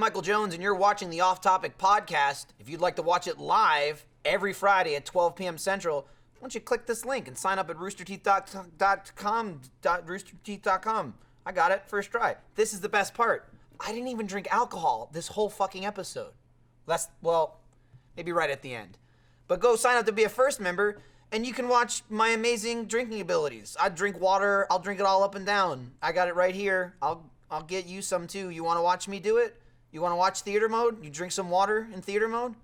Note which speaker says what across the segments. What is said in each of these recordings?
Speaker 1: Michael Jones, and you're watching the Off Topic podcast. If you'd like to watch it live every Friday at 12 p.m. Central, why don't you click this link and sign up at roosterteeth.com. I got it, first try. This is the best part. I didn't even drink alcohol this whole fucking episode. Maybe right at the end. But go sign up to be a first member, and you can watch my amazing drinking abilities. I drink water. I'll drink it all up and down. I got it right here. I'll get you some too. You want to watch me do it? You want to watch theater mode? You drink some water in theater mode?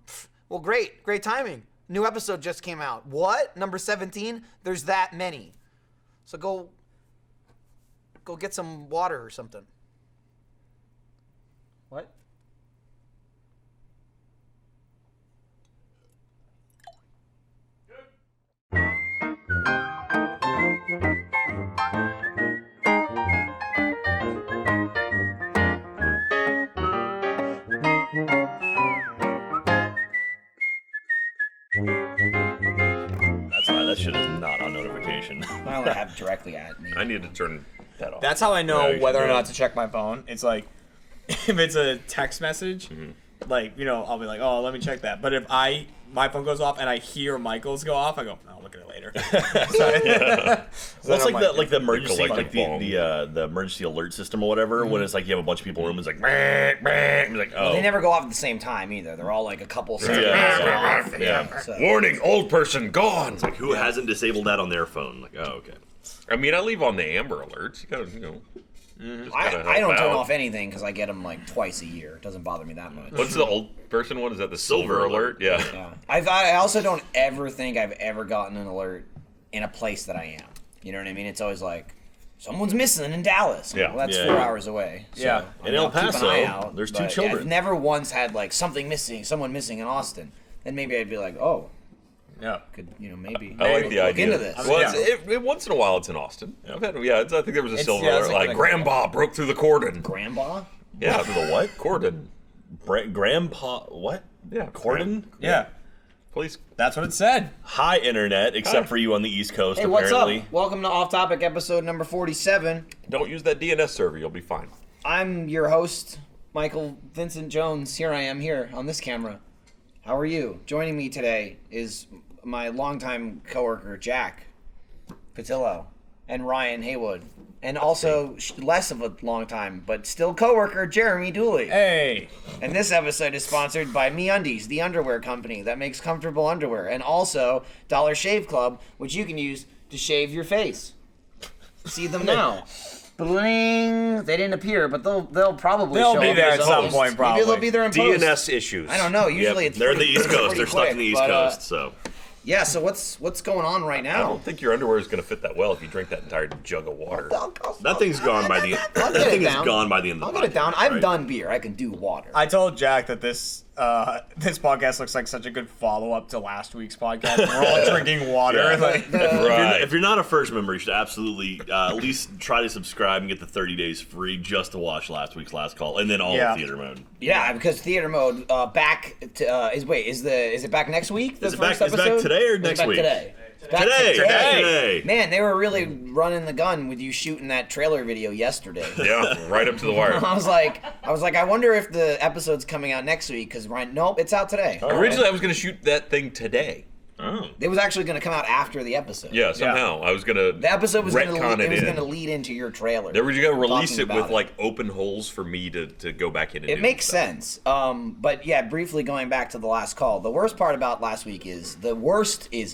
Speaker 1: Well, great timing. New episode just came out. What? Number 17? There's that many. So go get some water or something. What?
Speaker 2: That shit is not on notification.
Speaker 1: I only have directly at me.
Speaker 3: I need to turn that off.
Speaker 4: That's how I know whether or not to check my phone. It's like, if it's a text message, like, you know, I'll be like, oh, let me check that. But if my phone goes off and I hear Michael's go off, I go, I'll look at it later.
Speaker 2: Well, it's like the emergency, like the emergency alert system or whatever. When it's like you have a bunch of people in the room, it's like, it's like, oh.
Speaker 1: Well, they never go off at the same time either. They're all like a couple seconds.
Speaker 2: Yeah.
Speaker 3: Warning, old person gone.
Speaker 2: It's like, who hasn't disabled that on their phone? Like, oh, okay.
Speaker 3: I mean, I leave on the Amber Alerts. You gotta,
Speaker 1: I don't turn off anything because I get them like twice a year. It doesn't bother me that much.
Speaker 3: What's the old person one? Is that the Silver Alert? Yeah.
Speaker 1: I also don't ever think I've ever gotten an alert in a place that I am. You know what I mean? It's always like, someone's missing in Dallas.
Speaker 3: Yeah.
Speaker 1: Well, that's 4 hours away. So
Speaker 2: in El Paso, there's 2 children.
Speaker 1: I've never once had like someone missing in Austin. Then maybe I'd be like, oh.
Speaker 4: Yeah,
Speaker 1: maybe.
Speaker 3: I like the idea.
Speaker 1: Look into this.
Speaker 3: Well, once in a while, it's in Austin. I think there was a Silver Alert. Like, Grandpa broke through the cordon.
Speaker 1: Grandpa?
Speaker 3: Yeah.
Speaker 2: Through the what?
Speaker 3: Cordon.
Speaker 2: Grandpa, what?
Speaker 3: Yeah.
Speaker 2: Cordon?
Speaker 4: Yeah.
Speaker 3: Please.
Speaker 4: That's what it said.
Speaker 2: Hi, Internet, except for you on the East Coast,
Speaker 1: hey,
Speaker 2: apparently.
Speaker 1: What's up? Welcome to Off Topic episode number 47.
Speaker 3: Don't use that DNS server. You'll be fine.
Speaker 1: I'm your host, Michael Vincent Jones. Here I am here on this camera. How are you? Joining me today is my longtime coworker, Jack Patillo, and Ryan Haywood. And also, less of a long time, but still coworker, Jeremy Dooley.
Speaker 4: Hey.
Speaker 1: And this episode is sponsored by MeUndies, the underwear company that makes comfortable underwear. And also, Dollar Shave Club, which you can use to shave your face. See them now. Bling. They didn't appear, but they'll probably show up.
Speaker 4: They'll be there at some point, probably.
Speaker 1: Maybe they'll be there in post.
Speaker 3: DNS issues.
Speaker 1: I don't know. Usually it's
Speaker 2: they're in the East Coast. They're stuck in the East Coast, so.
Speaker 1: Yeah, so what's going on right now?
Speaker 3: I don't think your underwear is going to fit that well if you drink that entire jug of water.
Speaker 2: That thing's gone by the end. That thing is gone by the end of the podcast.
Speaker 1: I'll get it down. I've done beer. I can do water.
Speaker 4: I told Jack that this podcast looks like such a good follow-up to last week's podcast. We're all drinking water.
Speaker 2: Yeah.
Speaker 4: Like,
Speaker 2: if you're not a first member, you should absolutely at least try to subscribe and get the 30 days free just to watch last week's last call, and then all of theater mode.
Speaker 1: Yeah, because theater mode back to is it back next week?
Speaker 2: Is it back today or next week?
Speaker 1: Today.
Speaker 2: Today.
Speaker 1: Man, they were really running the gun with you shooting that trailer video yesterday.
Speaker 3: Yeah, right up to the wire.
Speaker 1: I was like, I wonder if the episode's coming out next week because nope, it's out today.
Speaker 3: Originally, I was going to shoot that thing today.
Speaker 2: Oh.
Speaker 1: It was actually going to come out after the episode.
Speaker 3: Yeah, somehow. I was going to
Speaker 1: The episode was going to
Speaker 3: to
Speaker 1: lead into your trailer.
Speaker 3: They were going to release it with like open holes for me to go back in and do
Speaker 1: it makes sense. But yeah, briefly going back to the last call, the worst part about last week is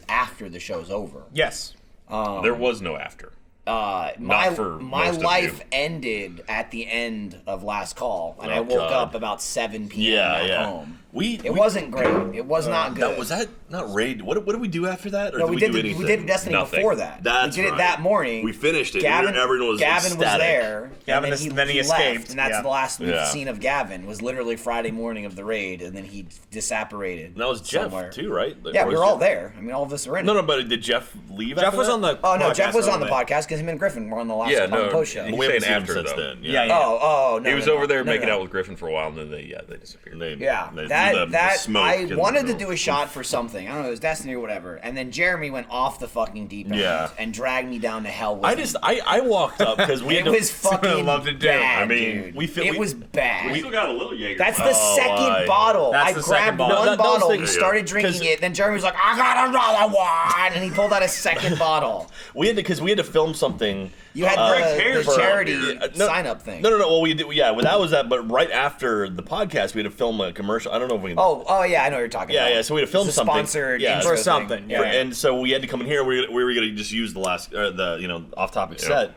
Speaker 1: after the show's over.
Speaker 4: yes.
Speaker 3: There was no after.
Speaker 1: My
Speaker 3: most of
Speaker 1: life
Speaker 3: you.
Speaker 1: ended at the end of last call, and I woke up about 7 p.m. at home. It wasn't great. It was not good.
Speaker 2: Was that not raid? What did we do after that? Or
Speaker 1: No,
Speaker 2: did
Speaker 1: we
Speaker 2: do anything?
Speaker 1: We did Destiny before that.
Speaker 2: That's
Speaker 1: we did
Speaker 2: right.
Speaker 1: it that morning.
Speaker 2: We finished it.
Speaker 1: Gavin
Speaker 2: Everyone was
Speaker 1: was
Speaker 2: ecstatic.
Speaker 1: there.
Speaker 4: Gavin
Speaker 1: then he
Speaker 4: escaped.
Speaker 1: left, and that's the last we've
Speaker 2: Yeah.
Speaker 1: seen of Gavin. Was literally Friday morning of the raid, and then he disapparated.
Speaker 2: And that was Jeff
Speaker 1: somewhere.
Speaker 2: too, right?
Speaker 1: Yeah, we were all there. I mean, all of us were in it.
Speaker 2: No, but did Jeff leave?
Speaker 4: Jeff
Speaker 2: after
Speaker 4: was
Speaker 2: that?
Speaker 4: on the.
Speaker 1: Oh no,
Speaker 4: podcast
Speaker 1: Jeff was on the
Speaker 4: though.
Speaker 1: podcast because him and Griffin were on the last post show.
Speaker 3: He's
Speaker 2: We haven't
Speaker 3: saying
Speaker 2: seen him
Speaker 3: after,
Speaker 2: since
Speaker 3: though.
Speaker 2: then.
Speaker 4: Yeah.
Speaker 1: Oh no.
Speaker 3: He was
Speaker 1: no,
Speaker 3: over there
Speaker 1: no,
Speaker 3: making
Speaker 1: no.
Speaker 3: out with Griffin for a while, and then they disappeared.
Speaker 1: Yeah,
Speaker 2: they the smoke.
Speaker 1: I wanted to do a shot for something. I don't know, it was Destiny or whatever. And then Jeremy went off the fucking deep end and dragged me down to hell with him.
Speaker 2: I walked up because we
Speaker 1: it was fucking bad,
Speaker 2: I mean,
Speaker 1: dude. It was bad.
Speaker 3: We still got a little Jaeger.
Speaker 1: That's the second bottle. I grabbed one bottle, we started drinking it, then Jeremy was like, I got another one, and he pulled out a second bottle.
Speaker 2: We had to film something.
Speaker 1: You had the charity sign-up thing.
Speaker 2: No. Well, we did. Yeah, well, that was that. But right after the podcast, we had to film a commercial. I don't know if we.
Speaker 1: Oh yeah, I know what you're talking about.
Speaker 2: Yeah. So we had to film something.
Speaker 1: Sponsored
Speaker 4: for something.
Speaker 1: Yeah.
Speaker 2: And so we had to come in here. We were gonna just use the last, off-topic set.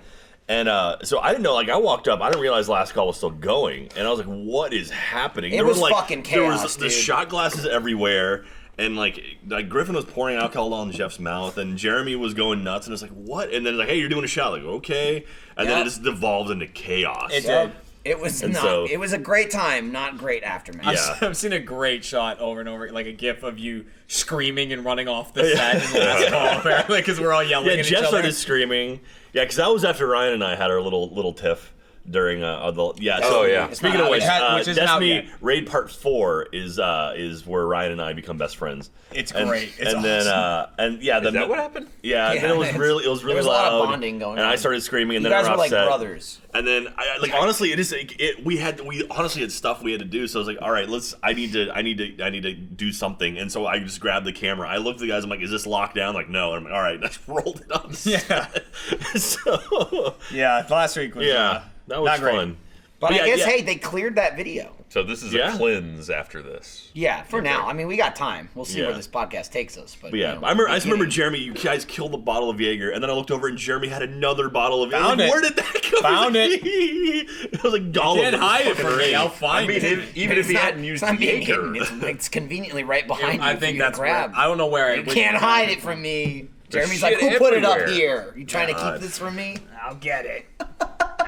Speaker 2: And so I didn't know. Like I walked up, I didn't realize last call was still going, and I was like, "What is happening?"
Speaker 1: There was fucking chaos.
Speaker 2: There was the shot glasses everywhere. And like Griffin was pouring alcohol on Jeff's mouth, and Jeremy was going nuts, and it's like, what? And then like, hey, you're doing a shot, like, okay, and then it just devolved into chaos.
Speaker 4: It did.
Speaker 1: It was it was a great time, not great aftermath.
Speaker 2: Yeah.
Speaker 4: I've seen a great shot over and over, like a gif of you screaming and running off the set in the last call, apparently, because we're all yelling at each
Speaker 2: Jeff
Speaker 4: other.
Speaker 2: started screaming. Yeah, because that was after Ryan and I had our little tiff. During Speaking of which, Destiny Raid Part 4 is where Ryan and I become best friends.
Speaker 4: It's great. It's
Speaker 2: awesome.
Speaker 4: Then
Speaker 3: is that what happened?
Speaker 2: Yeah, and then it was really loud.
Speaker 1: There was a lot of bonding going on.
Speaker 2: And I started screaming, and
Speaker 1: you
Speaker 2: then
Speaker 1: guys were like brothers.
Speaker 2: And then honestly, we honestly had stuff we had to do. So I was like, all right, I need to do something. And so I just grabbed the camera. I looked at the guys. I'm like, is this locked down? Like, no. And I'm like, all right. And I just rolled it on.
Speaker 4: Last week was
Speaker 2: that was fun.
Speaker 1: But I guess, hey, they cleared that video.
Speaker 3: So this is a cleanse after this.
Speaker 1: Yeah, for now. I mean, we got time. We'll see where this podcast takes us. But
Speaker 2: I just remember Jeremy, you guys killed the bottle of Jaeger, and then I looked over and Jeremy had another bottle of
Speaker 4: Jaeger.
Speaker 2: Where did that come from?
Speaker 4: Found it.
Speaker 2: It was like dollar.
Speaker 4: You can't hide it from me. I'll find it.
Speaker 3: Even if he hadn't used Jaeger.
Speaker 1: It's conveniently right behind you.
Speaker 4: I think that's
Speaker 1: grab.
Speaker 4: I don't know where
Speaker 1: you can't hide it from me. Jeremy's like, who put it up here? You trying to keep this from me? I'll get it.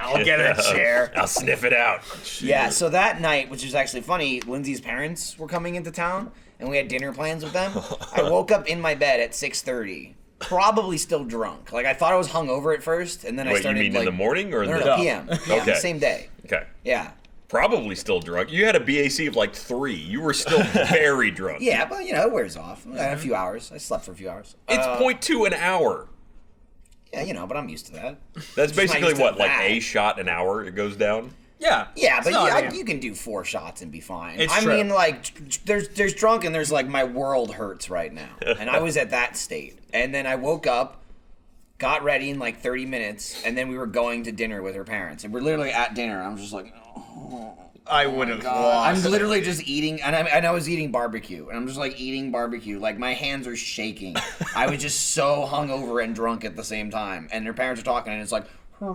Speaker 1: I'll get a chair.
Speaker 3: I'll sniff it out.
Speaker 1: Yeah, so that night, which is actually funny, Lindsay's parents were coming into town, and we had dinner plans with them. I woke up in my bed at 6:30, probably still drunk. Like, I thought I was hungover at first, and then I started,
Speaker 3: you mean in the morning or
Speaker 1: no, PM. Yeah,
Speaker 3: okay.
Speaker 1: The same day.
Speaker 3: Okay.
Speaker 1: Yeah.
Speaker 3: Probably still drunk. You had a BAC of like 3. You were still very drunk.
Speaker 1: Yeah, but, it wears off. I had a few hours. I slept for a few hours.
Speaker 3: It's 0.2 an hour.
Speaker 1: Yeah, but I'm used to that.
Speaker 3: That's basically what, like a shot an hour it goes down?
Speaker 4: Yeah.
Speaker 1: Yeah, but you can do 4 shots and be fine. I mean, like, there's drunk and there's like, my world hurts right now. And I was at that state. And then I woke up, got ready in like 30 minutes, and then we were going to dinner with her parents. And we're literally at dinner, and I'm just like,
Speaker 4: I would have lost.
Speaker 1: I'm literally just eating, and I was eating barbecue, and I'm just like eating barbecue. Like my hands are shaking. I was just so hungover and drunk at the same time. And their parents are talking, and it's like, I'm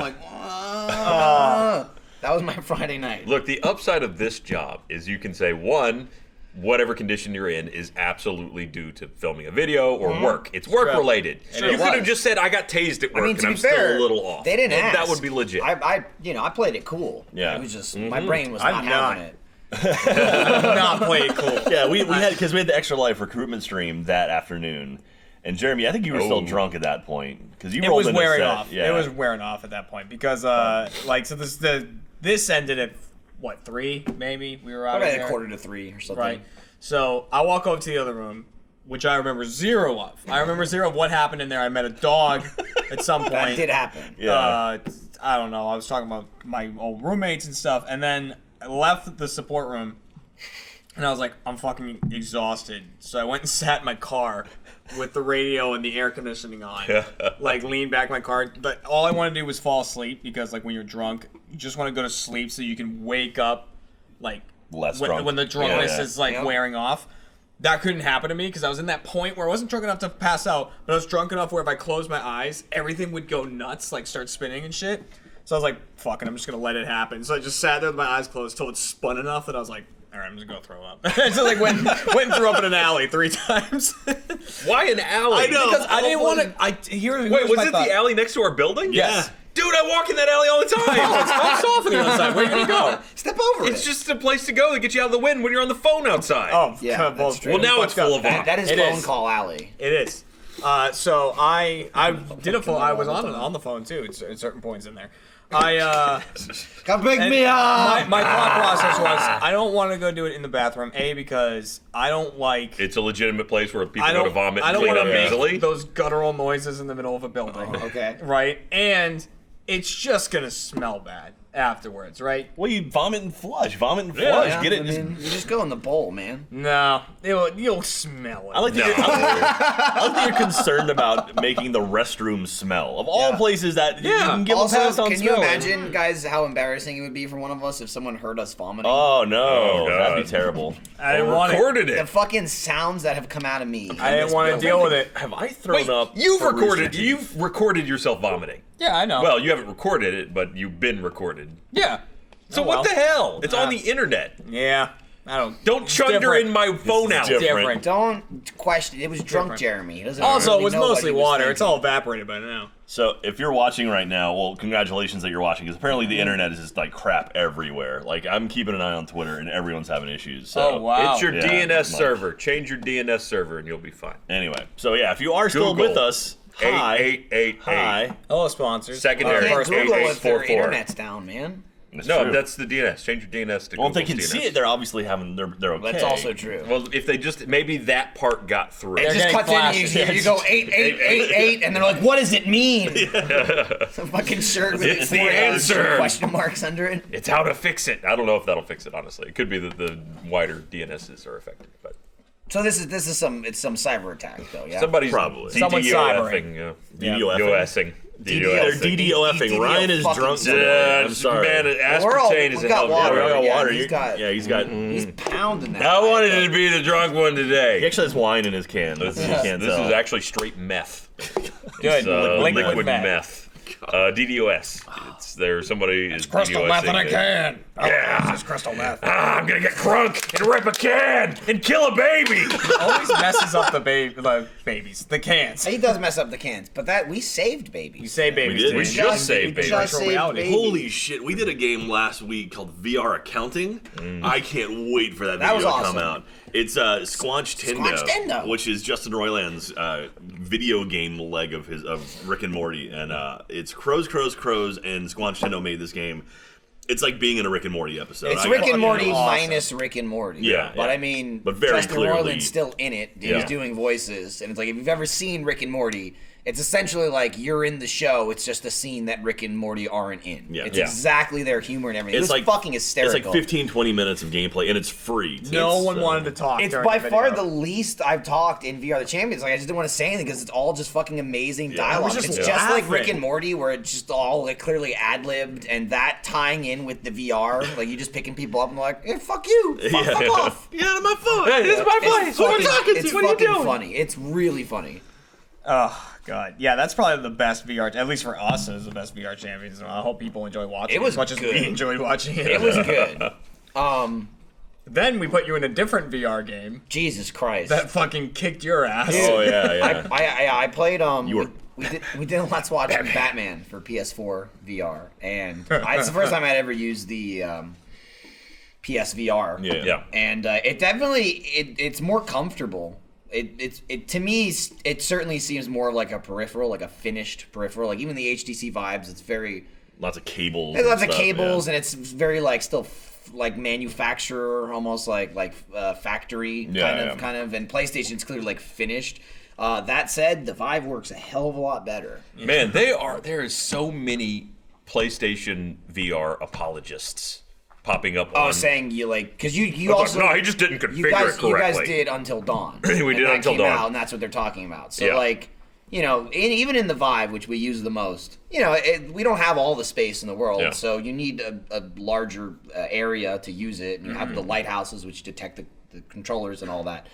Speaker 1: like, that was my Friday night.
Speaker 3: Look, the upside of this job is you can say, one, whatever condition you're in is absolutely due to filming a video or work. It's work related. You could have just said, I got tased at work, and I'm still a little off.
Speaker 1: They didn't ask.
Speaker 3: That would be legit.
Speaker 1: I played it cool.
Speaker 2: Yeah.
Speaker 1: It was just, my brain was not having it.
Speaker 4: Not play it cool.
Speaker 2: Yeah, we had, because we had the Extra Life recruitment stream that afternoon. And Jeremy, I think you were still drunk at that point. Because you rolled in the set.
Speaker 4: It was wearing off. Yeah. It was wearing off at that point. Because, this ended at, 3 maybe? We were out
Speaker 1: Probably
Speaker 4: there.
Speaker 1: a 2:45 or something.
Speaker 4: Right. So I walk over to the other room, which I remember 0 of. I remember 0 of what happened in there. I met a dog at some point.
Speaker 1: That did happen.
Speaker 2: Yeah.
Speaker 4: I don't know. I was talking about my old roommates and stuff. And then I left the support room, and I was like, I'm fucking exhausted. So I went and sat in my car with the radio and the air conditioning on. Like, leaned back in my car. But all I wanted to do was fall asleep because, like, when you're drunk, you just want to go to sleep so you can wake up, like,
Speaker 2: less drunk.
Speaker 4: When the drunkenness is, like, wearing off. That couldn't happen to me because I was in that point where I wasn't drunk enough to pass out, but I was drunk enough where if I closed my eyes, everything would go nuts, like, start spinning and shit. So I was like, fuck it, I'm just going to let it happen. So I just sat there with my eyes closed till it spun enough that I was like, all right, I'm just going to throw up. So like went and threw up in an alley 3 times.
Speaker 3: Why an alley?
Speaker 4: I know. Because I didn't want to.
Speaker 3: Wait, was it the alley next to our building?
Speaker 4: Yes.
Speaker 3: Dude, I walk in that alley all the time.
Speaker 4: It's soft on the other side. Where are you going to go?
Speaker 1: Step over
Speaker 3: It's just a place to go to get you out of the wind when you're on the phone outside.
Speaker 4: Oh,
Speaker 1: yeah. That's true.
Speaker 3: Well, now it's full of
Speaker 1: that is phone call alley.
Speaker 4: It is. So I did a phone. I was on the phone too at certain points in there.
Speaker 1: Come pick me up.
Speaker 4: My thought process was I don't want to go do it in the bathroom. A, because I don't like.
Speaker 3: It's a legitimate place where people go to vomit
Speaker 4: I
Speaker 3: and
Speaker 4: don't
Speaker 3: clean
Speaker 4: want
Speaker 3: up
Speaker 4: to
Speaker 3: easily.
Speaker 4: make those guttural noises in the middle of a building.
Speaker 1: Okay.
Speaker 4: Right? And it's just going to smell bad afterwards, right?
Speaker 2: Well, you vomit and flush.
Speaker 1: Yeah,
Speaker 2: Get it.
Speaker 1: I mean, you just go in the bowl, man.
Speaker 4: No. You'll smell it.
Speaker 2: I like that you're concerned about making the restroom smell. Of all places that you can give a pass on
Speaker 1: can
Speaker 2: smelling.
Speaker 1: you imagine, guys, how embarrassing it would be for one of us if someone heard us vomiting?
Speaker 2: Oh, no.
Speaker 3: Oh, God.
Speaker 2: That'd be terrible.
Speaker 4: I didn't want
Speaker 3: recorded
Speaker 1: The
Speaker 3: it.
Speaker 1: fucking sounds that have come out of me.
Speaker 4: I didn't want to deal with it.
Speaker 2: Have I thrown up?
Speaker 3: You've
Speaker 2: for Rooster
Speaker 3: recorded.
Speaker 2: Teeth?
Speaker 3: You've recorded yourself vomiting.
Speaker 4: Yeah, I know.
Speaker 3: Well, you haven't recorded it, but you've been recorded.
Speaker 4: yeah.
Speaker 3: So
Speaker 4: Oh,
Speaker 3: what
Speaker 4: well.
Speaker 3: the hell? It's on the internet.
Speaker 4: Yeah. I don't.
Speaker 3: Don't chunder
Speaker 4: different.
Speaker 3: in my phone out.
Speaker 4: Different.
Speaker 1: Don't question. It was drunk
Speaker 4: Different.
Speaker 1: Jeremy. He doesn't
Speaker 4: Also,
Speaker 1: really
Speaker 4: it was
Speaker 1: know what
Speaker 4: mostly
Speaker 1: he was
Speaker 4: water. It's
Speaker 1: thinking.
Speaker 4: all evaporated by now.
Speaker 2: So if you're watching right now, well, congratulations that you're watching, because apparently the internet is just like crap everywhere. Like, I'm keeping an eye on Twitter, and everyone's having issues. So.
Speaker 4: Oh, wow.
Speaker 3: It's your
Speaker 2: Yeah,
Speaker 3: DNS
Speaker 2: Mike.
Speaker 3: server. Change your DNS server, and you'll be fine.
Speaker 2: Anyway, so yeah, if you are still
Speaker 3: Google.
Speaker 2: with us, hi.
Speaker 3: 8888.
Speaker 2: Hi.
Speaker 4: Hello, sponsors.
Speaker 3: Secondary.
Speaker 1: You
Speaker 3: First
Speaker 1: can't Google if their
Speaker 3: 8844.
Speaker 1: internet's down, man.
Speaker 2: That's
Speaker 3: No,
Speaker 2: true.
Speaker 3: that's the DNS. Change your DNS to
Speaker 2: Well, if they
Speaker 3: Google's
Speaker 2: can
Speaker 3: DNS.
Speaker 2: see it, they're obviously they're okay.
Speaker 1: That's also true.
Speaker 3: Well, if they just maybe that part got through.
Speaker 1: It just
Speaker 4: getting
Speaker 1: cuts
Speaker 4: flashes.
Speaker 1: in, you go 8888, and they're like, "What does it mean?" Some fucking shirt with
Speaker 3: It's the
Speaker 1: 4
Speaker 3: answer.
Speaker 1: question marks under it.
Speaker 3: It's how to fix it. I don't know if that'll fix it. Honestly, it could be that the wider DNSs are affected, but
Speaker 1: So this is some cyber attack though, yeah.
Speaker 3: somebody's
Speaker 2: Probably.
Speaker 4: Someone's
Speaker 3: DDoSing.
Speaker 2: DDoSing.
Speaker 3: DDoSing.
Speaker 2: DDoFing. Ryan is
Speaker 1: fucking
Speaker 2: drunk.
Speaker 1: silly.
Speaker 2: today. I'm sorry.
Speaker 3: Man,
Speaker 1: We're all-
Speaker 3: aspartame is
Speaker 1: we've
Speaker 3: a
Speaker 1: got
Speaker 3: hell of a
Speaker 1: water.
Speaker 3: drug.
Speaker 2: I got
Speaker 1: Yeah,
Speaker 2: water.
Speaker 1: he's got-
Speaker 2: He's got.
Speaker 1: He's pounding that.
Speaker 3: I wanted
Speaker 1: Diet
Speaker 3: to be the drunk one
Speaker 2: He
Speaker 3: today.
Speaker 2: actually has wine in his can. This
Speaker 3: This is actually straight meth.
Speaker 4: Good.
Speaker 3: Liquid meth. DDoS. There's somebody is DDoSing it.
Speaker 4: can.
Speaker 3: Yeah.
Speaker 4: It's crystal meth.
Speaker 3: I'm gonna get crunk and rip a can and kill a baby.
Speaker 4: Always messes up the babies. The cans.
Speaker 1: He does mess up the cans, but that we saved babies.
Speaker 4: You say babies.
Speaker 2: did.
Speaker 4: too.
Speaker 2: We
Speaker 3: just saved babies.
Speaker 1: just
Speaker 4: Virtual
Speaker 1: saved
Speaker 4: reality.
Speaker 1: babies.
Speaker 2: Holy shit! We did a game last week called VR Accounting. I can't wait for that
Speaker 1: That
Speaker 2: video
Speaker 1: was
Speaker 2: to come
Speaker 1: awesome.
Speaker 2: out. It's Squanch
Speaker 1: Tendo.
Speaker 2: which is Justin Roiland's video game leg of Rick and Morty, and it's Crows, and Squanch Tendo made this game. It's like being in a Rick and Morty episode.
Speaker 1: It's
Speaker 2: I
Speaker 1: Rick
Speaker 2: got-
Speaker 1: and Morty
Speaker 4: awesome.
Speaker 1: minus Rick and Morty.
Speaker 2: Yeah,
Speaker 1: But
Speaker 2: yeah.
Speaker 1: I mean,
Speaker 2: But very
Speaker 1: Justin
Speaker 2: clearly-
Speaker 1: Roiland's still in it. He's
Speaker 2: Yeah.
Speaker 1: doing voices, and it's like if you've ever seen Rick and Morty, it's essentially like you're in the show. It's just a scene that Rick and Morty aren't in.
Speaker 2: Yeah.
Speaker 1: It's
Speaker 2: Yeah.
Speaker 1: exactly their humor and everything.
Speaker 2: It's
Speaker 1: It was
Speaker 2: like
Speaker 1: fucking hysterical.
Speaker 2: It's like 15-20 minutes of gameplay, and it's free.
Speaker 4: No
Speaker 2: It's,
Speaker 4: one wanted to talk.
Speaker 1: It's
Speaker 4: during
Speaker 1: by
Speaker 4: the
Speaker 1: far
Speaker 4: video.
Speaker 1: the least I've talked in VR the Champions. Like I just didn't want to say anything because it's all just fucking amazing
Speaker 2: I
Speaker 1: dialogue.
Speaker 2: was just
Speaker 1: It's just like Rick
Speaker 2: laughing.
Speaker 1: and Morty, where it's just all like clearly ad libbed, and that tying in with the VR, like you just picking people up and like, hey, fuck you, fuck off.
Speaker 2: Get out of my phone!
Speaker 3: Hey, this is my place. Who am I talking to?
Speaker 1: It's
Speaker 3: What are you
Speaker 1: fucking
Speaker 3: doing?
Speaker 1: funny. It's really funny.
Speaker 4: Oh god, yeah, that's probably the best VR. At least for us, is the best VR champions. I hope people enjoy watching
Speaker 1: It was
Speaker 4: as much
Speaker 1: good.
Speaker 4: as we enjoyed watching it.
Speaker 1: It was good.
Speaker 4: Then we put you in a different VR game
Speaker 1: Jesus Christ.
Speaker 4: that fucking kicked your ass.
Speaker 2: Oh yeah.
Speaker 1: I played
Speaker 2: You were-
Speaker 1: we did Let's Watch Batman for Ps4 VR, and it's the first time I'd ever used the PSVR.
Speaker 2: Yeah.
Speaker 1: And it definitely it's more comfortable. It to me it certainly seems more like a peripheral, like a finished peripheral. Like even the HTC vibes, it's very
Speaker 2: Lots of cables.
Speaker 1: there's lots
Speaker 2: and
Speaker 1: of
Speaker 2: stuff,
Speaker 1: cables,
Speaker 2: yeah.
Speaker 1: and it's very like still like manufacturer, almost like factory
Speaker 2: Yeah,
Speaker 1: kind of. And PlayStation's clearly like finished. That said, the Vive works a hell of a lot better.
Speaker 3: Man, there is so many PlayStation VR apologists popping up on.
Speaker 1: Saying you like because you
Speaker 3: I was
Speaker 1: also
Speaker 3: like, no, he just didn't configure
Speaker 1: you guys
Speaker 3: it correctly.
Speaker 1: did Until Dawn.
Speaker 3: We
Speaker 1: And
Speaker 3: did
Speaker 1: that
Speaker 3: Until
Speaker 1: came
Speaker 3: Dawn.
Speaker 1: out, and that's what they're talking about. So
Speaker 3: Yeah.
Speaker 1: like, you know, even in the Vive, which we use the most, you know, we don't have all the space in the world,
Speaker 3: Yeah.
Speaker 1: so you need a larger area to use it. And you have the lighthouses, which detect the controllers and all that.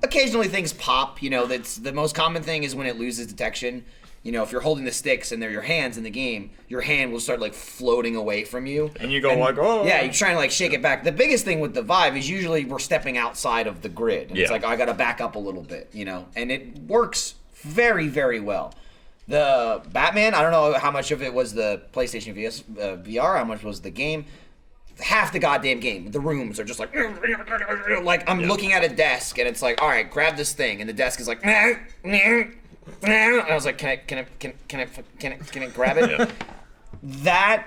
Speaker 1: Occasionally things pop. You know, that's the most common thing is when it loses detection. You know, if you're holding the sticks and they're your hands in the game, your hand will start like floating away from you.
Speaker 4: And you go like, oh.
Speaker 1: Yeah, you're trying to like shake it back. The biggest thing with the Vive is usually we're stepping outside of the grid. And it's
Speaker 3: Yeah.
Speaker 1: like, I got to back up a little bit, you know? And it works very, very well. The Batman, I don't know how much of it was the PlayStation VR, how much was the game. Half the goddamn game. The rooms are just like I'm looking at a desk and it's like, all right, grab this thing, and the desk is like, and I was like, can I grab it?
Speaker 5: That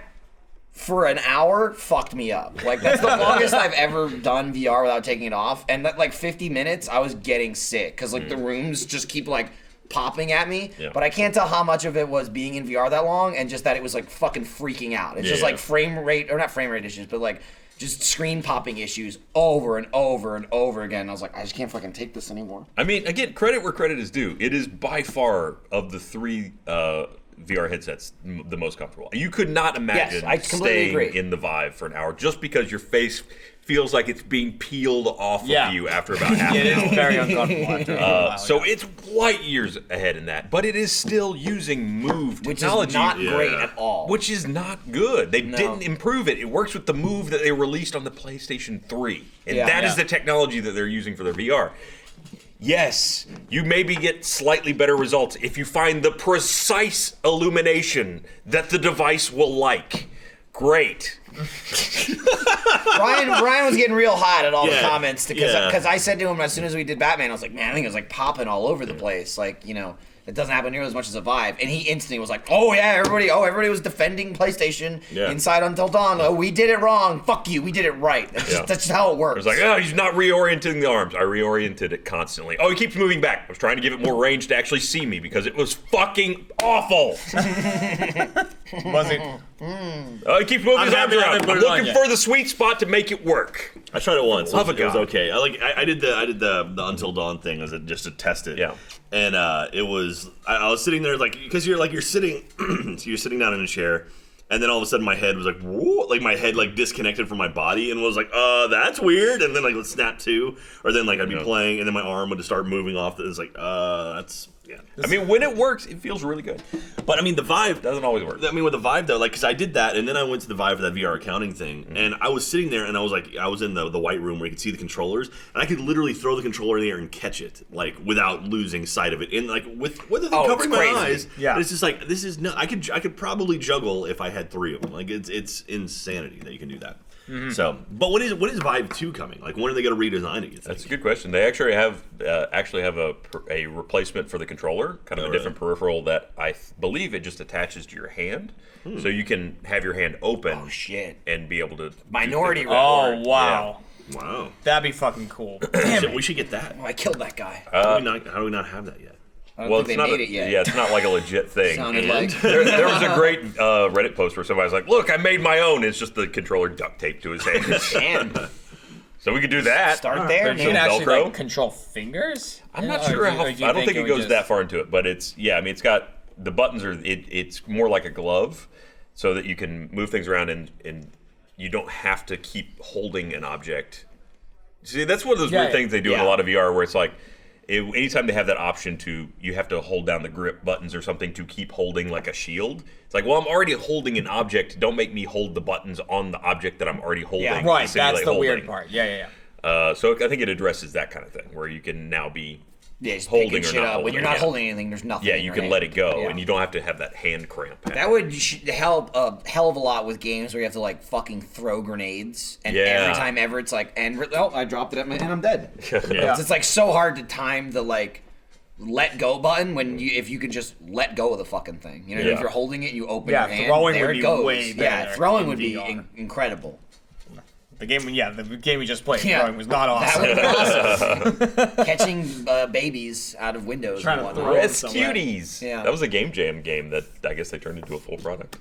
Speaker 5: for an hour fucked me up. Like that's the longest I've ever done VR without taking it off. And that like 50 minutes, I was getting sick because like the rooms just keep like popping at me.
Speaker 3: Yeah.
Speaker 5: But I can't tell how much of it was being in VR that long and just that it was like fucking freaking out. It's just like frame rate, or not frame rate issues, but like just screen popping issues over and over and over again. I was like, I just can't fucking take this anymore.
Speaker 3: I mean, again, credit where credit is due. It is by far of the 3 VR headsets the most comfortable. You could not imagine staying in the Vive for an hour just because your face feels like it's being peeled off of you after about half an hour.
Speaker 4: It is very uncomfortable.
Speaker 3: So it's light years ahead in that, but it is still using Move technology,
Speaker 5: which is not great at all.
Speaker 3: Which is not good. They didn't improve it. It works with the Move that they released on the PlayStation 3, and that is the technology that they're using for their VR. Yes, you maybe get slightly better results if you find the precise illumination that the device will like. Great.
Speaker 5: Ryan was getting real hot at all the comments because I said to him as soon as we did Batman, I was like, man, I think it was like popping all over the place. Like, you know, it doesn't happen nearly as much as a Vive. And he instantly was like, everybody was defending PlayStation inside Until Dawn. Oh, we did it wrong. Fuck you. We did it right. That's just how it works.
Speaker 3: It was like, he's not reorienting the arms. I reoriented it constantly. Oh, he keeps moving back. I was trying to give it more range to actually see me because it was fucking awful.
Speaker 4: Was it?
Speaker 3: He keeps moving his arms around. I'm looking for the sweet spot to make it work.
Speaker 2: I tried it once. It was okay. I did the Until Dawn thing just to test it.
Speaker 3: Yeah.
Speaker 2: And it was I was sitting there like because you're sitting so you're sitting down in a chair, and then all of a sudden my head was like whoa, like my head like disconnected from my body and was like that's weird, and then like let's snap to, or then like I'd be playing and then my arm would just start moving off. It's like that's. Yeah.
Speaker 3: I mean, when it works, it feels really good.
Speaker 2: But I mean, the Vive
Speaker 3: doesn't always work.
Speaker 2: I mean, with the Vive though, like, because I did that, and then I went to the Vive for that VR accounting thing, and I was sitting there, and I was in the white room where you could see the controllers, and I could literally throw the controller in the air and catch it, like, without losing sight of it, and like with the thing covering my eyes.
Speaker 4: Yeah.
Speaker 2: It's just like this is no. I could probably juggle if I had 3 of them. Like it's insanity that you can do that. Mm-hmm. So, but when is Vive 2 coming? Like, when are they going to redesign it? You think?
Speaker 3: That's a good question. They actually have a replacement for the controller, kind of a different peripheral that I believe it just attaches to your hand, so you can have your hand open.
Speaker 5: Oh shit!
Speaker 3: And be able to
Speaker 5: Minority Report.
Speaker 4: Oh wow!
Speaker 2: Yeah. Wow,
Speaker 4: that'd be fucking cool.
Speaker 2: We should get that.
Speaker 5: Oh, I killed that guy.
Speaker 2: How do we not have that yet?
Speaker 5: I don't think they made it yet.
Speaker 3: Yeah, it's not like a legit thing.
Speaker 5: Like...
Speaker 3: there was a great Reddit post where somebody was like, "Look, I made my own." It's just the controller duct taped to his hand. So we could do that.
Speaker 5: Start there.
Speaker 4: You can actually like, control fingers.
Speaker 3: I'm not sure how. I don't think it goes that far into it, but it's I mean, it's got the buttons are. It's more like a glove, so that you can move things around and you don't have to keep holding an object. See, that's one of those weird things they do in a lot of VR, where it's like. Anytime they have that option you have to hold down the grip buttons or something to keep holding like a shield. It's like, well, I'm already holding an object. Don't make me hold the buttons on the object that I'm already holding.
Speaker 4: Yeah, right. That's the weird part. Yeah.
Speaker 3: So I think it addresses that kind of thing where you can now be
Speaker 5: just
Speaker 3: holding or
Speaker 5: shit
Speaker 3: not
Speaker 5: up.
Speaker 3: holding.
Speaker 5: When you're not holding anything, there's nothing.
Speaker 3: Yeah, you can let it go, and you don't have to have that hand cramp.
Speaker 5: That would help a hell of a lot with games where you have to like fucking throw grenades, and every time ever it's like, I dropped it and I'm dead. It's like so hard to time the like let go button if you could just let go of the fucking thing. You know, if you're holding it, you open your hand.
Speaker 4: Throwing
Speaker 5: there
Speaker 4: would
Speaker 5: it
Speaker 4: be
Speaker 5: goes.
Speaker 4: way better.
Speaker 5: Throwing would be incredible.
Speaker 4: The game we just played, throwing was not awesome.
Speaker 5: That would be awesome. Catching babies out of windows.
Speaker 4: Trying
Speaker 5: and
Speaker 4: to
Speaker 5: whatnot.
Speaker 3: It's cuties.
Speaker 5: Yeah.
Speaker 3: That was a Game Jam game that I guess they turned into a full product.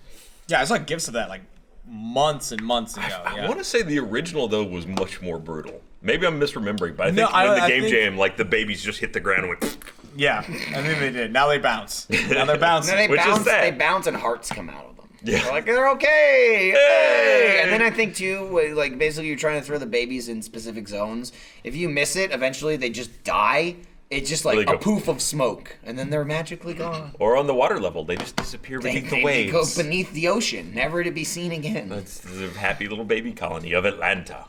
Speaker 4: Yeah, I saw gifs of that like months and months ago.
Speaker 3: I want to say the original though was much more brutal. Maybe I'm misremembering, but I think Jam, like the babies just hit the ground and went.
Speaker 4: Yeah, I think they did. Now they bounce. Now they're bouncing.
Speaker 5: They bounce and hearts come out of them. Yeah. They're like, they're okay. Hey! And then I think, too, like, basically you're trying to throw the babies in specific zones. If you miss it, eventually they just die. It's just like a poof of smoke, and then they're magically gone.
Speaker 3: Or on the water level, they just disappear beneath the waves.
Speaker 5: They go beneath the ocean, never to be seen again.
Speaker 3: That's the happy little baby colony of Atlanta.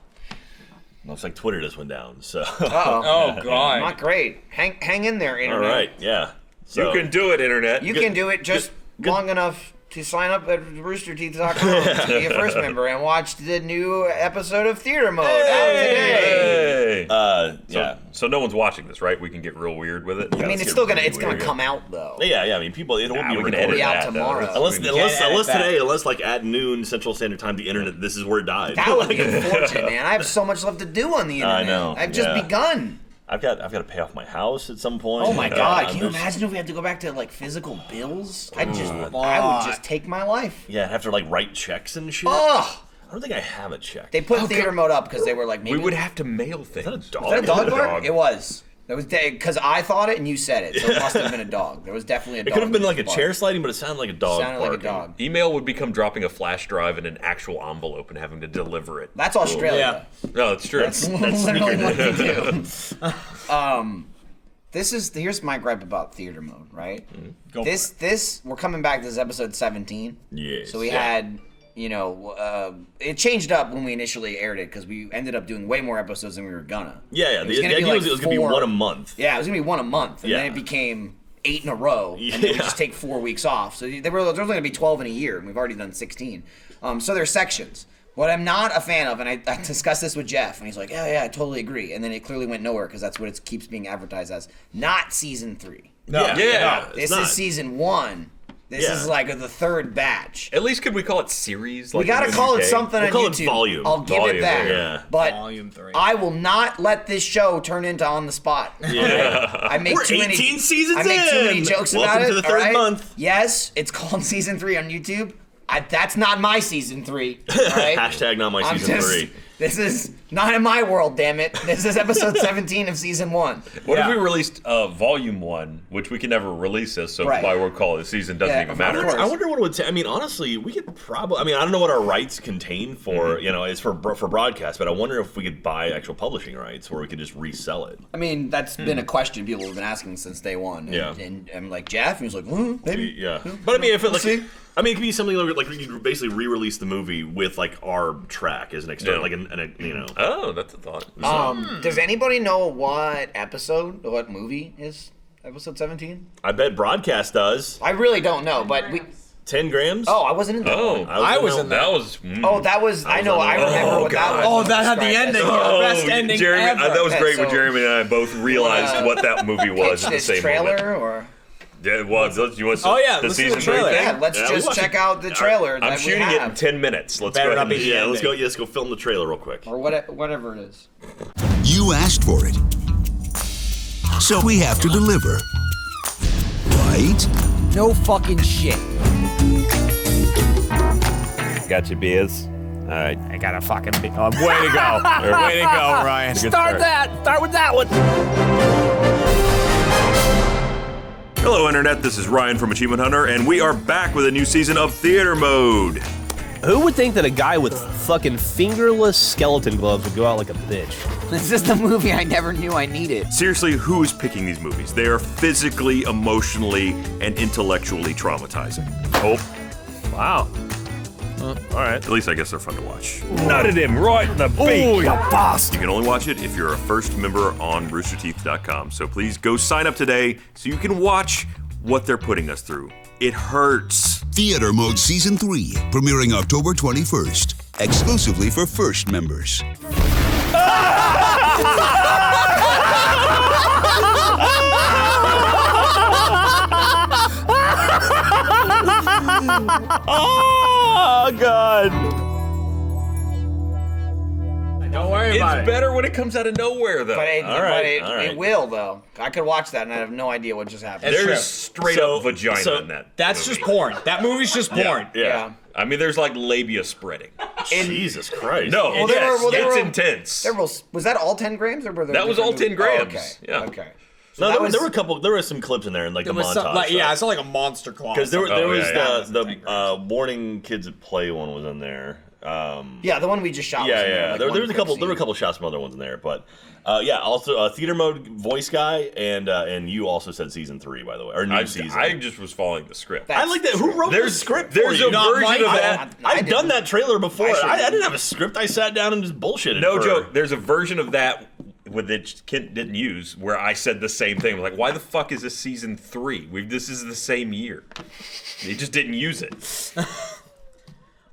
Speaker 2: Looks like Twitter just went down, so...
Speaker 4: Oh, God.
Speaker 5: Not great. Hang in there, Internet.
Speaker 2: All right, yeah.
Speaker 3: So, you can do it, Internet.
Speaker 5: You can do it just long enough to sign up at roosterteeth.com to be a first member and watch the new episode of Theater Mode out today.
Speaker 3: Hey. So no one's watching this, right? We can get real weird with it.
Speaker 5: I mean, it's still gonna come out though.
Speaker 2: Yeah. I mean, people. It won't be
Speaker 5: recorded out tomorrow.
Speaker 2: Unless today, unless like at noon Central Standard Time, the internet. This is where it died.
Speaker 5: That would be unfortunate, man. I have so much left to do on the internet.
Speaker 2: I know.
Speaker 5: I've just begun.
Speaker 2: I've got to pay off my house at some point.
Speaker 5: Oh my god! Can you imagine if we had to go back to like physical bills? I would just take my life.
Speaker 2: Yeah, I'd have to like write checks and shit.
Speaker 5: Oh.
Speaker 2: I don't think I have a check.
Speaker 5: They put theater mode up because they were like, maybe
Speaker 3: we would have to mail things.
Speaker 2: Is that a dog?
Speaker 5: Was that a dog bark? It was. That was because I thought it and you said it, so it must have been a dog. There was definitely a dog.
Speaker 2: It could have been like a chair sliding, but it sounded like a dog.
Speaker 5: Sounded like a dog.
Speaker 3: Email would become dropping a flash drive in an actual envelope and having to deliver it.
Speaker 5: That's Australia.
Speaker 3: No, it's true.
Speaker 5: That's literally what they do. Here's my gripe about theater mode, right? We're coming back. This is episode 17.
Speaker 2: Yes.
Speaker 5: So we had, it changed up when we initially aired it because we ended up doing way more episodes than we were gonna.
Speaker 2: Yeah. The idea was it was gonna be one a month.
Speaker 5: Yeah, it was gonna be one a month, and then it became 8 in a row, and then we just take 4 weeks off. So there was only gonna be 12 in a year, and we've already done 16. So there's sections. What I'm not a fan of, and I discussed this with Jeff, and he's like, yeah, I totally agree. And then it clearly went nowhere because that's what it keeps being advertised as. Not season 3. This is season 1. This is like the third batch.
Speaker 3: At least could we call it series?
Speaker 5: We gotta call it something on
Speaker 2: call
Speaker 5: YouTube.
Speaker 2: It volume.
Speaker 5: I'll give it that.
Speaker 2: Yeah.
Speaker 5: But
Speaker 4: Volume 3.
Speaker 5: I will not let this show turn into On the Spot.
Speaker 2: Yeah.
Speaker 5: I make
Speaker 2: We're
Speaker 5: too
Speaker 2: 18
Speaker 5: many
Speaker 2: seasons
Speaker 5: I make too many
Speaker 2: in.
Speaker 5: jokes
Speaker 2: Welcome
Speaker 5: about it.
Speaker 2: to the third
Speaker 5: all right?
Speaker 2: month.
Speaker 5: Yes, it's called season 3 on YouTube. That's not my season 3. All right?
Speaker 2: Hashtag not my season 3.
Speaker 5: This is not in my world, damn it. This is episode 17 of season 1.
Speaker 3: What if we released volume 1, which we can never release this, so why we're calling it season doesn't even matter.
Speaker 2: I wonder what it would take. I mean, honestly, we could probably. I mean, I don't know what our rights contain for is for broadcast, but I wonder if we could buy actual publishing rights, or we could just resell it.
Speaker 5: I mean, that's been a question people have been asking since day one. And I'm like, Jeff, and he was like, maybe.
Speaker 2: Yeah. But I mean, if it like. I mean, it could be something like we could basically re-release the movie with like our track as an external,
Speaker 3: Oh, that's a thought.
Speaker 5: Does anybody know what movie is episode 17?
Speaker 2: I bet Broadcast does.
Speaker 5: I really don't know, but
Speaker 2: 10 grams?
Speaker 5: Oh, I wasn't in that.
Speaker 3: Oh,
Speaker 4: I was in that.
Speaker 3: That was.
Speaker 5: that was. I know. I remember what that was.
Speaker 4: Oh, that had the ending. The best ending
Speaker 3: Jeremy,
Speaker 4: ever.
Speaker 3: That was great when Jeremy and I both realized what that movie was at the same
Speaker 5: trailer
Speaker 3: moment.
Speaker 5: Or.
Speaker 3: Yeah, it was. You want
Speaker 4: the
Speaker 3: season
Speaker 4: trailer.
Speaker 3: 3
Speaker 5: Yeah, let's just check out the trailer.
Speaker 3: I'm shooting it in 10 minutes. Let's go ahead.
Speaker 2: Let's go film the trailer real quick.
Speaker 5: Or whatever it is.
Speaker 6: You asked for it, so we have to deliver. Right?
Speaker 5: No fucking shit.
Speaker 3: Got you, Biz. All right.
Speaker 4: I got a fucking way to go. Way to go, Ryan.
Speaker 7: Start with that one.
Speaker 3: Hello, Internet. This is Ryan from Achievement Hunter, and we are back with a new season of Theater Mode.
Speaker 7: Who would think that a guy with fucking fingerless skeleton gloves would go out like a bitch?
Speaker 5: This is the movie I never knew I needed.
Speaker 3: Seriously, who's picking these movies? They are physically, emotionally, and intellectually traumatizing. Oh.
Speaker 7: Wow. All right.
Speaker 3: At least I guess they're fun to watch.
Speaker 7: Nutted him right in the beak.
Speaker 3: Oh, you bastard. You can only watch it if you're a first member on roosterteeth.com. So please go sign up today so you can watch what they're putting us through. It hurts.
Speaker 6: Theater Mode Season 3, premiering October 21st, exclusively for first members.
Speaker 7: Oh, God.
Speaker 4: Don't worry about it.
Speaker 3: It's better when it comes out of nowhere, though.
Speaker 5: But it will, though. I could watch that and I have no idea what just happened.
Speaker 3: There's straight up vagina in that.
Speaker 4: That's
Speaker 3: movie.
Speaker 4: just porn. That movie's just porn.
Speaker 5: Yeah.
Speaker 3: I mean, there's like labia spreading.
Speaker 2: Jesus Christ.
Speaker 3: No, it's intense.
Speaker 5: Was that all 10 grams? Or were there
Speaker 3: that was all 10 grams.
Speaker 5: Oh, okay.
Speaker 3: Yeah.
Speaker 5: Okay.
Speaker 2: No, there were some clips in there in like the montage.
Speaker 4: I saw like a monster claw.
Speaker 2: Because there was the warning kids at play one was in there.
Speaker 5: The one we just shot.
Speaker 2: Yeah. There were a couple shots from other ones in there, but also Theater Mode voice guy, and you also said season 3, by the way, or new season.
Speaker 3: I just was following the script.
Speaker 2: I like that. Who wrote the script?
Speaker 3: There's a version of that.
Speaker 2: I've done that trailer before. I didn't have a script. I sat down and just bullshitted.
Speaker 3: No joke. There's a version of that with the kid didn't use where I said the same thing. I'm like, why the fuck is this season 3? This is the same year. They just didn't use it.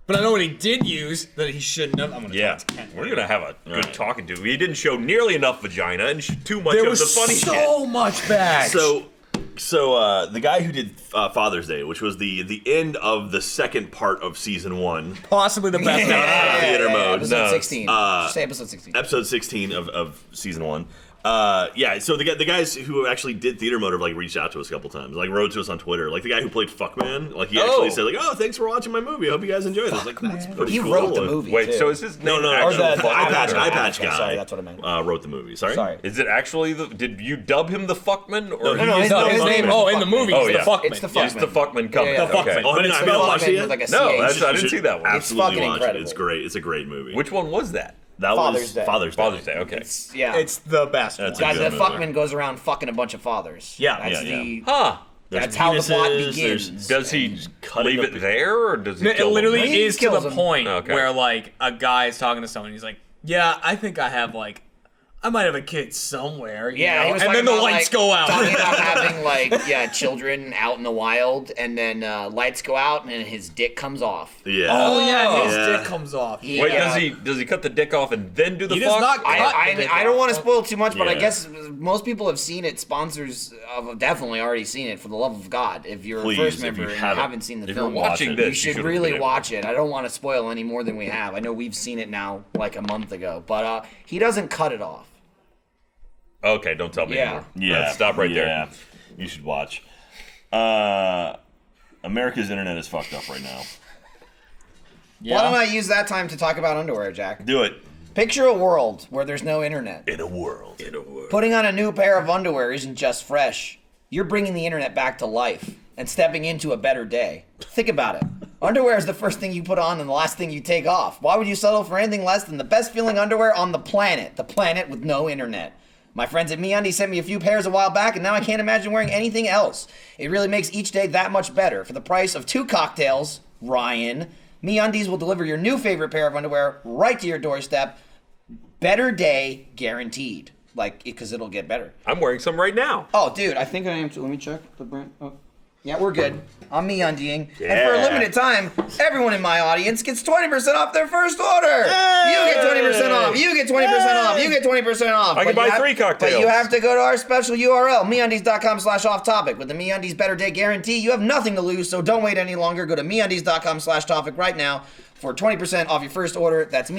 Speaker 4: But I know what he did use that he shouldn't have. I'm gonna
Speaker 3: Yeah,
Speaker 4: talk to Ken.
Speaker 3: we're gonna have a good talking to. He didn't show nearly enough vagina and too much
Speaker 4: There
Speaker 3: of
Speaker 4: was
Speaker 3: the funny shit.
Speaker 4: so much bad.
Speaker 2: So the guy who did Father's Day, which was the end of the second part of season 1,
Speaker 4: possibly the best.
Speaker 2: theater mode.
Speaker 5: Episode
Speaker 3: No.
Speaker 5: 16. Just say episode 16.
Speaker 2: Episode 16 of season 1. So the guys who actually did theater mode have like reached out to us a couple times, like wrote to us on Twitter. Like the guy who played Fuckman, like he actually said like, "Oh, thanks for watching my movie. I hope you guys enjoy this." Like that's pretty
Speaker 5: He
Speaker 2: cool.
Speaker 5: wrote the movie.
Speaker 3: Wait,
Speaker 5: too.
Speaker 3: so is his name
Speaker 2: No,
Speaker 3: actually
Speaker 2: the
Speaker 3: Fuckman,
Speaker 2: eye
Speaker 3: or-
Speaker 2: patch
Speaker 5: Okay,
Speaker 2: guy.
Speaker 5: sorry, that's what I meant.
Speaker 2: Wrote the movie. Sorry.
Speaker 5: Sorry.
Speaker 3: Is it actually did you dub him the Fuckman or
Speaker 2: No,
Speaker 5: his
Speaker 4: No,
Speaker 5: name
Speaker 4: his name.
Speaker 5: is
Speaker 4: Oh,
Speaker 5: the
Speaker 4: in the
Speaker 5: Fuckman.
Speaker 4: movie,
Speaker 3: Oh,
Speaker 4: it's
Speaker 3: yeah.
Speaker 4: the Fuckman.
Speaker 5: It's the Fuckman.
Speaker 3: It's the Fuckman coming.
Speaker 5: Yeah, yeah.
Speaker 3: Okay.
Speaker 2: Oh, I mean,
Speaker 5: It's
Speaker 2: I've
Speaker 5: the
Speaker 2: not watched it
Speaker 5: Fuckman
Speaker 2: yet.
Speaker 5: with like a
Speaker 3: No,
Speaker 5: CH.
Speaker 3: that's I didn't see that one.
Speaker 2: Absolutely
Speaker 5: fucking
Speaker 2: watch
Speaker 5: incredible.
Speaker 2: it. It's great. It's a great movie.
Speaker 3: Which one was that?
Speaker 2: that
Speaker 5: Father's
Speaker 2: was
Speaker 5: Day.
Speaker 2: Father's Day.
Speaker 3: Father's Day. Okay.
Speaker 5: Yeah.
Speaker 4: It's the best
Speaker 2: That's
Speaker 4: one.
Speaker 2: a
Speaker 5: Guys,
Speaker 2: good
Speaker 5: the
Speaker 2: movie.
Speaker 5: Fuckman goes around fucking a bunch of fathers.
Speaker 4: Yeah.
Speaker 5: That's
Speaker 2: Yeah,
Speaker 5: the.
Speaker 3: Huh.
Speaker 5: That's how the plot
Speaker 2: penises, there's-
Speaker 5: begins.
Speaker 3: Does he
Speaker 2: cutting
Speaker 3: leave
Speaker 2: up
Speaker 3: it there, or does he
Speaker 4: It
Speaker 3: kill
Speaker 4: literally
Speaker 3: them?
Speaker 5: He
Speaker 4: is to
Speaker 5: kills
Speaker 4: the
Speaker 5: him.
Speaker 4: point
Speaker 3: Okay.
Speaker 4: where like a guy's talking to someone. He's like, "Yeah, I think I have like, I might have a kid somewhere." You
Speaker 5: Yeah,
Speaker 4: know?
Speaker 5: he was
Speaker 4: and
Speaker 5: talking
Speaker 4: then the
Speaker 5: about,
Speaker 4: lights
Speaker 5: like,
Speaker 4: go out.
Speaker 5: Talking about having like children out in the wild, and then lights go out, and his dick comes off.
Speaker 2: Yeah.
Speaker 4: Oh yeah, his
Speaker 2: Yeah.
Speaker 4: dick comes off.
Speaker 5: He-
Speaker 3: Wait,
Speaker 5: Yeah.
Speaker 3: does he cut the dick off and then do the
Speaker 4: He does
Speaker 3: fuck?
Speaker 4: not cut the dick
Speaker 5: I don't
Speaker 4: off.
Speaker 5: want to spoil too much, but I
Speaker 2: Yeah.
Speaker 5: guess most people have seen it. Sponsors have definitely already seen it. For the love of God, if you're
Speaker 2: Please,
Speaker 5: a first
Speaker 2: if
Speaker 5: member
Speaker 2: you
Speaker 5: and
Speaker 2: haven't-
Speaker 5: you haven't seen the
Speaker 3: if
Speaker 5: film,
Speaker 3: you're watching
Speaker 2: watch it.
Speaker 3: this,
Speaker 5: you should
Speaker 3: should've
Speaker 5: really
Speaker 3: been able
Speaker 5: watch it. I don't want to spoil any more than we have. I know we've seen it now like a month ago, but he doesn't cut it off.
Speaker 3: Okay, don't tell me
Speaker 5: Yeah.
Speaker 3: anymore.
Speaker 2: Yeah.
Speaker 3: Let's stop right there.
Speaker 2: Yeah. You should watch. America's internet is fucked up right now.
Speaker 5: Why don't I use that time to talk about underwear, Jack?
Speaker 2: Do it.
Speaker 5: Picture a world where there's no internet.
Speaker 2: In a world.
Speaker 5: Putting on a new pair of underwear isn't just fresh. You're bringing the internet back to life and stepping into a better day. Think about it. Underwear is the first thing you put on and the last thing you take off. Why would you settle for anything less than the best feeling underwear on the planet with no internet? My friends at MeUndies sent me a few pairs a while back, and now I can't imagine wearing anything else. It really makes each day that much better. For the price of 2 cocktails, Ryan, MeUndies will deliver your new favorite pair of underwear right to your doorstep. Better day guaranteed. Like, because it'll get better.
Speaker 3: I'm wearing some right now.
Speaker 5: Oh, dude, I think I am too. Let me check the brand. Oh. Yeah, we're good. I'm MeUndying. And for a limited time, everyone in my audience gets 20% off their first order. You get 20% off. You get 20% off. You get 20% off.
Speaker 3: I can buy 3 cocktails.
Speaker 5: But you have to go to our special URL, MeUndies.com/off-topic. With the MeUndies Better Day Guarantee, you have nothing to lose, so don't wait any longer. Go to MeUndies.com/topic right now for 20% off your first order. That's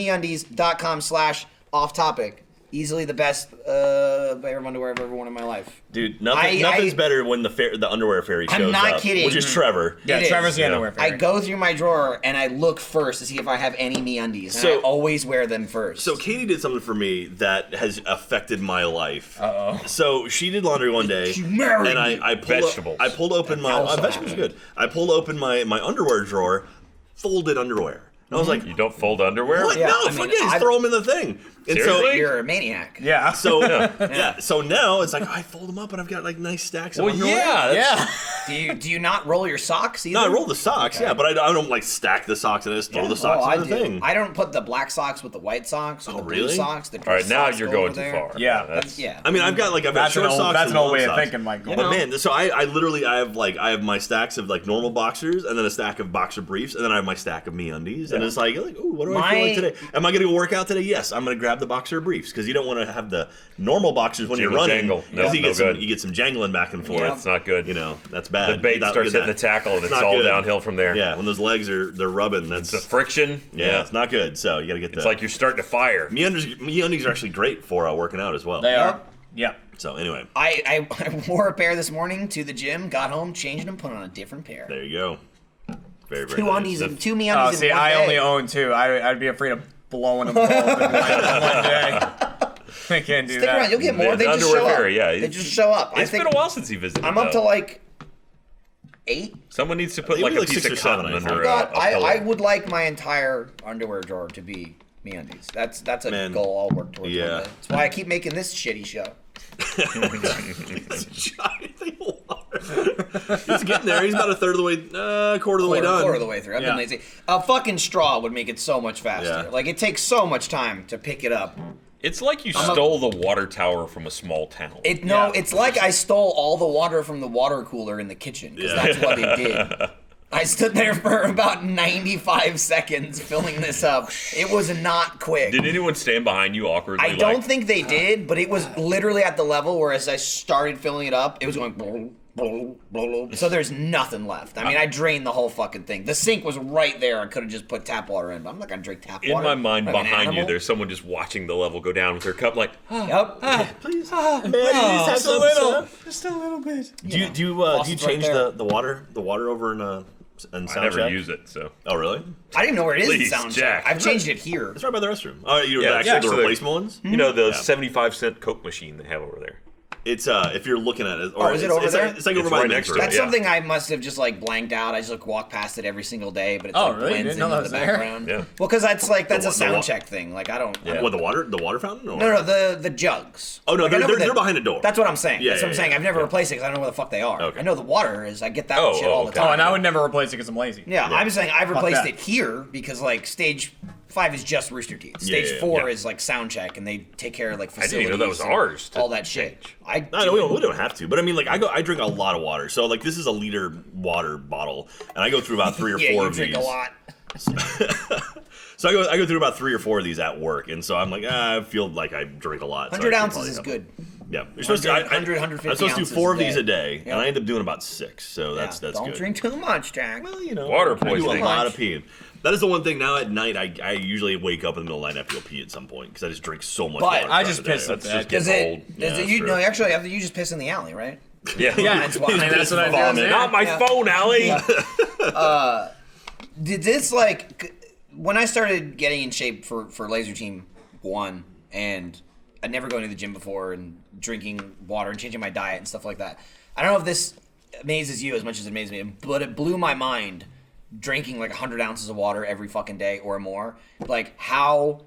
Speaker 5: MeUndies.com/off-topic. Easily the best pair of underwear I've ever worn in my life.
Speaker 2: Dude, nothing's better when the underwear fairy shows
Speaker 5: I'm not
Speaker 2: up.
Speaker 5: kidding.
Speaker 2: Which is Trevor.
Speaker 4: Yeah,
Speaker 5: It
Speaker 4: Trevor's
Speaker 5: is.
Speaker 4: the underwear
Speaker 5: I
Speaker 4: fairy.
Speaker 5: go through my drawer and I look first to see if I have any MeUndies. And I always wear them first.
Speaker 2: So Katie did something for me that has affected my life. So she did laundry one day,
Speaker 5: married
Speaker 2: and
Speaker 5: me.
Speaker 2: I pulled
Speaker 3: Vegetables.
Speaker 2: I pulled open my
Speaker 5: also
Speaker 2: vegetables are
Speaker 5: happened.
Speaker 2: good. I pulled open my underwear drawer, folded underwear. And I was like,
Speaker 3: You don't fold underwear?
Speaker 2: what?
Speaker 5: Yeah,
Speaker 2: No,
Speaker 5: I
Speaker 2: fuck
Speaker 5: mean,
Speaker 2: yeah, just
Speaker 5: I've-
Speaker 2: throw them in the thing. And
Speaker 3: Seriously?
Speaker 5: You're a maniac.
Speaker 4: Yeah.
Speaker 2: so so now it's like I fold them up and I've got like nice stacks of
Speaker 3: Well,
Speaker 2: underwear.
Speaker 3: yeah.
Speaker 4: Yeah.
Speaker 5: Do you not roll your socks either?
Speaker 2: No, I roll the socks, yeah, but I don't like stack the socks and I just throw the socks
Speaker 5: I
Speaker 2: in the
Speaker 5: do.
Speaker 2: thing.
Speaker 5: I don't put the black socks with the white socks or the blue
Speaker 2: really?
Speaker 5: socks. The
Speaker 3: All right, now
Speaker 5: socks
Speaker 3: you're
Speaker 5: go
Speaker 3: going
Speaker 5: over
Speaker 3: too
Speaker 5: there.
Speaker 3: far.
Speaker 4: Yeah.
Speaker 3: That's,
Speaker 5: Yeah.
Speaker 2: I mean, I've got
Speaker 4: That's
Speaker 2: short
Speaker 4: an old,
Speaker 2: socks
Speaker 4: that's
Speaker 2: and
Speaker 4: an old
Speaker 2: long
Speaker 4: way of
Speaker 2: socks.
Speaker 4: thinking, Michael.
Speaker 2: But man, so I literally I have my stacks of like normal boxers and then a stack of boxer briefs and then I have my stack of MeUndies and it's like ooh, what do I feel like today? Am I going to go work out today? Yes, I'm going to grab the boxer briefs because you don't want to have the normal boxers when you're
Speaker 3: Jingle
Speaker 2: running
Speaker 3: jangle. No,
Speaker 2: because
Speaker 3: no
Speaker 2: you get some jangling back and forth.
Speaker 5: Yeah.
Speaker 3: It's not good.
Speaker 2: You know that's bad.
Speaker 3: The bait
Speaker 2: Not
Speaker 3: starts
Speaker 2: good
Speaker 3: hitting the
Speaker 2: that.
Speaker 3: tackle and it's
Speaker 2: not
Speaker 3: all
Speaker 2: good.
Speaker 3: downhill from there.
Speaker 2: Yeah, when those legs they're rubbing, that's
Speaker 3: The friction.
Speaker 2: yeah, it's not good. So you got to get
Speaker 3: It's like you're starting to fire.
Speaker 2: MeUndies are actually great for working out as well.
Speaker 4: They are. Yeah.
Speaker 2: So anyway,
Speaker 5: I wore a pair this morning to the gym, got home, changed them, put on a different pair.
Speaker 2: there you go. Very very
Speaker 5: Two
Speaker 2: nice.
Speaker 5: undies and two MeUndies
Speaker 4: Oh,
Speaker 5: in
Speaker 4: see,
Speaker 5: one
Speaker 4: I
Speaker 5: day.
Speaker 4: only own 2. I'd be afraid of blowing them both in one day. I can't do
Speaker 5: Stick
Speaker 4: that.
Speaker 5: around, you'll get more.
Speaker 3: Yeah,
Speaker 5: They
Speaker 3: the
Speaker 5: just
Speaker 3: underwear
Speaker 5: show up.
Speaker 3: fairy, yeah.
Speaker 5: They just show up.
Speaker 3: It's been a while since he visited.
Speaker 5: I'm up to
Speaker 3: though.
Speaker 5: like 8.
Speaker 3: Someone needs to put
Speaker 2: Maybe
Speaker 3: like a
Speaker 2: like
Speaker 3: piece
Speaker 2: 6
Speaker 3: of
Speaker 2: or 7,
Speaker 3: cotton
Speaker 2: I
Speaker 3: under
Speaker 2: think.
Speaker 3: a pillow.
Speaker 5: I would like my entire underwear drawer to be MeUndies. That's a
Speaker 2: Man.
Speaker 5: goal I'll work towards.
Speaker 2: Yeah.
Speaker 5: One day. That's why I keep making this shitty show.
Speaker 2: It's a giant thing of water. He's getting there. He's about a third of the way, quarter of the way done.
Speaker 5: Quarter of the way through. I've been lazy. A fucking straw would make it so much faster.
Speaker 2: Yeah.
Speaker 5: Like it takes so much time to pick it up.
Speaker 3: It's like you stole the water tower from a small town.
Speaker 5: It's like I stole all the water from the water cooler in the kitchen because that's what it did. I stood there for about 95 seconds filling this up. It was not quick.
Speaker 3: Did anyone stand behind you awkwardly?
Speaker 5: I don't think they did, but it was literally at the level where as I started filling it up, it was going... So there's nothing left. I mean, I drained the whole fucking thing. The sink was right there. I could have just put tap water in, but I'm not gonna drink tap water.
Speaker 3: In my mind,
Speaker 5: like
Speaker 3: behind you, there's someone just watching the level go down with their cup, like,
Speaker 2: Please,
Speaker 4: Just a little. Just a little bit.
Speaker 2: Do you change
Speaker 5: right
Speaker 2: the water over in
Speaker 3: I
Speaker 2: sound
Speaker 3: never
Speaker 2: check?
Speaker 3: use it, so.
Speaker 2: Oh, really?
Speaker 5: I didn't know where it is
Speaker 3: Please,
Speaker 5: in sound
Speaker 3: Jack.
Speaker 5: check. I've changed it here.
Speaker 2: It's right by the restroom. Oh, you're
Speaker 3: Yeah,
Speaker 2: actually the
Speaker 3: the-
Speaker 2: replacement ones?
Speaker 3: You know, the 75-cent Coke machine they have over there.
Speaker 2: It's if you're looking at it. Or
Speaker 5: is it over there?
Speaker 2: It's like
Speaker 3: It's
Speaker 2: over by
Speaker 3: right
Speaker 2: the
Speaker 3: next
Speaker 2: next
Speaker 3: to it.
Speaker 5: That's
Speaker 3: Yeah.
Speaker 5: something I must have just like blanked out. I just like walk past it every single day, but it's
Speaker 4: Oh,
Speaker 5: like
Speaker 4: really?
Speaker 5: blends
Speaker 4: Didn't know
Speaker 5: into
Speaker 4: that
Speaker 5: the
Speaker 4: was there?
Speaker 5: background.
Speaker 3: Yeah.
Speaker 5: Well, because that's a
Speaker 2: wa-
Speaker 5: sound
Speaker 2: wa-
Speaker 5: check thing. Like I don't.
Speaker 3: Yeah.
Speaker 2: What, the water fountain? Or?
Speaker 5: No, the jugs.
Speaker 2: Oh, no,
Speaker 5: Like, I know
Speaker 2: they're
Speaker 5: that-
Speaker 2: behind a door.
Speaker 5: That's what I'm saying.
Speaker 2: Yeah,
Speaker 5: That's what I'm
Speaker 2: yeah,
Speaker 5: saying.
Speaker 2: yeah.
Speaker 5: I've never replaced it because I don't know where the fuck they are.
Speaker 2: Okay.
Speaker 5: I know the water is. I get that
Speaker 3: Oh,
Speaker 5: shit all the
Speaker 3: okay.
Speaker 5: time.
Speaker 4: Oh, and I would never replace it because I'm lazy.
Speaker 5: Yeah, I'm saying I've replaced
Speaker 4: that.
Speaker 5: it here because like stage 5 is just Rooster Teeth. Stage
Speaker 2: yeah,
Speaker 5: 4
Speaker 2: yeah.
Speaker 5: is like sound check, and they take care of like
Speaker 3: I
Speaker 5: facilities.
Speaker 3: didn't even know that was
Speaker 5: and
Speaker 3: ours to
Speaker 5: all that shit.
Speaker 3: change.
Speaker 2: No, we don't have to. But I mean, like, I drink a lot of water. So, like, this is a liter water bottle, and I go through about 3 or 4
Speaker 5: yeah, you
Speaker 2: of
Speaker 5: drink
Speaker 2: these.
Speaker 5: a lot.
Speaker 2: So I go through about 3 or 4 of these at work, and so I'm like, I feel like I drink a lot. So
Speaker 5: 100
Speaker 2: I should
Speaker 5: ounces
Speaker 2: probably
Speaker 5: is
Speaker 2: have-
Speaker 5: good.
Speaker 2: Yeah, you're supposed to.
Speaker 5: 100, 150
Speaker 2: I'm supposed to do
Speaker 5: ounces
Speaker 2: 4
Speaker 5: a
Speaker 2: of these
Speaker 5: day.
Speaker 2: a day,
Speaker 5: Yeah.
Speaker 2: and I end up doing about 6. So that's
Speaker 5: Don't
Speaker 2: good.
Speaker 5: drink too much, Jack.
Speaker 2: Well, you know,
Speaker 3: Water
Speaker 2: I do
Speaker 3: poisoning.
Speaker 2: a lot of peeing. That is the one thing. Now at night, I usually wake up in the middle of the night and I feel pee at some point because I just drink so much
Speaker 5: But
Speaker 2: water.
Speaker 4: I
Speaker 2: throughout
Speaker 4: just
Speaker 2: the day.
Speaker 4: piss at
Speaker 3: That's
Speaker 4: that.
Speaker 3: just
Speaker 5: Does
Speaker 3: getting
Speaker 5: it?
Speaker 3: old.
Speaker 5: Does
Speaker 2: Yeah,
Speaker 5: it?
Speaker 2: that's
Speaker 5: You
Speaker 2: true.
Speaker 5: no, actually, you just piss in the alley, right?
Speaker 3: Yeah.
Speaker 5: That's why.
Speaker 4: I mean, that's what I do.
Speaker 2: vomit.
Speaker 3: Not my
Speaker 5: Yeah.
Speaker 3: phone, Allie.
Speaker 5: Did this like when I started getting in shape for Laser Team 1 and I'd never gone to the gym before and drinking water and changing my diet and stuff like that. I don't know if this amazes you as much as it amazes me, but it blew my mind drinking like 100 ounces of water every fucking day or more. Like how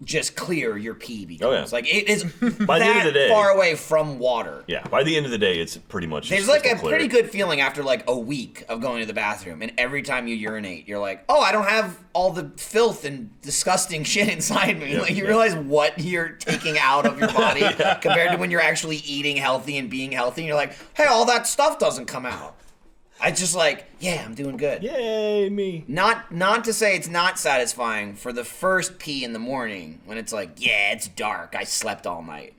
Speaker 5: just clear your pee becomes.
Speaker 2: Oh, yeah.
Speaker 5: Like it is
Speaker 2: By the end of the day-
Speaker 5: far away from water.
Speaker 2: Yeah, by the end of the day, it's pretty much.
Speaker 5: There's
Speaker 2: just
Speaker 5: like a
Speaker 2: crystal clear.
Speaker 5: pretty good feeling after like a week of going to the bathroom, and every time you urinate, you're like, oh, I don't have all the filth and disgusting shit inside me.
Speaker 2: Yeah,
Speaker 5: like you
Speaker 2: yeah.
Speaker 5: realize what you're taking out of your body compared to when you're actually eating healthy and being healthy. And you're like, hey, all that stuff doesn't come out. I just like, yeah, I'm doing good.
Speaker 2: Yay, me.
Speaker 5: Not to say it's not satisfying for the first pee in the morning when it's like, yeah, it's dark. I slept all night.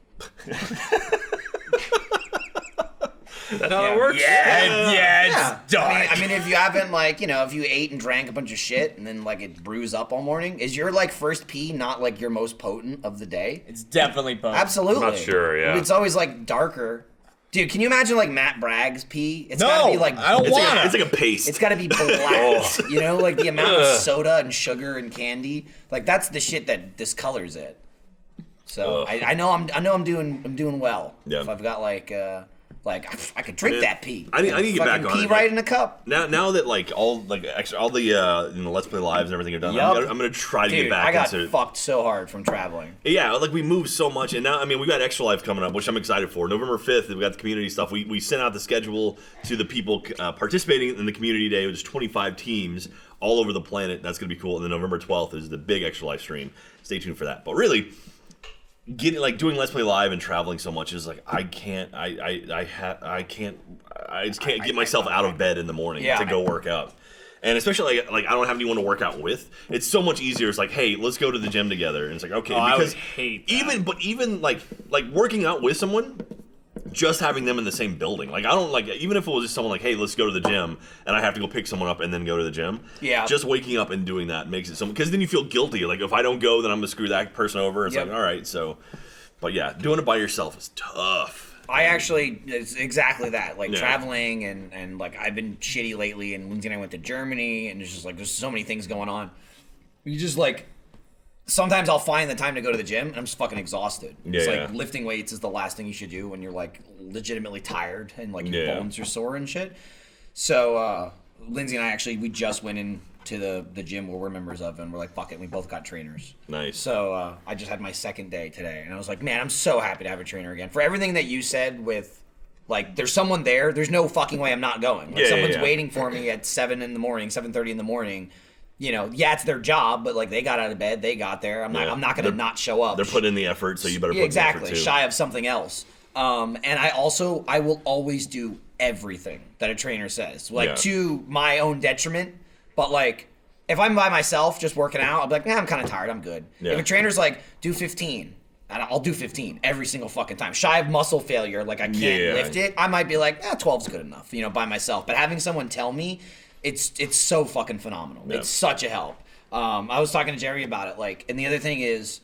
Speaker 3: Is that how it works?
Speaker 4: Yeah, it's dark.
Speaker 5: I mean, if you haven't, like, you know, if you ate and drank a bunch of shit and then, like, it brews up all morning, is your, like, first pee not, like, your most potent of the day?
Speaker 4: It's definitely potent.
Speaker 5: Absolutely.
Speaker 3: I'm not sure, yeah.
Speaker 5: It's always, like, darker. Dude, can you imagine, like, Matt Bragg's pee? It's
Speaker 4: No,
Speaker 5: gotta be, like,
Speaker 4: I don't
Speaker 2: It's
Speaker 4: wanna.
Speaker 2: like, it's like a paste.
Speaker 5: it's gotta be black. You know, like, the amount of soda and sugar and candy. Like, that's the shit that discolors it. So, I know I'm doing well.
Speaker 2: Yeah.
Speaker 5: If I've got, like, I could drink that pee.
Speaker 2: I need to get back
Speaker 5: Fucking
Speaker 2: on
Speaker 5: pee
Speaker 2: it.
Speaker 5: right in a cup.
Speaker 2: Now that like all the Let's Play Lives and everything are done,
Speaker 5: Yup.
Speaker 2: I'm gonna try to
Speaker 5: Dude,
Speaker 2: get back
Speaker 5: I got
Speaker 2: into.
Speaker 5: fucked so hard from traveling.
Speaker 2: Yeah, like we moved so much, and now I mean we got Extra Life coming up, which I'm excited for. November 5th, we got the community stuff. We sent out the schedule to the people participating in the community day. There's 25 teams all over the planet. That's gonna be cool. And then November 12th is the big Extra Life stream. Stay tuned for that. But really, doing Let's Play Live and traveling so much is like I just can't get myself out of bed in the morning
Speaker 5: Yeah.
Speaker 2: to go work out. And especially like I don't have anyone to work out with. It's so much easier. It's like, hey, let's go to the gym together. And it's like, okay,
Speaker 4: I
Speaker 2: because
Speaker 4: would hate that.
Speaker 2: even like working out with someone, just having them in the same building. Like I don't like even if it was just someone like, hey, let's go to the gym, and I have to go pick someone up and then go to the gym.
Speaker 5: Yeah.
Speaker 2: Just waking up and doing that makes it so because then you feel guilty. Like if I don't go, then I'm gonna screw that person over. It's
Speaker 5: Yep.
Speaker 2: like all right, so. But yeah, doing it by yourself is tough.
Speaker 5: It's exactly that. Like
Speaker 2: Yeah.
Speaker 5: traveling and like I've been shitty lately, and Lindsay and I went to Germany, and there's so many things going on. You just like sometimes I'll find the time to go to the gym, and I'm just fucking exhausted. It's
Speaker 2: Yeah.
Speaker 5: like lifting weights is the last thing you should do when you're like legitimately tired and like your
Speaker 2: Yeah.
Speaker 5: bones are sore and shit. So Lindsay and I we just went into the gym where we're members of, and we're like, fuck it, we both got trainers.
Speaker 2: Nice.
Speaker 5: So I just had my second day today, and I was like, man, I'm so happy to have a trainer again. For everything that you said with, like, there's someone there, there's no fucking way I'm not going. Like,
Speaker 2: Yeah,
Speaker 5: someone's
Speaker 2: yeah.
Speaker 5: waiting for me at 7 in the morning, 7:30 in the morning. You know, yeah, it's their job, but, like, they got out of bed, they got there. I'm
Speaker 2: Yeah.
Speaker 5: not going to not show up.
Speaker 2: They're putting in the effort, so you better put
Speaker 5: Yeah, exactly,
Speaker 2: in the effort too.
Speaker 5: shy of something else. And I will always do everything that a trainer says, like to my own detriment. But like, if I'm by myself just working out, I'll be like, I'm kind of tired. I'm good. Yeah. If a trainer's like, do 15, and I'll do 15 every single fucking time. Shy of muscle failure, like I can't lift it, I might be like, 12's good enough, by myself. But having someone tell me, it's so fucking phenomenal. Yeah. It's such a help. I was talking to Jerry about it, like, and the other thing is,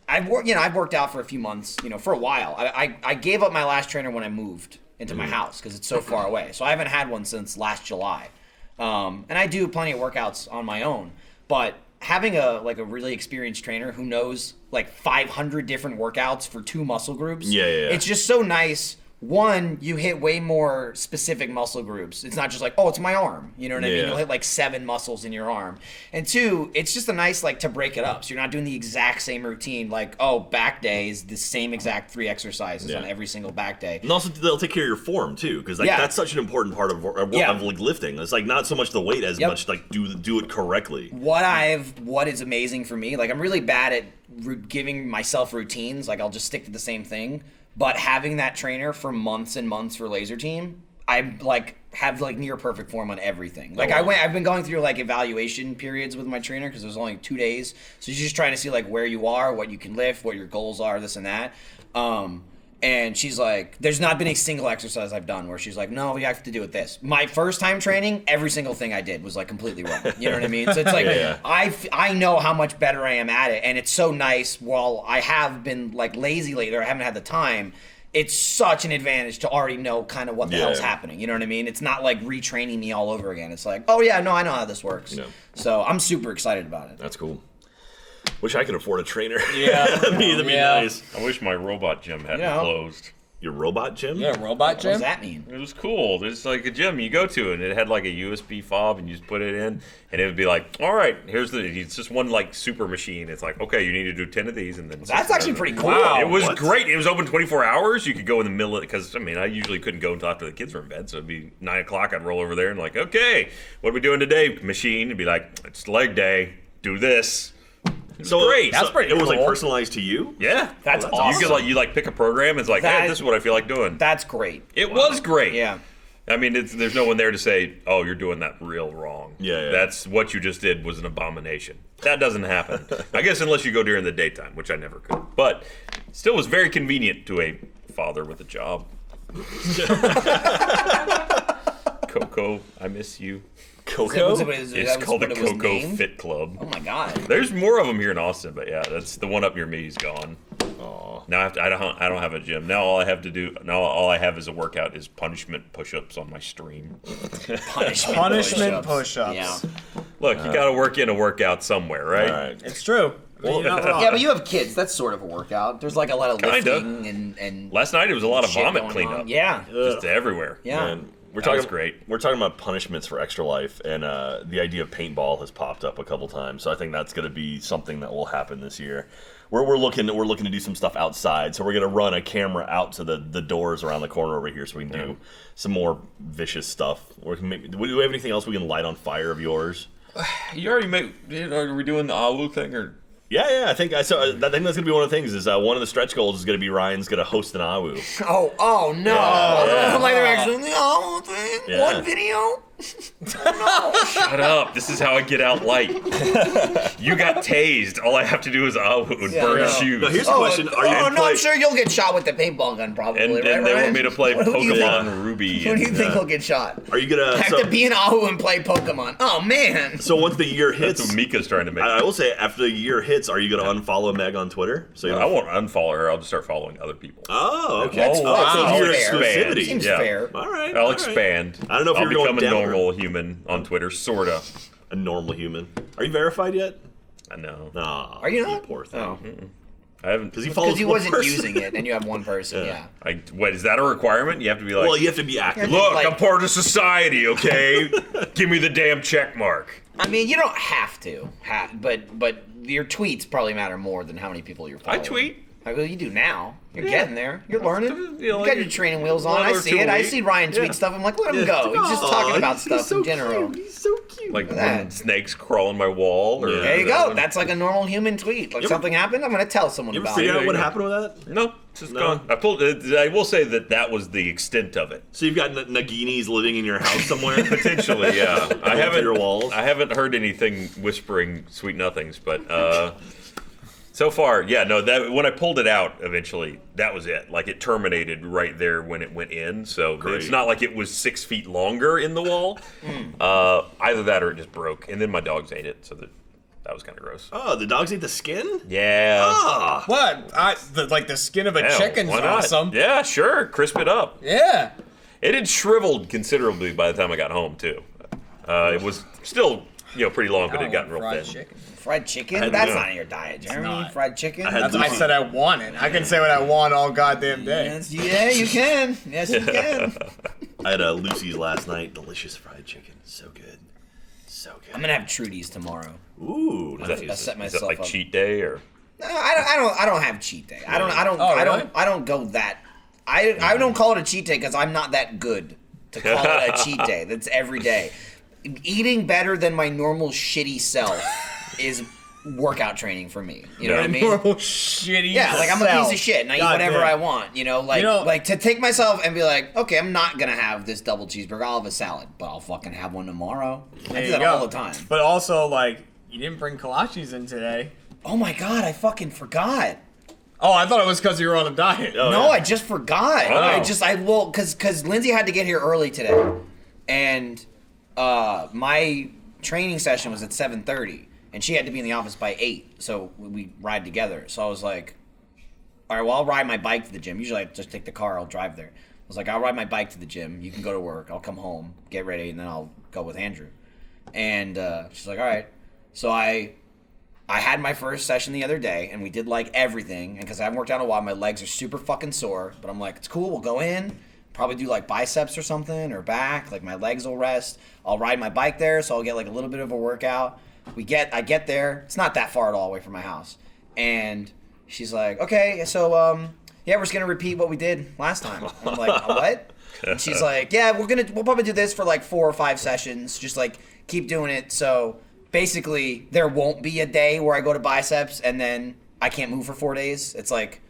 Speaker 5: I've worked out for a few months, for a while. I gave up my last trainer when I moved into my house because it's so far away. So I haven't had one since last July. And I do plenty of workouts on my own, but having a really experienced trainer who knows like 500 different workouts for 2 muscle groups, it's just so nice. One, you hit way more specific muscle groups. It's not just like, it's my arm. You know what I mean? You'll hit like 7 muscles in your arm. And 2, it's just a nice to break it up. So you're not doing the exact same routine. Like, back day is the same exact 3 exercises on every single back day.
Speaker 2: And also they'll take care of your form too, because that's such an important part of like lifting. It's like not so much the weight as much like do it correctly.
Speaker 5: What is amazing for me, like I'm really bad at giving myself routines. Like I'll just stick to the same thing. But having that trainer for months and months for Laser Team, I have near perfect form on everything. Like I've been going through evaluation periods with my trainer because there's only 2 days, so you're just trying to see where you are, what you can lift, what your goals are, this and that. And she's like, there's not been a single exercise I've done where she's like, no, you have to do it this. My first time training, every single thing I did was completely wrong. You know what I mean? So it's I know how much better I am at it, and it's so nice. While I have been lazy lately, or I haven't had the time, it's such an advantage to already know kind of what the hell's happening. You know what I mean? It's not retraining me all over again. It's like, I know how this works. Yeah. So I'm super excited about it.
Speaker 2: That's cool. Wish I could afford a trainer.
Speaker 4: Yeah.
Speaker 2: That'd be nice.
Speaker 3: I wish my robot gym hadn't closed.
Speaker 2: Your robot gym?
Speaker 4: Yeah, robot gym?
Speaker 5: What does that mean?
Speaker 3: It was cool. There's a gym you go to, and it had a USB fob, and you just put it in, and it would be all right, it's just one super machine. It's okay, you need to do 10 of these, and then
Speaker 5: that's actually pretty cool.
Speaker 3: Wow, it was great. It was open 24 hours. You could go in the middle of it, because I usually couldn't go until after the kids were in bed, so it'd be 9 o'clock. I'd roll over there and okay, what are we doing today, machine? It'd be it's leg day. Do this.
Speaker 2: So
Speaker 3: great.
Speaker 4: That's pretty
Speaker 2: cool.
Speaker 4: It
Speaker 2: was personalized to you?
Speaker 3: Yeah.
Speaker 5: That's awesome.
Speaker 3: You pick a program. It's hey, this is what I feel like doing.
Speaker 5: That's great.
Speaker 3: It was great.
Speaker 5: Yeah.
Speaker 3: I mean, there's no one there to say, you're doing that real wrong.
Speaker 2: Yeah.
Speaker 3: That's what you just did was an abomination. That doesn't happen. I guess unless you go during the daytime, which I never could. But still was very convenient to a father with a job. Coco, I miss you.
Speaker 2: Coco?
Speaker 3: It's called the Coco Fit Club.
Speaker 5: Oh my god.
Speaker 3: There's more of them here in Austin, but that's the one up near me is gone.
Speaker 2: Aw.
Speaker 3: Now I don't have a gym. Now all I have as a workout is punishment push-ups on my stream.
Speaker 4: Punishment push-ups.
Speaker 5: Yeah.
Speaker 3: Look, you got to work in a workout somewhere, right?
Speaker 2: All right.
Speaker 4: It's true.
Speaker 5: Well, yeah, but you have kids. That's sort of a workout. There's a lot of lifting and
Speaker 3: last night it was a lot of
Speaker 5: shit
Speaker 3: vomit
Speaker 5: going
Speaker 3: cleanup.
Speaker 5: on. Yeah.
Speaker 3: Just everywhere.
Speaker 5: Yeah.
Speaker 2: Man,
Speaker 3: That's great.
Speaker 2: We're talking about punishments for Extra Life, and the idea of paintball has popped up a couple times. So I think that's going to be something that will happen this year. We're looking to do some stuff outside. So we're going to run a camera out to the doors around the corner over here, so we can do some more vicious stuff. Do we have anything else we can light on fire of yours?
Speaker 3: You already are we doing the AWU thing or?
Speaker 2: Yeah, I think that's gonna be one of the things. Is one of the stretch goals is gonna be Ryan's gonna host an AWU.
Speaker 5: Oh no!
Speaker 2: Yeah.
Speaker 5: Like they're actually the AWU thing.
Speaker 2: Yeah.
Speaker 5: One video.
Speaker 3: Shut up! This is how I get out light. You got tased. All I have to do is burn shoes.
Speaker 2: No, here's the question: Are you?
Speaker 5: I'm sure you'll get shot with the paintball gun, probably.
Speaker 3: And they want me to play Pokemon Ruby.
Speaker 5: Who do you think will get shot?
Speaker 2: Are you gonna
Speaker 5: have to be an AWU and play Pokemon? Oh man!
Speaker 2: So once the year hits,
Speaker 3: that's what Mika's trying to make.
Speaker 2: I will say, after the year hits, are you gonna unfollow Meg on Twitter?
Speaker 3: So I won't unfollow her. I'll just start following other people.
Speaker 2: Oh, okay.
Speaker 5: That's
Speaker 2: So your
Speaker 5: fair.
Speaker 2: exclusivity.
Speaker 5: Seems fair.
Speaker 2: All right.
Speaker 3: I'll expand.
Speaker 2: I don't know if
Speaker 3: I'll
Speaker 2: you're
Speaker 3: become
Speaker 2: going
Speaker 3: a normal human on Twitter, sorta.
Speaker 2: A normal human. Are you verified yet?
Speaker 3: I know.
Speaker 2: Nah.
Speaker 5: Are you not?
Speaker 2: You poor thing.
Speaker 5: Oh.
Speaker 3: I haven't.
Speaker 2: Because he follows
Speaker 5: he
Speaker 2: one
Speaker 5: wasn't
Speaker 2: person.
Speaker 5: using it, and you have one person. Yeah.
Speaker 3: Wait, is that a requirement? You have to be like.
Speaker 2: Well, you have to be active.
Speaker 3: Look, I'm part of society, okay? Give me the damn check mark.
Speaker 5: I mean, you don't have to, but your tweets probably matter more than how many people you're following.
Speaker 3: I tweet.
Speaker 5: Well, you do now. You're getting there. You're learning.
Speaker 3: You know,
Speaker 5: You got your training wheels on. I see it. I see Ryan tweet stuff. I'm like, let him go. He's just talking about stuff in general.
Speaker 2: He's so cute.
Speaker 3: Like when snakes crawl on my wall. Or,
Speaker 5: there you go. That's like a normal human tweet. Like something happened, I'm gonna tell someone about it.
Speaker 2: You ever figure out what happened with that?
Speaker 3: No, it's just gone. I will say that was the extent of it.
Speaker 2: So you've got Naginis living in your house somewhere?
Speaker 3: Potentially, yeah. I
Speaker 2: I
Speaker 3: haven't heard anything whispering sweet nothings, but so far, yeah, no. That when I pulled it out, eventually, that was it. Like it terminated right there when it went in. So it's not like it was 6 feet longer in the wall. Either that or it just broke, and then my dogs ate it. So that was kind of gross.
Speaker 2: Oh, the dogs ate the skin?
Speaker 3: Yeah.
Speaker 2: Oh.
Speaker 4: What? The skin of a chicken's awesome.
Speaker 3: Yeah, sure. Crisp it up.
Speaker 4: Yeah.
Speaker 3: It had shriveled considerably by the time I got home too. It was still pretty long, but it had gotten real thin.
Speaker 4: Chicken.
Speaker 5: Fried chicken? That's not in your diet, Jeremy. Fried chicken?
Speaker 4: That's what I said I wanted. I can say what I want all goddamn day.
Speaker 5: Yes, yeah, you can. Yes, you can.
Speaker 2: I had Lucy's last night. Delicious fried chicken. So good. So good.
Speaker 5: I'm gonna have Trudy's tomorrow.
Speaker 2: Ooh,
Speaker 5: I set myself
Speaker 3: is that like
Speaker 5: up.
Speaker 3: cheat day or?
Speaker 5: No, I don't have cheat day. I don't go that. I don't call it a cheat day because I'm not that good to call it a cheat day. That's every day. Eating better than my normal shitty self is workout training for me. You know what I mean?
Speaker 4: Normal shitty.
Speaker 5: Yeah, like I'm a piece of shit and I eat whatever I want. Like to take myself and be like, okay, I'm not gonna have this double cheeseburger. I'll have a salad, but I'll fucking have one tomorrow. I do that all the time.
Speaker 4: But also, like, you didn't bring kolaches in today.
Speaker 5: Oh my god, I fucking forgot.
Speaker 4: Oh, I thought it was because you were on a diet.
Speaker 5: No, I just forgot.
Speaker 3: Oh.
Speaker 5: Because Lindsay had to get here early today, and my training session was at 7:30, and she had to be in the office by 8, so we ride together. So I was like, all right, well, I'll ride my bike to the gym. Usually I just take the car, I'll drive there. I was like, I'll ride my bike to the gym. You can go to work. I'll come home, get ready, and then I'll go with Andrew. And she's like, all right. So I had my first session the other day, and we did like everything. And because I haven't worked out in a while, my legs are super fucking sore. But I'm like, it's cool. We'll go in, probably do like biceps or something, or back. Like my legs will rest. I'll ride my bike there, so I'll get like a little bit of a workout. I get there. It's not that far at all away from my house. And she's like, okay, so yeah, we're just gonna repeat what we did last time. I'm like, what? And she's like, yeah, we'll probably do this for like 4 or 5 sessions. Just like keep doing it. So basically, there won't be a day where I go to biceps and then I can't move for 4 days. It's like,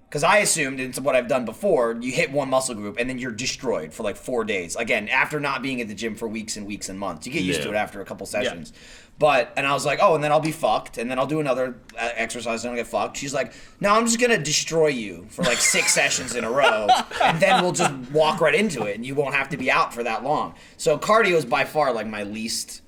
Speaker 5: because I assumed, it's what I've done before, you hit one muscle group and then you're destroyed for like 4 days. Again, after not being at the gym for weeks and weeks and months. You get used to it after a couple sessions. Yeah. And I was like, oh, and then I'll be fucked, and then I'll do another exercise and I'll get fucked. She's like, no, I'm just going to destroy you for like 6 sessions in a row, and then we'll just walk right into it, and you won't have to be out for that long. So cardio is by far like my least,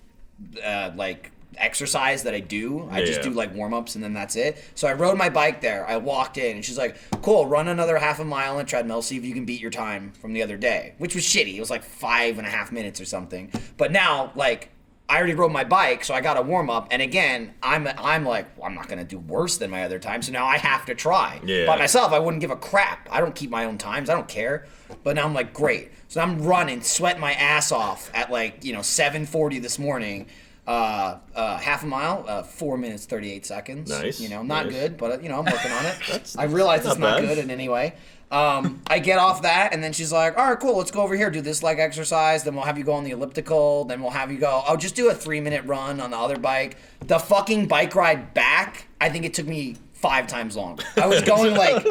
Speaker 5: exercise that I do. I just do like warm-ups and then that's it. So I rode my bike there. I walked in and she's like, cool, run another half a mile on a treadmill, see if you can beat your time from the other day, which was shitty. It was like 5.5 minutes or something. But now, like, I already rode my bike, so I got a warm-up, and again, I'm like, well, I'm not going to do worse than my other time, so now I have to try. Yeah. By myself, I wouldn't give a crap. I don't keep my own times. I don't care. But now I'm like, great. So I'm running, sweating my ass off at 7:40 this morning. Half a mile, 4 minutes, 38 seconds.
Speaker 2: Nice.
Speaker 5: Not good, but I'm working on it. I realize it's not good in any way. I get off that, and then she's like, all right, cool, let's go over here, do this leg exercise, then we'll have you go on the elliptical, then we'll have you go, just do a 3-minute run on the other bike. The fucking bike ride back, I think it took me 5 times longer. I was going like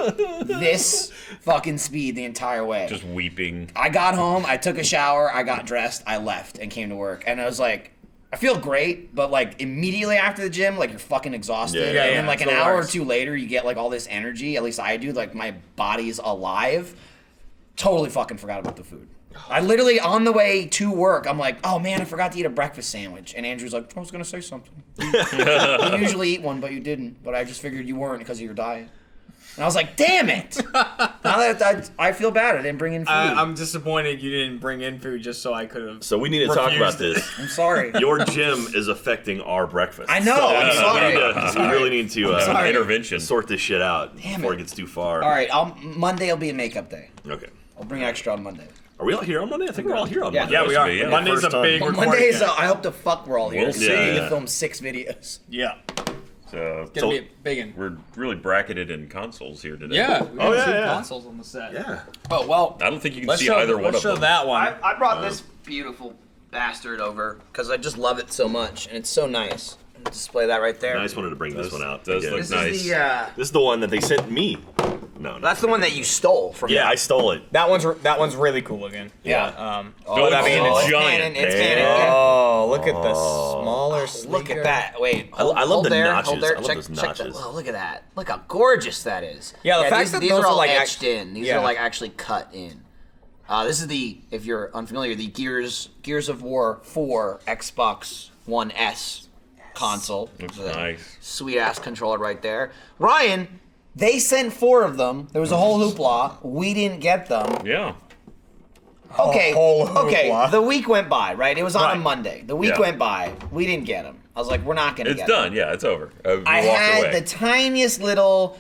Speaker 5: this fucking speed the entire way.
Speaker 3: Just weeping.
Speaker 5: I got home, I took a shower, I got dressed, I left, and came to work, and I was like, I feel great, but like immediately after the gym, like you're fucking exhausted.
Speaker 2: Yeah,
Speaker 5: and then like an hour or two later, you get like all this energy. At least I do. Like my body's alive. Totally fucking forgot about the food. I literally, on the way to work, I'm like, oh man, I forgot to eat a breakfast sandwich. And Andrew's like, I was going to say something. You usually eat one, but you didn't. But I just figured you weren't because of your diet. And I was like, damn it! Now that I feel bad, I didn't bring in food.
Speaker 4: I'm disappointed you didn't bring in food just so I could have.
Speaker 2: So we need to talk about this.
Speaker 5: I'm sorry.
Speaker 2: Your gym is affecting our breakfast.
Speaker 5: I know.
Speaker 2: So
Speaker 5: I'm sorry.
Speaker 2: we really need to
Speaker 3: intervention.
Speaker 2: Sort this shit out before it gets too far.
Speaker 5: All right, Monday will be a makeup day.
Speaker 2: Okay.
Speaker 5: I'll bring extra on Monday.
Speaker 2: Are we all here on Monday? I think we're all here on Monday.
Speaker 4: Yeah, we are.
Speaker 3: Yeah.
Speaker 4: Monday's a big recording
Speaker 5: Monday's,
Speaker 4: day.
Speaker 5: I hope the fuck we're all here.
Speaker 3: We'll see.
Speaker 5: We need to film 6 videos.
Speaker 4: Yeah.
Speaker 3: So
Speaker 4: It's going to be a big one.
Speaker 3: we're really bracketed in consoles here today.
Speaker 4: Yeah, we got 2
Speaker 2: yeah.
Speaker 4: consoles on the set.
Speaker 2: Yeah.
Speaker 5: Oh, well.
Speaker 3: I don't think you can
Speaker 4: Let's
Speaker 3: see
Speaker 4: show,
Speaker 3: either one
Speaker 4: let's
Speaker 3: of
Speaker 4: show
Speaker 3: them.
Speaker 4: that one.
Speaker 5: I brought this beautiful
Speaker 1: bastard over because I just love it so much, and it's so nice. Display that right there.
Speaker 2: I just wanted to bring this one out.
Speaker 3: Does look
Speaker 1: This
Speaker 3: nice.
Speaker 1: is the.
Speaker 2: This is the one that they sent me. No.
Speaker 1: That's the one that you stole from.
Speaker 2: Yeah,
Speaker 1: me.
Speaker 2: I stole it.
Speaker 4: That one's really cool looking.
Speaker 1: Yeah.
Speaker 3: I mean,
Speaker 1: Oh,
Speaker 3: it's
Speaker 1: it's
Speaker 3: giant.
Speaker 1: canon, it's canon, yeah.
Speaker 4: Oh, look at the smaller.
Speaker 1: Look at that. Wait.
Speaker 2: I love
Speaker 1: hold
Speaker 2: the
Speaker 1: there,
Speaker 2: notches.
Speaker 1: Hold there.
Speaker 2: I love
Speaker 1: check,
Speaker 2: those
Speaker 1: check
Speaker 2: notches.
Speaker 1: Oh, look at that. Look how gorgeous that is.
Speaker 4: Yeah, the fact
Speaker 1: these,
Speaker 4: that
Speaker 1: these
Speaker 4: those
Speaker 1: are all
Speaker 4: are, like,
Speaker 1: etched in. These
Speaker 4: yeah.
Speaker 1: are like actually cut in. This is the, if you're unfamiliar, the Gears of War 4 Xbox One S console.
Speaker 3: Looks nice.
Speaker 1: Sweet ass controller right there. Ryan, they sent 4 of them. There was a whole hoopla. We didn't get them.
Speaker 3: Yeah.
Speaker 1: Okay.
Speaker 4: whole
Speaker 1: Okay.
Speaker 4: hoopla.
Speaker 1: The week went by, right? It was on a
Speaker 4: Right.
Speaker 1: Monday. The week
Speaker 3: Yeah.
Speaker 1: went by. We didn't get them. I was like, we're not gonna
Speaker 3: It's
Speaker 1: get
Speaker 3: done.
Speaker 1: them.
Speaker 3: Yeah, it's over. We
Speaker 1: I
Speaker 3: walked
Speaker 1: had
Speaker 3: away.
Speaker 1: the tiniest little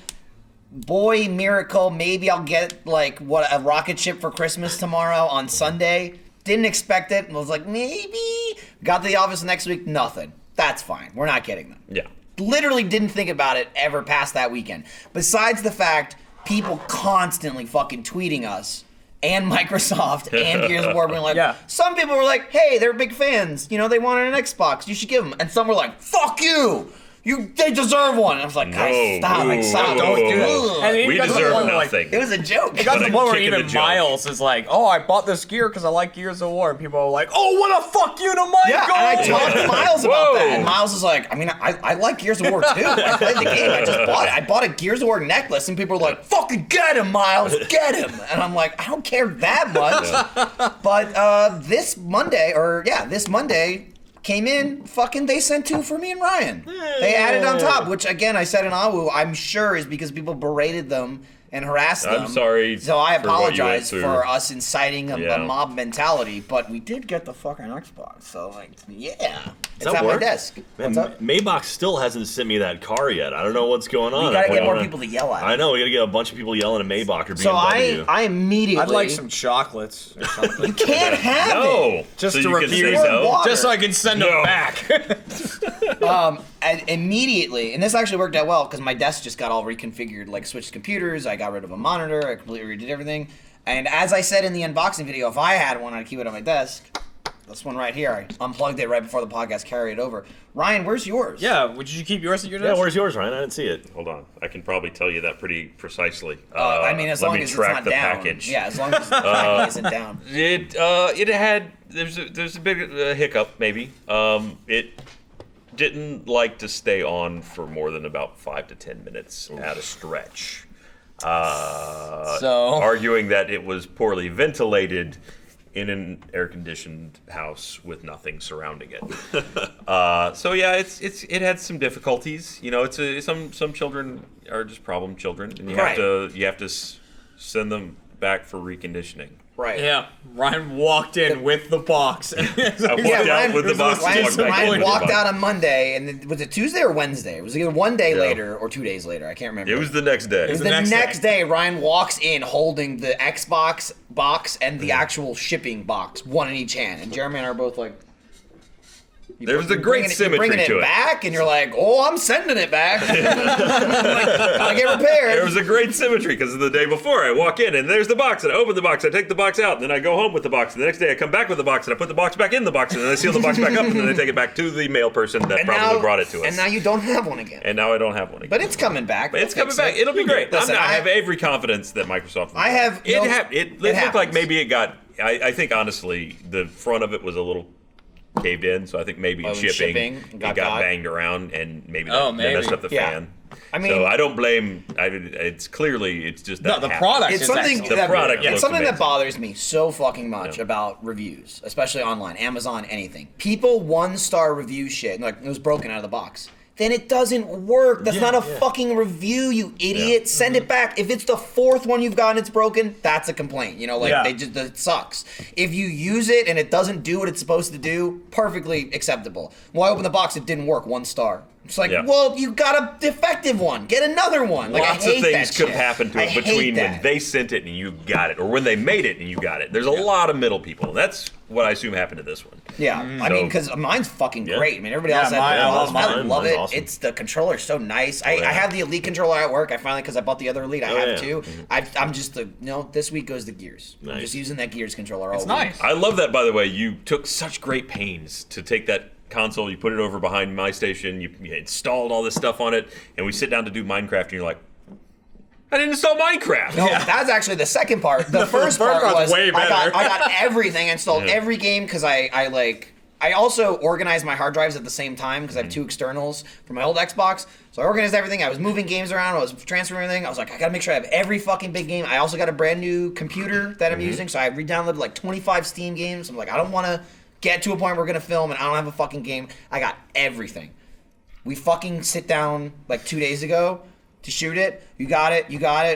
Speaker 1: boy miracle. Maybe I'll get like a rocket ship for Christmas tomorrow on Sunday. Didn't expect it. Was like maybe. Got to the office next week. Nothing. That's fine. We're not getting them.
Speaker 3: Yeah.
Speaker 1: Literally didn't think about it ever past that weekend. Besides the fact people constantly fucking tweeting us and Microsoft and Gears of War being like,
Speaker 4: Yeah.
Speaker 1: some people were like, hey, they're big fans. You know, they wanted an Xbox. You should give them. And some were like, fuck you. They deserve one. And I was like, guys,
Speaker 3: No.
Speaker 1: stop.
Speaker 3: Ooh.
Speaker 1: Stop. Don't do that.
Speaker 4: And it
Speaker 3: We
Speaker 4: got to the
Speaker 3: deserve
Speaker 4: point where, like,
Speaker 3: nothing.
Speaker 1: It was a joke.
Speaker 4: It got to
Speaker 3: What
Speaker 4: the
Speaker 3: a
Speaker 4: point where
Speaker 3: kick in the
Speaker 4: even
Speaker 3: junk.
Speaker 4: Miles is like, oh, I bought this gear because I like Gears of War. And people are like, oh, what a fuck you to Michael!
Speaker 1: Yeah, and I talked to Miles about that, and
Speaker 3: Whoa.
Speaker 1: Miles was like, I mean, I like Gears of War too. I played the game. I just bought it. I bought a Gears of War necklace, and people were like, fucking get him, Miles, get him. And I'm like, I don't care that much. But this Monday came in, fucking they sent 2 for me and Ryan. They added on top, which again, I said in Awu, I'm sure is because people berated them and harassed them.
Speaker 3: I'm sorry
Speaker 1: So I
Speaker 3: for what you went
Speaker 1: apologize
Speaker 3: through.
Speaker 1: for us inciting a
Speaker 3: Yeah.
Speaker 1: mob mentality, but we did get the fucking Xbox. So like, yeah, it's
Speaker 2: that
Speaker 1: at
Speaker 2: work?
Speaker 1: my desk.
Speaker 2: Man,
Speaker 1: What's up?
Speaker 2: Maybach still hasn't sent me that car yet. I don't know what's going on.
Speaker 1: We gotta
Speaker 2: I
Speaker 1: get more
Speaker 2: wanna-
Speaker 1: people to yell at.
Speaker 2: I know, we gotta get a bunch of people yelling at Maybach or BMW.
Speaker 1: So I immediately.
Speaker 4: I'd like some chocolates or something.
Speaker 1: You can't have
Speaker 3: No.
Speaker 4: Just
Speaker 3: so
Speaker 4: to
Speaker 3: you can
Speaker 4: refuse
Speaker 3: say
Speaker 1: it.
Speaker 3: no?
Speaker 1: Water.
Speaker 4: Just so I can send
Speaker 3: No.
Speaker 4: them back.
Speaker 1: And immediately, and this actually worked out well because my desk just got all reconfigured, like switched computers. I got rid of a monitor. I completely redid everything. And as I said in the unboxing video, if I had one, I'd keep it on my desk. This one right here, I unplugged it right before the podcast, carried it over. Ryan, where's yours?
Speaker 4: Yeah, would you keep yours at your
Speaker 2: Yeah,
Speaker 4: desk?
Speaker 2: where's yours, Ryan? I didn't see it.
Speaker 3: Hold on. I can probably tell you that pretty precisely.
Speaker 1: I mean, as
Speaker 3: let
Speaker 1: long
Speaker 3: me
Speaker 1: as it's
Speaker 3: track
Speaker 1: not
Speaker 3: the
Speaker 1: down.
Speaker 3: package.
Speaker 1: Yeah, as long as the tracking isn't down.
Speaker 3: It had there's a big hiccup maybe. It didn't like to stay on for more than about 5 to 10 minutes at a stretch.
Speaker 4: So-
Speaker 3: Arguing that it was poorly ventilated in an air-conditioned house with nothing surrounding it. So yeah, it had some difficulties. You know, some children are just problem children, and you
Speaker 1: Right.
Speaker 3: have to send them back for reconditioning.
Speaker 1: Right.
Speaker 4: Yeah, Ryan walked in with the box.
Speaker 3: I walked
Speaker 1: Yeah,
Speaker 3: out with the box. and walked back in
Speaker 1: Ryan
Speaker 3: with the
Speaker 1: walked
Speaker 3: box.
Speaker 1: out on Monday, and then, was it Tuesday or Wednesday? It was either one day
Speaker 3: Yeah.
Speaker 1: later or 2 days later. I can't remember.
Speaker 3: It was the next day.
Speaker 1: It was
Speaker 4: the
Speaker 1: the
Speaker 4: next
Speaker 1: next
Speaker 4: day.
Speaker 1: day. Ryan walks in holding the Xbox box and the actual shipping box, one in each hand. And Jeremy and I are both like,
Speaker 3: There was a
Speaker 1: you're
Speaker 3: great
Speaker 1: bringing
Speaker 3: symmetry
Speaker 1: it
Speaker 3: to it.
Speaker 1: back, and you're like, oh, I'm sending it back. Like, gotta get repaired.
Speaker 3: There was a great symmetry because the day before I walk in and there's the box and I open the box, I take the box out, and then I go home with the box. And the next day I come back with the box and I put the box back in the box, and then I seal the box back up, and then I take it back to the mail person that
Speaker 1: And
Speaker 3: probably
Speaker 1: now-
Speaker 3: brought it to us.
Speaker 1: And now you don't have one again.
Speaker 3: And now I don't have one again.
Speaker 1: But it's coming back.
Speaker 3: But it's
Speaker 1: They'll
Speaker 3: coming
Speaker 1: fix
Speaker 3: back.
Speaker 1: it.
Speaker 3: It'll be great.
Speaker 1: Listen,
Speaker 3: I have every confidence that Microsoft will.
Speaker 1: I have
Speaker 3: It,
Speaker 1: no-
Speaker 3: it
Speaker 1: it
Speaker 3: looked like
Speaker 1: happens.
Speaker 3: maybe it got. I think honestly, the front of it was a little caved in, so I think maybe in
Speaker 1: in
Speaker 3: shipping,
Speaker 1: shipping,
Speaker 3: it
Speaker 1: got
Speaker 3: got
Speaker 1: caught.
Speaker 3: banged around, and maybe
Speaker 4: Oh,
Speaker 3: that
Speaker 4: maybe.
Speaker 3: messed up the
Speaker 1: Yeah.
Speaker 3: fan.
Speaker 1: I mean-
Speaker 3: so I don't blame. It's clearly it's just
Speaker 4: No,
Speaker 3: that
Speaker 4: the
Speaker 3: happened.
Speaker 4: product
Speaker 1: It's
Speaker 4: is
Speaker 1: something
Speaker 4: excellent.
Speaker 3: The
Speaker 1: that,
Speaker 3: product
Speaker 1: it's
Speaker 3: looks
Speaker 1: something that
Speaker 3: amazing.
Speaker 1: bothers me so fucking much about reviews, especially online, Amazon, anything. People 1-star review shit, like it was broken out of the box. Then it doesn't work. That's not a fucking review, you idiot. Send it back. If it's the 4th one you've gotten, it's broken. That's a complaint. You know, like
Speaker 4: Yeah.
Speaker 1: it sucks. If you use it and it doesn't do what it's supposed to do, perfectly acceptable. Well, I opened the box, it didn't work. 1 star. It's like,
Speaker 3: Yeah.
Speaker 1: well, you got a defective one. Get another one. Like,
Speaker 3: Lots
Speaker 1: I hate
Speaker 3: of things
Speaker 1: that
Speaker 3: could
Speaker 1: shit.
Speaker 3: have happened to
Speaker 1: I
Speaker 3: it
Speaker 1: hate
Speaker 3: between when
Speaker 1: that.
Speaker 3: they sent it and you got it, or when they made it and you got it. There's a lot of middle people. That's what I assume happened to this one.
Speaker 5: Yeah, I mean, because mine's fucking great. I mean, everybody else said,
Speaker 4: mine's
Speaker 5: I love it.
Speaker 2: awesome.
Speaker 5: It's the controller's so nice. I have the Elite controller at work. I finally, because I bought the other Elite, I have two. I'm just this week goes the Gears. I'm just using that Gears controller all week.
Speaker 4: Nice.
Speaker 3: I love that, by the way. You took such great pains to take that console, you put it over behind my station, you installed all this stuff on it, and we sit down to do Minecraft, and you're like, I didn't install Minecraft.
Speaker 5: No, that's actually the second part. The first part was
Speaker 4: way better.
Speaker 5: I got everything. I installed every game because I also organized my hard drives at the same time because I have two externals for my old Xbox. So I organized everything. I was moving games around. I was transferring everything. I was like, I gotta make sure I have every fucking big game. I also got a brand new computer that I'm using, so I re-downloaded like 25 Steam games. I'm like, I don't want to get to a point where we're gonna film and I don't have a fucking game. I got everything. We fucking sit down like 2 days ago to shoot it. You got it.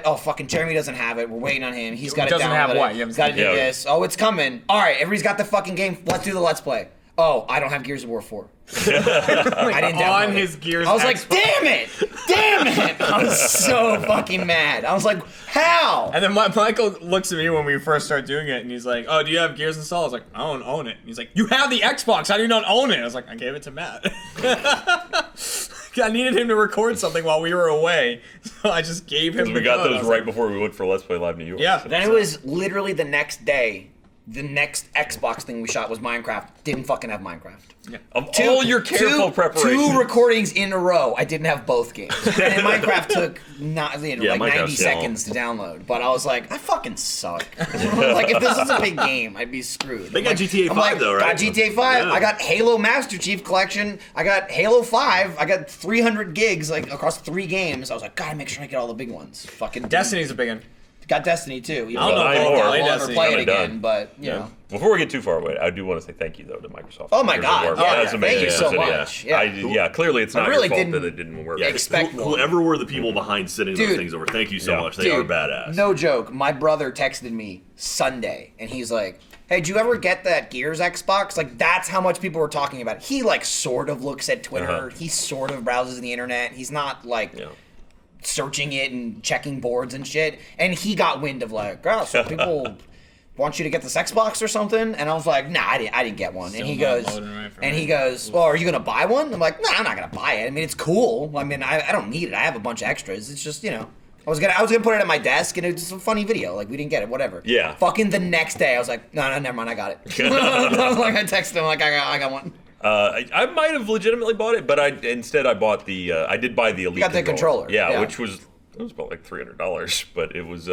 Speaker 5: Oh, fucking Jeremy doesn't have it. We're waiting on him. He's got to download it.
Speaker 4: Doesn't have what?
Speaker 5: He's got to do this. Oh, it's coming. All right, everybody's got the fucking game. Let's do the Let's Play. Oh, I don't have Gears of War 4. I didn't download
Speaker 4: on
Speaker 5: it.
Speaker 4: his Gears.
Speaker 5: I was like,
Speaker 4: Xbox.
Speaker 5: damn it! I was so fucking mad. I was like, how?
Speaker 4: And then Michael looks at me when we first start doing it, and he's like, "Oh, do you have Gears installed?" I was like, "I don't own it." And he's like, "You have the Xbox. How do you not own it?" I was like, "I gave it to Matt." I needed him to record something while we were away, so I just gave him.
Speaker 3: We got those right before we went for Let's Play Live New York.
Speaker 4: Yeah.
Speaker 5: Then it was literally the next day. The next Xbox thing we shot was Minecraft. Didn't fucking have Minecraft.
Speaker 3: Of all your careful preparations.
Speaker 5: 2 recordings in a row, I didn't have both games. And Minecraft took like 90 seconds to download. But I was like, I fucking suck. Like, if this was a big game, I'd be screwed.
Speaker 2: They got GTA 5 though, right?
Speaker 5: Got GTA 5.
Speaker 2: Yeah.
Speaker 5: I got Halo Master Chief Collection. I got Halo 5. I got 300 gigs like across 3 games. I was like, gotta make sure I get all the big ones. Fucking
Speaker 4: Destiny's a big one.
Speaker 5: Got Destiny too. Even
Speaker 4: I don't
Speaker 5: though
Speaker 4: know
Speaker 3: if
Speaker 5: I'll
Speaker 3: I'll
Speaker 5: never
Speaker 4: Destiny.
Speaker 5: play it
Speaker 3: I'm
Speaker 5: again,
Speaker 3: done.
Speaker 5: but you know.
Speaker 3: Before we get too far away, I do want to say thank you though to Microsoft.
Speaker 5: Oh my
Speaker 3: Gears
Speaker 5: God.
Speaker 3: of War.
Speaker 5: Yeah,
Speaker 3: That's
Speaker 5: thank
Speaker 3: amazing.
Speaker 5: you so
Speaker 3: Yeah.
Speaker 5: much. Yeah.
Speaker 3: Yeah, clearly it's not
Speaker 5: really
Speaker 3: your fault
Speaker 5: didn't
Speaker 3: that it didn't work.
Speaker 5: Yeah, expect one.
Speaker 2: Whoever were the people behind sitting those
Speaker 5: Dude.
Speaker 2: things over, thank you so
Speaker 3: Yeah.
Speaker 2: much. They are badass.
Speaker 5: No joke. My brother texted me Sunday, and he's like, "Hey, did you ever get that Gears Xbox?" Like, that's how much people were talking about it. He like sort of looks at Twitter. He sort of browses the internet. He's not like searching it and checking boards and shit. And he got wind of like, "Oh, so people want you to get this Xbox or something?" And I was like, "Nah, I didn't get one." And he goes, "Well, are you gonna buy one?" I'm like, "Nah, I'm not gonna buy it. I mean, it's cool. I mean, I don't need it. I have a bunch of extras. It's just, you know." I was gonna put it at my desk, and it's a funny video. Like, we didn't get it, whatever.
Speaker 3: Yeah.
Speaker 5: Fucking the next day, I was like, no, never mind, I got it. I was like, I texted him like, I got one.
Speaker 3: I might have legitimately bought it, but I bought the. I did buy the Elite.
Speaker 5: You got the controller.
Speaker 3: Yeah,
Speaker 5: Yeah.
Speaker 3: which was about like $300, but it was.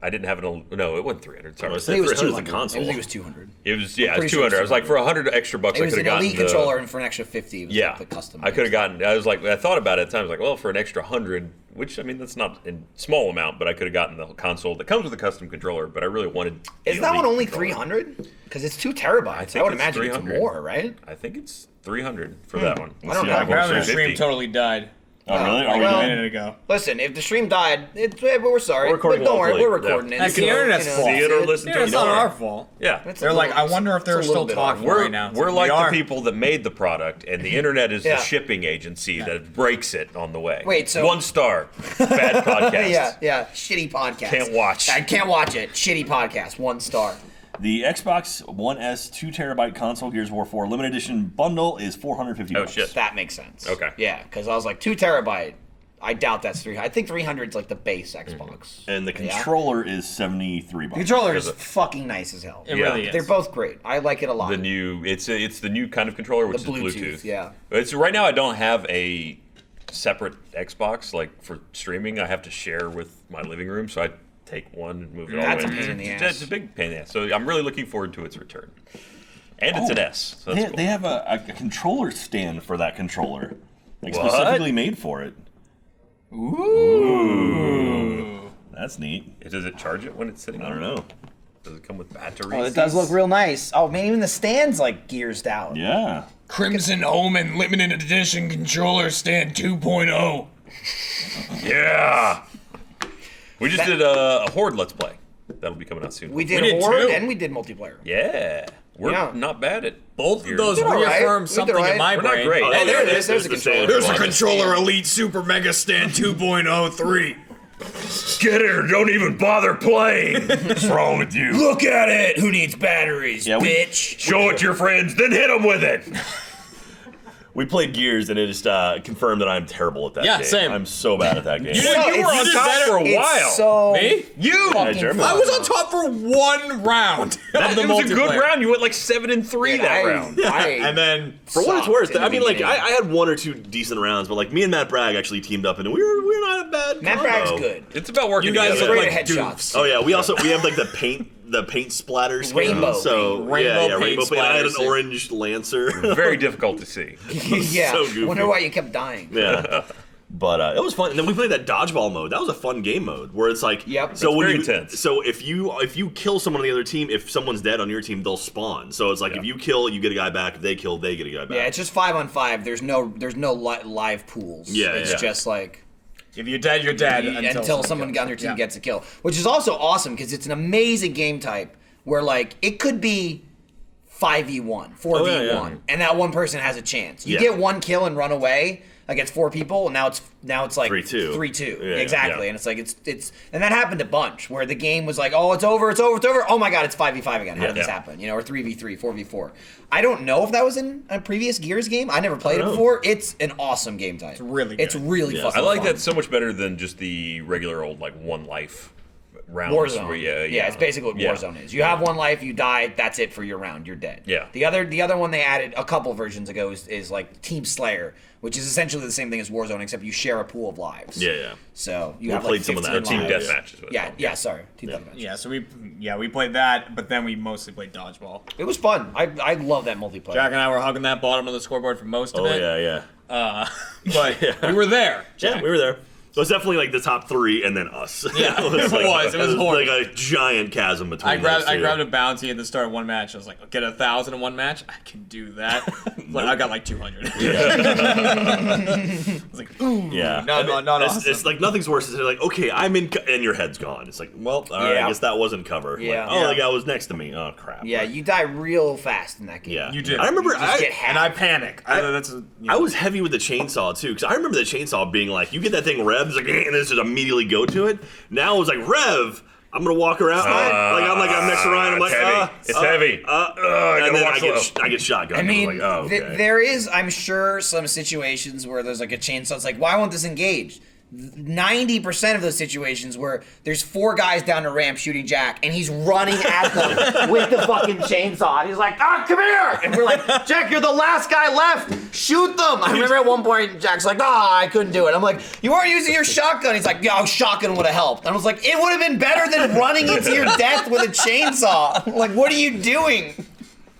Speaker 3: I didn't have it. No, it wasn't 300. Sorry,
Speaker 2: I
Speaker 5: I think it was
Speaker 2: 300 is a
Speaker 5: 200.
Speaker 2: console.
Speaker 5: I think it was 200.
Speaker 3: it was
Speaker 5: pretty sure
Speaker 3: 200. I was like, for 100 extra bucks,
Speaker 5: It
Speaker 3: I
Speaker 5: was
Speaker 3: could
Speaker 5: an
Speaker 3: have gotten
Speaker 5: Elite
Speaker 3: the
Speaker 5: controller, and for an extra 50, it was
Speaker 3: Yeah,
Speaker 5: like the custom.
Speaker 3: I could have gotten. I was like, I thought about it at the time. I was like, well, for an extra 100, which I mean, that's not a small amount, but I could have gotten the console that comes with a custom controller. But I really wanted.
Speaker 5: Is
Speaker 3: the
Speaker 5: that one
Speaker 3: Elite
Speaker 5: only
Speaker 3: controller.
Speaker 5: 300? Because it's 2 terabytes.
Speaker 3: think
Speaker 5: I would
Speaker 3: it's
Speaker 5: imagine
Speaker 3: 300.
Speaker 5: it's more, right?
Speaker 3: I think it's 300 for that one.
Speaker 5: I don't know.
Speaker 4: Apparently, the
Speaker 3: 350.
Speaker 4: stream totally died.
Speaker 2: Oh, really? Are
Speaker 4: Like
Speaker 2: we
Speaker 4: a
Speaker 5: well,
Speaker 2: doing
Speaker 4: minute ago.
Speaker 5: Listen, if the stream died, we're sorry.
Speaker 2: We're recording
Speaker 5: but don't worry,
Speaker 2: locally.
Speaker 5: we're recording
Speaker 3: Yeah.
Speaker 5: it.
Speaker 4: That's the
Speaker 5: So,
Speaker 4: internet's fault.
Speaker 3: See it or listen
Speaker 4: Yeah,
Speaker 3: to it.
Speaker 4: it's not
Speaker 3: Don't
Speaker 4: our
Speaker 3: worry.
Speaker 4: fault.
Speaker 3: Yeah.
Speaker 5: It's a
Speaker 4: They're like,
Speaker 5: little-
Speaker 4: I wonder if they're
Speaker 5: it's a little
Speaker 4: still
Speaker 5: bit off.
Speaker 4: talking
Speaker 3: We're,
Speaker 4: right now.
Speaker 3: we're
Speaker 4: We
Speaker 3: like
Speaker 4: are.
Speaker 3: the people that made the product, and the internet is
Speaker 5: Yeah.
Speaker 3: the shipping agency that breaks it on the way.
Speaker 5: Wait, so-
Speaker 3: 1 star, bad podcast.
Speaker 5: Yeah, shitty podcast.
Speaker 3: Can't watch.
Speaker 5: I can't watch it. Shitty podcast, 1 star.
Speaker 2: The Xbox One S 2 terabyte console Gears of War 4 limited edition bundle is $450.
Speaker 3: Oh, shit.
Speaker 5: That makes sense.
Speaker 3: Okay.
Speaker 5: Yeah, because I was like 2 terabyte. I doubt that's 300. I think 300 is like the base Xbox.
Speaker 2: And the
Speaker 5: Yeah.
Speaker 2: controller is $73.
Speaker 5: The controller is fucking nice as hell.
Speaker 4: It
Speaker 3: Yeah.
Speaker 4: really is.
Speaker 5: They're both great. I like it a lot.
Speaker 3: The new, it's the new kind of controller, which
Speaker 5: The
Speaker 3: is
Speaker 5: Bluetooth,
Speaker 3: Bluetooth.
Speaker 5: yeah.
Speaker 3: It's right now. I don't have a separate Xbox like for streaming. I have to share with my living room, so I take one and move it all
Speaker 5: That's
Speaker 3: the
Speaker 5: a
Speaker 3: way.
Speaker 5: pain in the
Speaker 3: It's
Speaker 5: ass.
Speaker 3: a big pain in the ass. So I'm really looking forward to its return. And it's an S. So that's cool.
Speaker 2: They have a controller stand for that controller, like
Speaker 3: What?
Speaker 2: specifically made for it. Ooh. That's neat.
Speaker 3: Does it charge it when it's sitting
Speaker 2: I
Speaker 3: on
Speaker 2: don't
Speaker 3: it?
Speaker 2: know.
Speaker 3: Does it come with batteries?
Speaker 5: Oh, it does look real nice. Oh, man, even the stand's like gearsed out.
Speaker 2: Yeah.
Speaker 4: Crimson Omen limited edition controller stand 2.0.
Speaker 3: Yeah. We just did a Horde Let's Play. That'll be coming out soon.
Speaker 5: We did
Speaker 4: did
Speaker 5: Horde
Speaker 4: too.
Speaker 5: and we did multiplayer.
Speaker 3: Yeah. We're
Speaker 5: Yeah.
Speaker 3: not bad at
Speaker 4: Both of
Speaker 3: Gears.
Speaker 4: those
Speaker 5: all right.
Speaker 4: reaffirm
Speaker 5: We did
Speaker 4: something
Speaker 5: all right.
Speaker 4: in my
Speaker 3: We're not
Speaker 4: brain.
Speaker 3: great.
Speaker 5: Hey, there it is.
Speaker 2: There's
Speaker 5: There's a
Speaker 2: the
Speaker 5: controller.
Speaker 2: stand.
Speaker 4: There's a controller Elite Super Mega Stand 2.03.
Speaker 3: Get it or don't even bother playing. What's wrong with you?
Speaker 5: Look at it. Who needs batteries, bitch?
Speaker 3: Show it to your friends, then hit them with it.
Speaker 2: We played Gears, and it just confirmed that I'm terrible at that game.
Speaker 4: Yeah, same.
Speaker 2: I'm so bad at that game.
Speaker 3: You were on top for a while.
Speaker 5: So
Speaker 4: Me?
Speaker 3: You.
Speaker 4: I was on top for 1 round.
Speaker 3: It was a good round. You went like 7-3 that round.
Speaker 4: And then
Speaker 2: For what it's worth, I mean, like I had 1 or 2 decent rounds, but like me and Matt Bragg actually teamed up, and we're not a bad.
Speaker 5: Matt
Speaker 2: combo.
Speaker 5: Bragg's good.
Speaker 3: It's about working
Speaker 4: You guys
Speaker 3: together.
Speaker 4: look
Speaker 5: Great at
Speaker 4: like
Speaker 5: headshots.
Speaker 2: Oh yeah, we have like the paint splatter skin.
Speaker 5: Rainbow
Speaker 2: So
Speaker 4: paint.
Speaker 2: rainbow paint. I had an
Speaker 4: splatter
Speaker 2: orange Lancer.
Speaker 3: Very difficult to see.
Speaker 5: Yeah.
Speaker 2: So goofy.
Speaker 5: Wonder why you kept dying.
Speaker 2: Yeah. But it was fun, and then we played that dodgeball mode. That was a fun game mode where it's like,
Speaker 5: Yep.
Speaker 2: So
Speaker 3: It's
Speaker 2: when
Speaker 3: very
Speaker 2: you,
Speaker 3: intense.
Speaker 2: so if you kill someone on the other team, if someone's dead on your team, they'll spawn. So it's like if you kill, you get a guy back. If they kill, they get a guy back.
Speaker 5: Yeah, it's just 5-on-5. There's no live pools.
Speaker 2: Yeah,
Speaker 5: it's
Speaker 2: yeah.
Speaker 5: just like
Speaker 4: if you're dead, you're dead
Speaker 5: until someone on your team gets a kill, which is also awesome because it's an amazing game type where like it could be 5v1, 4v1,
Speaker 2: yeah.
Speaker 5: and that one person has a chance. You
Speaker 2: Yeah.
Speaker 5: get 1 kill and run away against 4 people, and now it's like
Speaker 2: 3-2.
Speaker 5: 3-2.
Speaker 2: Yeah,
Speaker 5: Exactly.
Speaker 2: yeah.
Speaker 5: And it's like it's and that happened a bunch where the game was like, oh, it's over. Oh my god, it's 5v5 again. How did this happen? Or 3v3, 4v4. I don't know if that was in a previous Gears game. I never played it before. It's an awesome game type. It's
Speaker 4: really good.
Speaker 5: It's really fucking
Speaker 3: I like
Speaker 5: fun.
Speaker 3: that so much better than just the regular old like 1 life rounds.
Speaker 5: Warzone.
Speaker 3: Where,
Speaker 5: Yeah, it's basically what Warzone is. You have 1 life, you die, that's it for your round. You're dead.
Speaker 3: Yeah.
Speaker 5: The other one they added a couple versions ago is like Team Slayer, which is essentially the same thing as Warzone, except you share a pool of lives.
Speaker 2: Yeah.
Speaker 5: So you
Speaker 2: We
Speaker 5: have
Speaker 2: played
Speaker 5: like
Speaker 2: some of
Speaker 5: 15
Speaker 2: that.
Speaker 3: Team
Speaker 5: lives.
Speaker 3: deathmatch is what it's
Speaker 5: Yeah,
Speaker 3: called.
Speaker 5: yeah. Sorry, Team deathmatch.
Speaker 4: Yeah, so we played that, but then we mostly played dodgeball.
Speaker 5: It was fun. I love that multiplayer.
Speaker 4: Jack and I were hugging that bottom of the scoreboard for most of
Speaker 2: Oh
Speaker 4: it.
Speaker 2: yeah.
Speaker 4: But we were there.
Speaker 2: Yeah, we were there. So it's definitely like the top 3 and then us.
Speaker 4: Yeah,
Speaker 2: it was
Speaker 4: it was
Speaker 2: like a giant chasm between
Speaker 4: I grabbed
Speaker 2: those two.
Speaker 4: a bounty at the start of 1 match. I was like, I'll get 1,000 in 1 match. I can do that. But I got like 200. I was like, ooh,
Speaker 2: Yeah.
Speaker 4: not awesome.
Speaker 2: It's like nothing's worse than like, okay, I'm in, and your head's gone. It's like, well, all right,
Speaker 5: Yeah.
Speaker 2: I guess that wasn't cover.
Speaker 5: Yeah.
Speaker 2: Like, oh, the guy was next to me. Oh, crap.
Speaker 5: Yeah, you die real fast in that game.
Speaker 2: Yeah.
Speaker 4: You did.
Speaker 2: I remember,
Speaker 5: You just get
Speaker 4: and I
Speaker 5: hacked.
Speaker 4: panic.
Speaker 2: I was heavy with the chainsaw, too, because I remember the chainsaw being like, you get that thing revs, like, and then just immediately go to it. Now it was like, rev, I'm going to walk around. I'm next to Ryan. I'm like,
Speaker 3: it's heavy.
Speaker 2: and then I get shotgun.
Speaker 5: I mean,
Speaker 2: like, oh, okay.
Speaker 5: there is, I'm sure, some situations where there's like a chainsaw. It's like, why won't this engage? 90% of those situations where there's 4 guys down a ramp shooting Jack, and he's running at them with the fucking chainsaw. And he's like, come here! And we're like, Jack, you're the last guy left. Shoot them! I remember at one point, Jack's like, I couldn't do it. I'm like, you weren't using your shotgun. He's like, yeah, shotgun would have helped. And I was like, it would have been better than running into your death with a chainsaw. Like, what are you doing?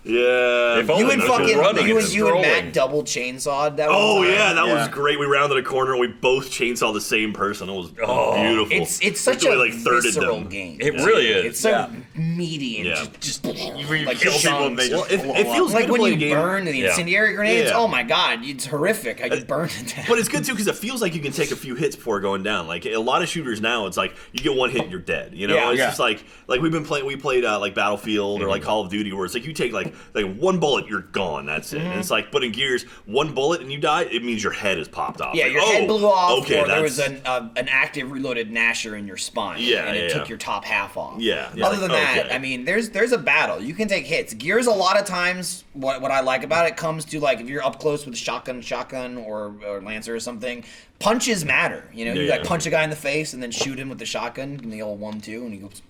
Speaker 2: Yeah.
Speaker 3: If only
Speaker 5: You and
Speaker 3: no, just
Speaker 5: fucking
Speaker 3: running
Speaker 5: you
Speaker 3: and
Speaker 5: and Matt
Speaker 3: strolling.
Speaker 5: double chainsawed. That
Speaker 2: Oh
Speaker 5: was
Speaker 2: yeah, that was great. We rounded a corner and we both chainsaw the same person. It was beautiful.
Speaker 5: It's such a
Speaker 2: Really, like, thirded
Speaker 5: visceral
Speaker 2: them.
Speaker 5: game.
Speaker 3: It really is.
Speaker 5: It's so meaty and
Speaker 2: Yeah.
Speaker 5: just
Speaker 4: You
Speaker 5: like
Speaker 4: kill people and they
Speaker 5: chunks.
Speaker 4: just
Speaker 2: Well, it feels
Speaker 5: like
Speaker 2: good to
Speaker 5: when
Speaker 2: play
Speaker 5: you
Speaker 2: a game.
Speaker 5: burn the
Speaker 3: Yeah.
Speaker 5: incendiary grenades.
Speaker 2: Yeah.
Speaker 5: Oh my god, it's horrific how you burn to death.
Speaker 2: But it's good too because it feels like you can take a few hits before going down. Like a lot of shooters now, it's like you get 1 hit, you're dead. You know,
Speaker 5: Yeah.
Speaker 2: it's
Speaker 4: Yeah.
Speaker 2: just like we played like Battlefield or like Call of Duty, where it's like you take like 1 bullet, you're gone. That's it. And it's like, but in Gears, 1 bullet and you die, it means your head is popped off.
Speaker 5: Yeah,
Speaker 2: Like,
Speaker 5: your head blew off,
Speaker 2: Okay,
Speaker 5: or there was
Speaker 2: that's-
Speaker 5: an active reloaded Nasher in your spine,
Speaker 2: Yeah,
Speaker 5: and it
Speaker 2: yeah.
Speaker 5: took your top half off.
Speaker 2: Yeah, yeah.
Speaker 5: Other than that,
Speaker 2: Okay.
Speaker 5: I mean, there's a battle. You can take hits. Gears, a lot of times, what I like about it comes to like if you're up close with a shotgun or Lancer or something, punches matter. You know, you
Speaker 2: Yeah.
Speaker 5: like punch a guy in the face and then shoot him with the shotgun, and the old 1-2, and he goes.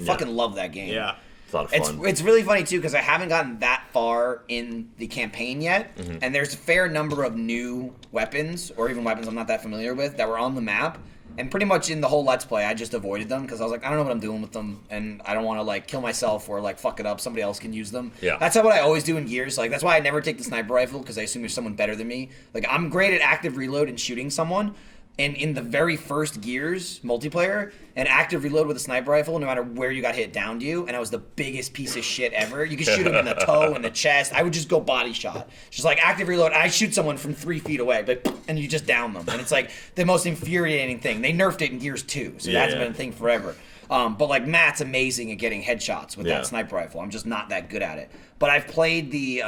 Speaker 5: Fucking love that game.
Speaker 4: yeah.
Speaker 2: It's a lot of fun.
Speaker 5: It's really funny too because I haven't gotten that far in the campaign yet, and there's a fair number of new weapons or even weapons I'm not that familiar with that were on the map. And pretty much in the whole Let's Play, I just avoided them because I was like, I don't know what I'm doing with them, and I don't want to like kill myself or like fuck it up. Somebody else can use them.
Speaker 3: Yeah.
Speaker 5: That's what I always do in Gears. Like that's why I never take the sniper rifle because I assume there's someone better than me. Like I'm great at active reload and shooting someone. And in the very first Gears multiplayer, an active reload with a sniper rifle, no matter where you got hit, downed you, and I was the biggest piece of shit ever. You could shoot him in the toe, in the chest. I would just go body shot. Just like active reload, I shoot someone from 3 feet away, and you just down them. And it's like the most infuriating thing. They nerfed it in Gears 2, so that's been a thing forever. But like Matt's amazing at getting headshots with that sniper rifle. I'm just not that good at it. But I've played the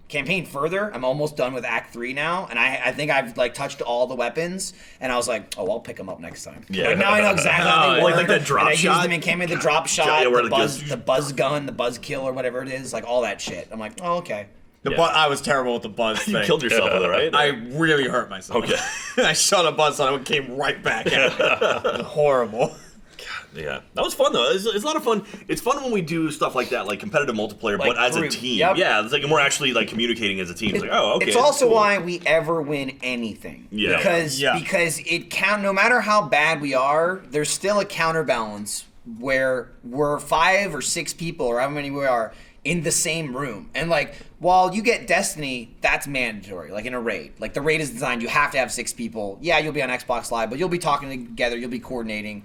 Speaker 5: campaign further. I'm almost done with Act 3 now, and I think I've like touched all the weapons. And I was like, oh, I'll pick them up next time.
Speaker 2: Yeah.
Speaker 5: Like now I know exactly how they work.
Speaker 2: Like that drop
Speaker 5: and I
Speaker 2: shot.
Speaker 5: use them in campaign. The drop shot,
Speaker 2: Yeah, where
Speaker 5: the buzz gun, the buzz kill, or whatever it is. Like all that shit. I'm like, oh, okay.
Speaker 4: I was terrible with the buzz thing.
Speaker 2: You killed yourself with it, right?
Speaker 4: I really hurt myself.
Speaker 2: Okay.
Speaker 4: I shot a buzz and it came right back at me. It was horrible.
Speaker 2: Yeah, that was fun though. It's a lot of fun. It's fun when we do stuff like that, like competitive multiplayer,
Speaker 5: Like
Speaker 2: but as
Speaker 5: group.
Speaker 2: a team.
Speaker 5: Yep.
Speaker 2: Yeah, it's like we're actually like communicating as a team. It's like, oh, okay.
Speaker 5: It's also
Speaker 2: cool.
Speaker 5: why we ever win anything.
Speaker 2: Yeah.
Speaker 5: Because it count. No matter how bad we are, there's still a counterbalance where we're 5 or 6 people or however many we are in the same room. And like, while you get Destiny, that's mandatory. Like in a raid, like the raid is designed, you have to have 6 people. Yeah, you'll be on Xbox Live, but you'll be talking together. You'll be coordinating.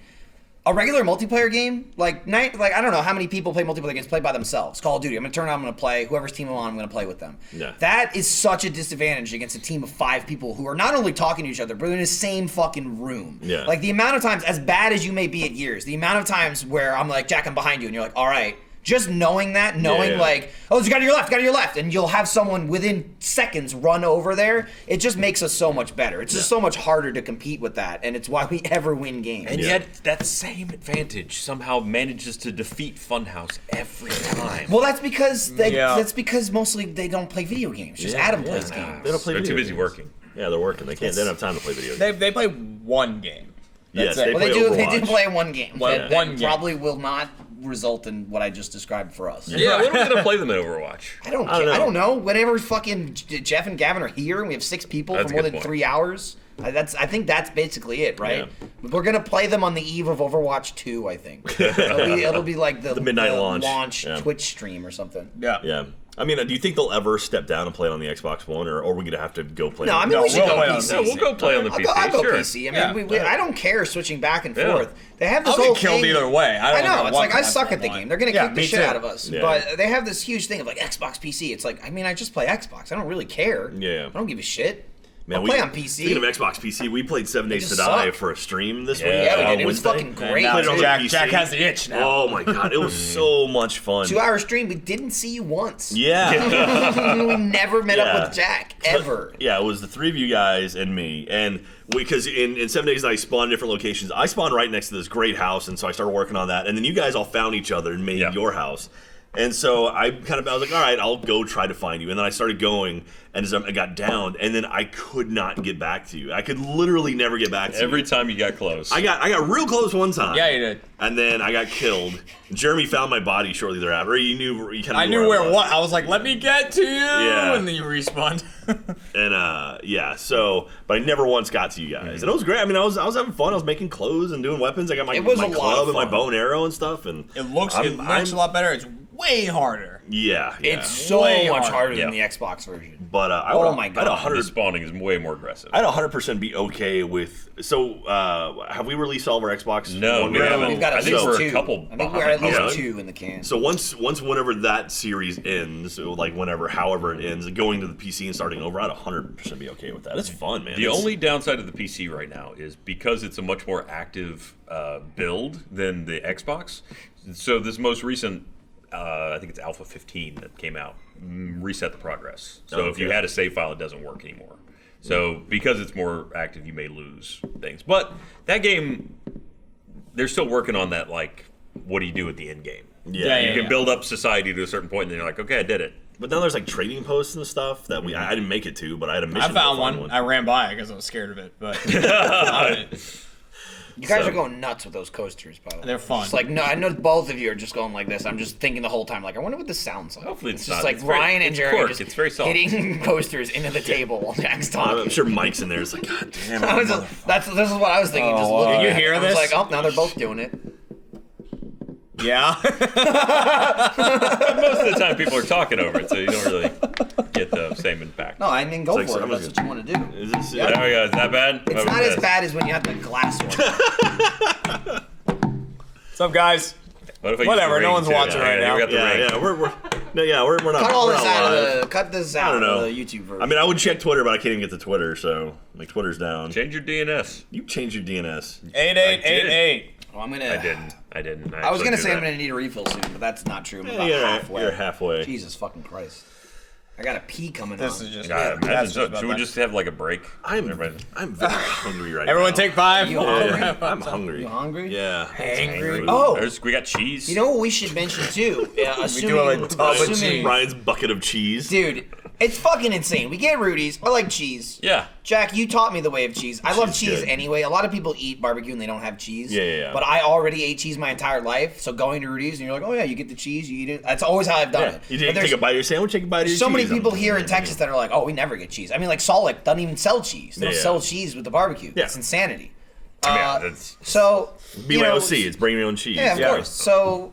Speaker 5: A regular multiplayer game, like I don't know how many people play multiplayer games play by themselves. Call of Duty, I'm gonna turn on, I'm gonna play. Whoever's team I'm on, I'm gonna play with them.
Speaker 2: Yeah.
Speaker 5: That is such a disadvantage against a team of 5 people who are not only talking to each other, but in the same fucking room.
Speaker 2: Yeah.
Speaker 5: Like the amount of times, as bad as you may be at years, the amount of times where I'm like, Jack, I'm behind you, and you're like, all right. Just knowing that, like, oh, there's a guy to your left, and you'll have someone within seconds run over there, it just makes us so much better. It's just so much harder to compete with that, and it's why we ever win games.
Speaker 3: And yet, that same advantage somehow manages to defeat Funhouse every time.
Speaker 5: Well, that's because mostly they don't play video games. Just Adam plays games.
Speaker 2: They don't play
Speaker 3: They're
Speaker 2: video
Speaker 3: too busy
Speaker 2: games.
Speaker 3: working.
Speaker 2: Yeah, they're working. They don't have time to play video games.
Speaker 4: They play one game.
Speaker 2: Yes,
Speaker 4: That's it.
Speaker 2: they
Speaker 5: Well,
Speaker 2: play
Speaker 5: they do
Speaker 2: Overwatch.
Speaker 5: play one game.
Speaker 4: One
Speaker 5: that
Speaker 4: game.
Speaker 5: probably will not result in what I just described for us.
Speaker 3: Yeah, when are we gonna play them in Overwatch?
Speaker 5: I don't know. Whenever fucking Jeff and Gavin are here and we have 6 people
Speaker 3: That's
Speaker 5: for
Speaker 3: a
Speaker 5: more
Speaker 3: good
Speaker 5: than
Speaker 3: point.
Speaker 5: 3 hours, I think that's basically it, right? We're gonna play them on the eve of Overwatch 2, I think. It'll be like the
Speaker 2: midnight launch. Yeah.
Speaker 5: Twitch stream or something.
Speaker 2: Yeah. I mean, do you think they'll ever step down and play it on the Xbox One, or are we gonna have to go play?
Speaker 5: No, I
Speaker 2: on
Speaker 5: mean
Speaker 4: No,
Speaker 5: we should
Speaker 4: we'll
Speaker 5: go
Speaker 4: play on
Speaker 5: PC.
Speaker 3: No, we'll go play on the PC.
Speaker 5: I'll go
Speaker 3: sure.
Speaker 5: PC. I mean, I don't care switching back and
Speaker 3: Yeah.
Speaker 5: forth. They have this
Speaker 4: I'll
Speaker 5: whole
Speaker 4: get killed
Speaker 5: thing.
Speaker 4: either way. I don't
Speaker 5: know.
Speaker 4: know
Speaker 5: It's
Speaker 4: what
Speaker 5: like I
Speaker 4: class
Speaker 5: suck
Speaker 4: I
Speaker 5: at the
Speaker 4: want.
Speaker 5: game. They're gonna
Speaker 4: Yeah,
Speaker 5: kick the
Speaker 4: me
Speaker 5: shit
Speaker 4: too.
Speaker 5: out of us.
Speaker 2: Yeah.
Speaker 5: But they have this huge thing of like Xbox PC. It's like, I mean, I just play Xbox. I don't really care.
Speaker 2: Yeah.
Speaker 5: I don't give a shit.
Speaker 2: Man,
Speaker 5: I'll play on PC.
Speaker 2: Speaking of Xbox PC, we played 7 Days to
Speaker 5: just
Speaker 2: Die
Speaker 5: suck.
Speaker 2: for a stream this week.
Speaker 5: Yeah, we
Speaker 2: on
Speaker 5: did. It was
Speaker 2: Wednesday.
Speaker 5: fucking great.
Speaker 2: Played it on the
Speaker 4: Jack
Speaker 2: PC.
Speaker 4: has the itch now.
Speaker 2: Oh my god, it was so much fun.
Speaker 5: 2-hour stream. We didn't see you once.
Speaker 2: Yeah.
Speaker 5: We never met
Speaker 2: Yeah.
Speaker 5: up with Jack ever.
Speaker 2: Yeah, it was the 3 of you guys and me. And because in 7 days I spawned different locations. I spawned right next to this great house, and so I started working on that. And then you guys all found each other and made your house. And so I was like, all right, I'll go try to find you. And then I started going, and as I got down, and then I could not get back to you. I could literally never get back to you.
Speaker 3: Every time you got close.
Speaker 2: I got real close one time.
Speaker 4: Yeah, you did.
Speaker 2: And then I got killed. Jeremy found my body shortly thereafter. You kind of
Speaker 4: I knew where it was. I was like, let me get to you.
Speaker 2: Yeah.
Speaker 4: And then you respawned.
Speaker 2: And so, but I never once got to you guys, and it was great. I mean, I was having fun. I was making clothes and doing weapons. I got my
Speaker 5: It was a lot
Speaker 2: club
Speaker 5: of
Speaker 2: and my
Speaker 5: fun.
Speaker 2: bow and arrow and stuff. And
Speaker 4: It looks a lot better. It's way harder.
Speaker 2: yeah.
Speaker 5: It's so
Speaker 4: Way
Speaker 5: much
Speaker 4: harder.
Speaker 5: harder
Speaker 3: Yeah.
Speaker 5: than the Xbox version.
Speaker 2: But I
Speaker 5: Oh
Speaker 2: would,
Speaker 5: my
Speaker 2: I'd
Speaker 5: God.
Speaker 2: 100.
Speaker 3: The spawning is way more aggressive.
Speaker 2: I'd 100% be okay with. So, have we released all of our Xbox?
Speaker 3: No,
Speaker 2: One
Speaker 3: we
Speaker 2: games?
Speaker 3: haven't.
Speaker 5: We've got
Speaker 3: I
Speaker 5: at
Speaker 3: think
Speaker 5: least
Speaker 3: we're
Speaker 5: 2.
Speaker 3: a couple
Speaker 5: I think we're at
Speaker 3: behind.
Speaker 5: least
Speaker 2: Yeah.
Speaker 5: 2 in the can.
Speaker 2: So once whenever that series ends, so like however it ends, going to the PC and starting over, I'd 100% be okay with that. It's fun, man.
Speaker 3: The
Speaker 2: It's-
Speaker 3: only downside of the PC right now is because it's a much more active build than the Xbox. So this most recent, I think it's Alpha 15 that came out, reset the progress. So if you
Speaker 2: Okay.
Speaker 3: had a save file, it doesn't work anymore. So because it's more active, you may lose things. But that game, they're still working on that, like, what do you do at the end game?
Speaker 2: Yeah,
Speaker 3: You can build up society to a certain point, and then you're like, okay, I did it.
Speaker 2: But then there's like trading posts and stuff that I didn't make it to, but I had a mission.
Speaker 4: I found
Speaker 2: to find
Speaker 4: one. I ran by it because I was scared of it. But
Speaker 5: You guys
Speaker 2: So-
Speaker 5: are going nuts with those coasters, by the way.
Speaker 4: They're fun.
Speaker 5: It's like, no, I know both of you are just going like this. I'm just thinking the whole time, like, I wonder what this sounds like.
Speaker 3: Hopefully it's
Speaker 5: just
Speaker 3: not.
Speaker 5: like
Speaker 3: It's very-
Speaker 5: Ryan and
Speaker 3: it's
Speaker 5: Jerry
Speaker 3: cork.
Speaker 5: just
Speaker 3: It's very soft.
Speaker 5: hitting coasters into the table while Jack's talking.
Speaker 2: I'm sure Mike's in there. It's like, God damn
Speaker 5: I was
Speaker 2: it.
Speaker 5: just, this is what I was thinking. Just
Speaker 4: Oh,
Speaker 5: looking
Speaker 4: wow.
Speaker 5: at
Speaker 4: You
Speaker 5: it.
Speaker 4: hear
Speaker 5: I was
Speaker 4: this?
Speaker 5: like, oh, now they're both doing it.
Speaker 4: yeah.
Speaker 3: Most of the time, people are talking over it, so you don't really get the same impact.
Speaker 5: No, I mean, go
Speaker 2: It's like
Speaker 5: for it.
Speaker 2: so-
Speaker 5: If that's what you want to do.
Speaker 2: Is this,
Speaker 5: Yeah.
Speaker 3: There we go. Is that bad?
Speaker 5: It's not as bad as when you have the glass one.
Speaker 4: What's up, guys?
Speaker 3: What if I use
Speaker 4: Whatever,
Speaker 3: the
Speaker 4: no
Speaker 3: ring,
Speaker 4: one's
Speaker 3: too?
Speaker 4: watching right now.
Speaker 3: We got the ring.
Speaker 2: we're not.
Speaker 5: Cut all
Speaker 2: we're
Speaker 5: this
Speaker 2: not
Speaker 5: out
Speaker 2: live.
Speaker 5: of the. Cut this out
Speaker 2: don't know.
Speaker 5: of the YouTube version.
Speaker 2: I mean, I would check Twitter, but I can't even get to Twitter, so like Twitter's down.
Speaker 3: Change your DNS.
Speaker 2: You change your DNS.
Speaker 4: 8888.
Speaker 5: Oh, I'm gonna.
Speaker 3: I didn't.
Speaker 5: I was gonna say I'm gonna need a refill soon, but that's not true. I'm about halfway.
Speaker 2: You're halfway.
Speaker 5: Jesus fucking Christ! I got a pee coming
Speaker 4: This
Speaker 5: on.
Speaker 4: is just.
Speaker 3: Should we just have like a break?
Speaker 2: I'm very hungry right
Speaker 4: Everyone
Speaker 2: now.
Speaker 4: take 5.
Speaker 5: You hungry?
Speaker 2: I'm hungry.
Speaker 5: You hungry?
Speaker 2: Yeah.
Speaker 4: Angry.
Speaker 5: Oh,
Speaker 3: We got cheese.
Speaker 5: you know what we should mention too?
Speaker 4: do have a tub of cheese.
Speaker 2: Ryan's bucket of cheese.
Speaker 5: Dude, it's fucking insane. We get Rudy's. I like cheese.
Speaker 3: Yeah.
Speaker 5: Jack, you taught me the way of cheese. I love cheese
Speaker 2: good.
Speaker 5: anyway. A lot of people eat barbecue and they don't have cheese.
Speaker 2: Yeah.
Speaker 5: But I already ate cheese my entire life. So going to Rudy's and you're like, oh yeah, you get the cheese, you eat it. That's always how I've done it.
Speaker 2: You
Speaker 5: But
Speaker 2: take a bite of your sandwich, take a bite of your
Speaker 5: so
Speaker 2: cheese.
Speaker 5: many people here in Texas that are like, oh, we never get cheese. I mean, like Salt Lake doesn't even sell cheese. They don't
Speaker 2: Yeah.
Speaker 5: sell cheese with the barbecue.
Speaker 2: Yeah.
Speaker 5: It's insanity.
Speaker 3: That's
Speaker 5: So
Speaker 2: BYOC, it's bring your own cheese.
Speaker 5: Yeah, of course. So,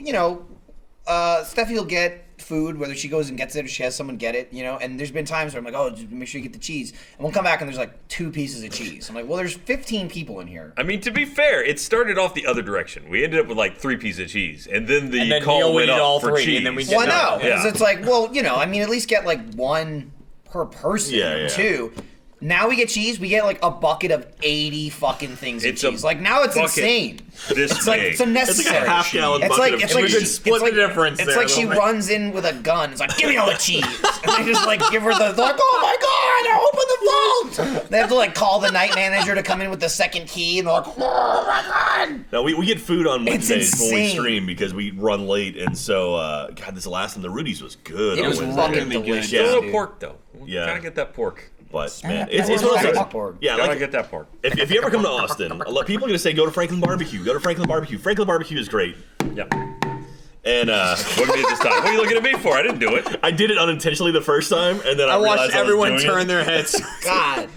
Speaker 5: Steffi will get food, whether she goes and gets it or she has someone get it, and there's been times where I'm like, oh, just make sure you get the cheese. And we'll come back and there's like 2 pieces of cheese. I'm like, well, there's 15 people in here.
Speaker 3: I mean, to be fair, it started off the other direction. We ended up with like 3 pieces of cheese, and then the
Speaker 4: And then
Speaker 3: call
Speaker 4: Neil would
Speaker 3: went
Speaker 4: eat
Speaker 3: up
Speaker 4: all
Speaker 3: for
Speaker 4: 3,
Speaker 3: cheese.
Speaker 4: and then we
Speaker 5: Well, I know,
Speaker 3: Yeah.
Speaker 5: because it's like, well, at least get like 1 per person or
Speaker 2: Yeah.
Speaker 5: 2. Now we get cheese. We get like a bucket of 80 fucking things
Speaker 3: It's
Speaker 5: of
Speaker 3: a
Speaker 5: cheese. Like now it's
Speaker 3: bucket
Speaker 5: insane.
Speaker 3: This
Speaker 5: It's like
Speaker 3: big.
Speaker 5: it's unnecessary.
Speaker 2: It's like a half-gallon
Speaker 5: It's
Speaker 2: bucket
Speaker 5: like
Speaker 2: of
Speaker 5: it's
Speaker 2: cheese.
Speaker 5: like
Speaker 2: We could
Speaker 4: split
Speaker 5: it's like,
Speaker 4: the difference
Speaker 5: It's
Speaker 4: there
Speaker 5: like
Speaker 4: a
Speaker 5: she
Speaker 4: little bit.
Speaker 5: runs in with a gun. It's like, give me all the cheese, and they just like give her the. They're like, oh my god, open the vault. They have to like call the night manager to come in with the second key, and they're like, oh my god.
Speaker 2: No, we get food on
Speaker 5: It's
Speaker 2: Wednesdays when we
Speaker 5: insane.
Speaker 2: stream because we run late, and so God, this last one, the Rudy's was good.
Speaker 5: It
Speaker 2: on
Speaker 5: was
Speaker 2: Wednesday.
Speaker 5: fucking delicious.
Speaker 2: Yeah.
Speaker 3: Still
Speaker 5: dude.
Speaker 3: no pork though.
Speaker 2: Yeah.
Speaker 3: Gotta get that pork.
Speaker 2: But man,
Speaker 5: It's
Speaker 2: it's one of those.
Speaker 5: pork.
Speaker 2: Yeah,
Speaker 3: Gotta
Speaker 2: like
Speaker 3: get that pork.
Speaker 2: if you ever come to Austin, a lot of people are gonna say go to Franklin Barbecue. Go to Franklin Barbecue. Franklin Barbecue is great.
Speaker 3: Yep.
Speaker 2: And
Speaker 3: What did this time? What are you looking at me for? I didn't do it.
Speaker 2: I did it unintentionally the first time, and then I
Speaker 4: I
Speaker 2: realized
Speaker 4: watched
Speaker 2: I was
Speaker 4: everyone
Speaker 2: doing
Speaker 4: turn
Speaker 2: it.
Speaker 4: their heads.
Speaker 5: God,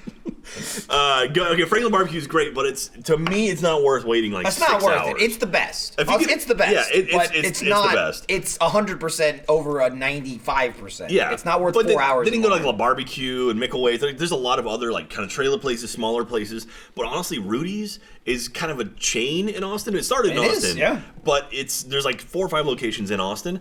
Speaker 2: Okay, Franklin Barbecue is great, but to me, it's not worth waiting like
Speaker 5: that's
Speaker 2: 6
Speaker 5: not worth
Speaker 2: hours.
Speaker 5: it. It's the best.
Speaker 2: If you get-
Speaker 5: It's the best.
Speaker 2: yeah,
Speaker 5: but
Speaker 2: it's
Speaker 5: not.
Speaker 2: the best.
Speaker 5: It's 100% over a 95%.
Speaker 2: Yeah,
Speaker 5: it's not worth
Speaker 2: but
Speaker 5: 4 hours.
Speaker 2: They didn't
Speaker 5: in
Speaker 2: go to like
Speaker 5: line.
Speaker 2: La Barbecue and Mickelway. There's a lot of other like kind of trailer places, smaller places. But honestly, Rudy's is kind of a chain in Austin. It started in
Speaker 5: It is,
Speaker 2: Austin,
Speaker 5: yeah.
Speaker 2: But there's like 4 or 5 locations in Austin.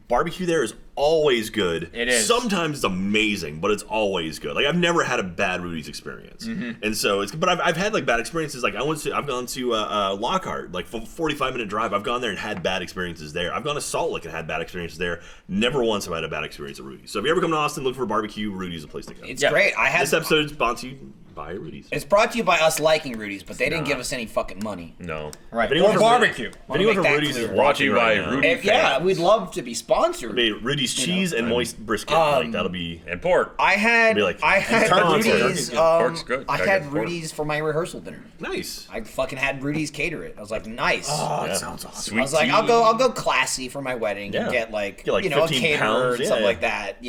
Speaker 2: Barbecue there is always good.
Speaker 4: It is.
Speaker 2: Sometimes it's amazing, but it's always good. Like I've never had a bad Rudy's experience, and so but I've had like bad experiences. Like I've gone to Lockhart, like 45-minute drive. I've gone there and had bad experiences there. I've gone to Salt Lake and had bad experiences there. Never once have I had a bad experience at Rudy's. So if you ever come to Austin, look for barbecue. Rudy's is a place to go.
Speaker 5: It's great.
Speaker 2: This episode is sponsored by Rudy's.
Speaker 5: It's brought to you by us liking Rudy's, but they didn't give us any fucking money.
Speaker 3: No.
Speaker 4: Right.
Speaker 2: anyone
Speaker 4: Or
Speaker 2: from-
Speaker 4: barbecue.
Speaker 2: If anyone
Speaker 5: make
Speaker 2: from
Speaker 5: that
Speaker 2: Rudy's is
Speaker 5: clear.
Speaker 3: Brought to you
Speaker 2: watching
Speaker 3: by
Speaker 2: right now,
Speaker 3: Rudy.
Speaker 5: Yeah,
Speaker 3: fans.
Speaker 5: we'd love to be sponsored.
Speaker 2: maybe Rudy's cheese and moist brisket. Like that'll be.
Speaker 3: And pork.
Speaker 5: I had
Speaker 2: Be like-
Speaker 4: turkey.
Speaker 5: Rudy's.
Speaker 3: Pork's good.
Speaker 5: I
Speaker 3: Gotta
Speaker 5: had
Speaker 3: get pork.
Speaker 5: Rudy's for my rehearsal dinner.
Speaker 2: Nice.
Speaker 5: I fucking had Rudy's cater it. I was like, nice.
Speaker 4: Oh,
Speaker 2: Yeah.
Speaker 4: that sounds awesome.
Speaker 3: Sweet
Speaker 5: I was like,
Speaker 3: tea.
Speaker 5: I'll go classy for my wedding
Speaker 2: Yeah.
Speaker 5: and get like
Speaker 2: Get, like,
Speaker 5: a
Speaker 2: 15
Speaker 5: caterer
Speaker 2: pounds,
Speaker 5: and
Speaker 2: yeah,
Speaker 5: stuff
Speaker 2: yeah.
Speaker 5: like that,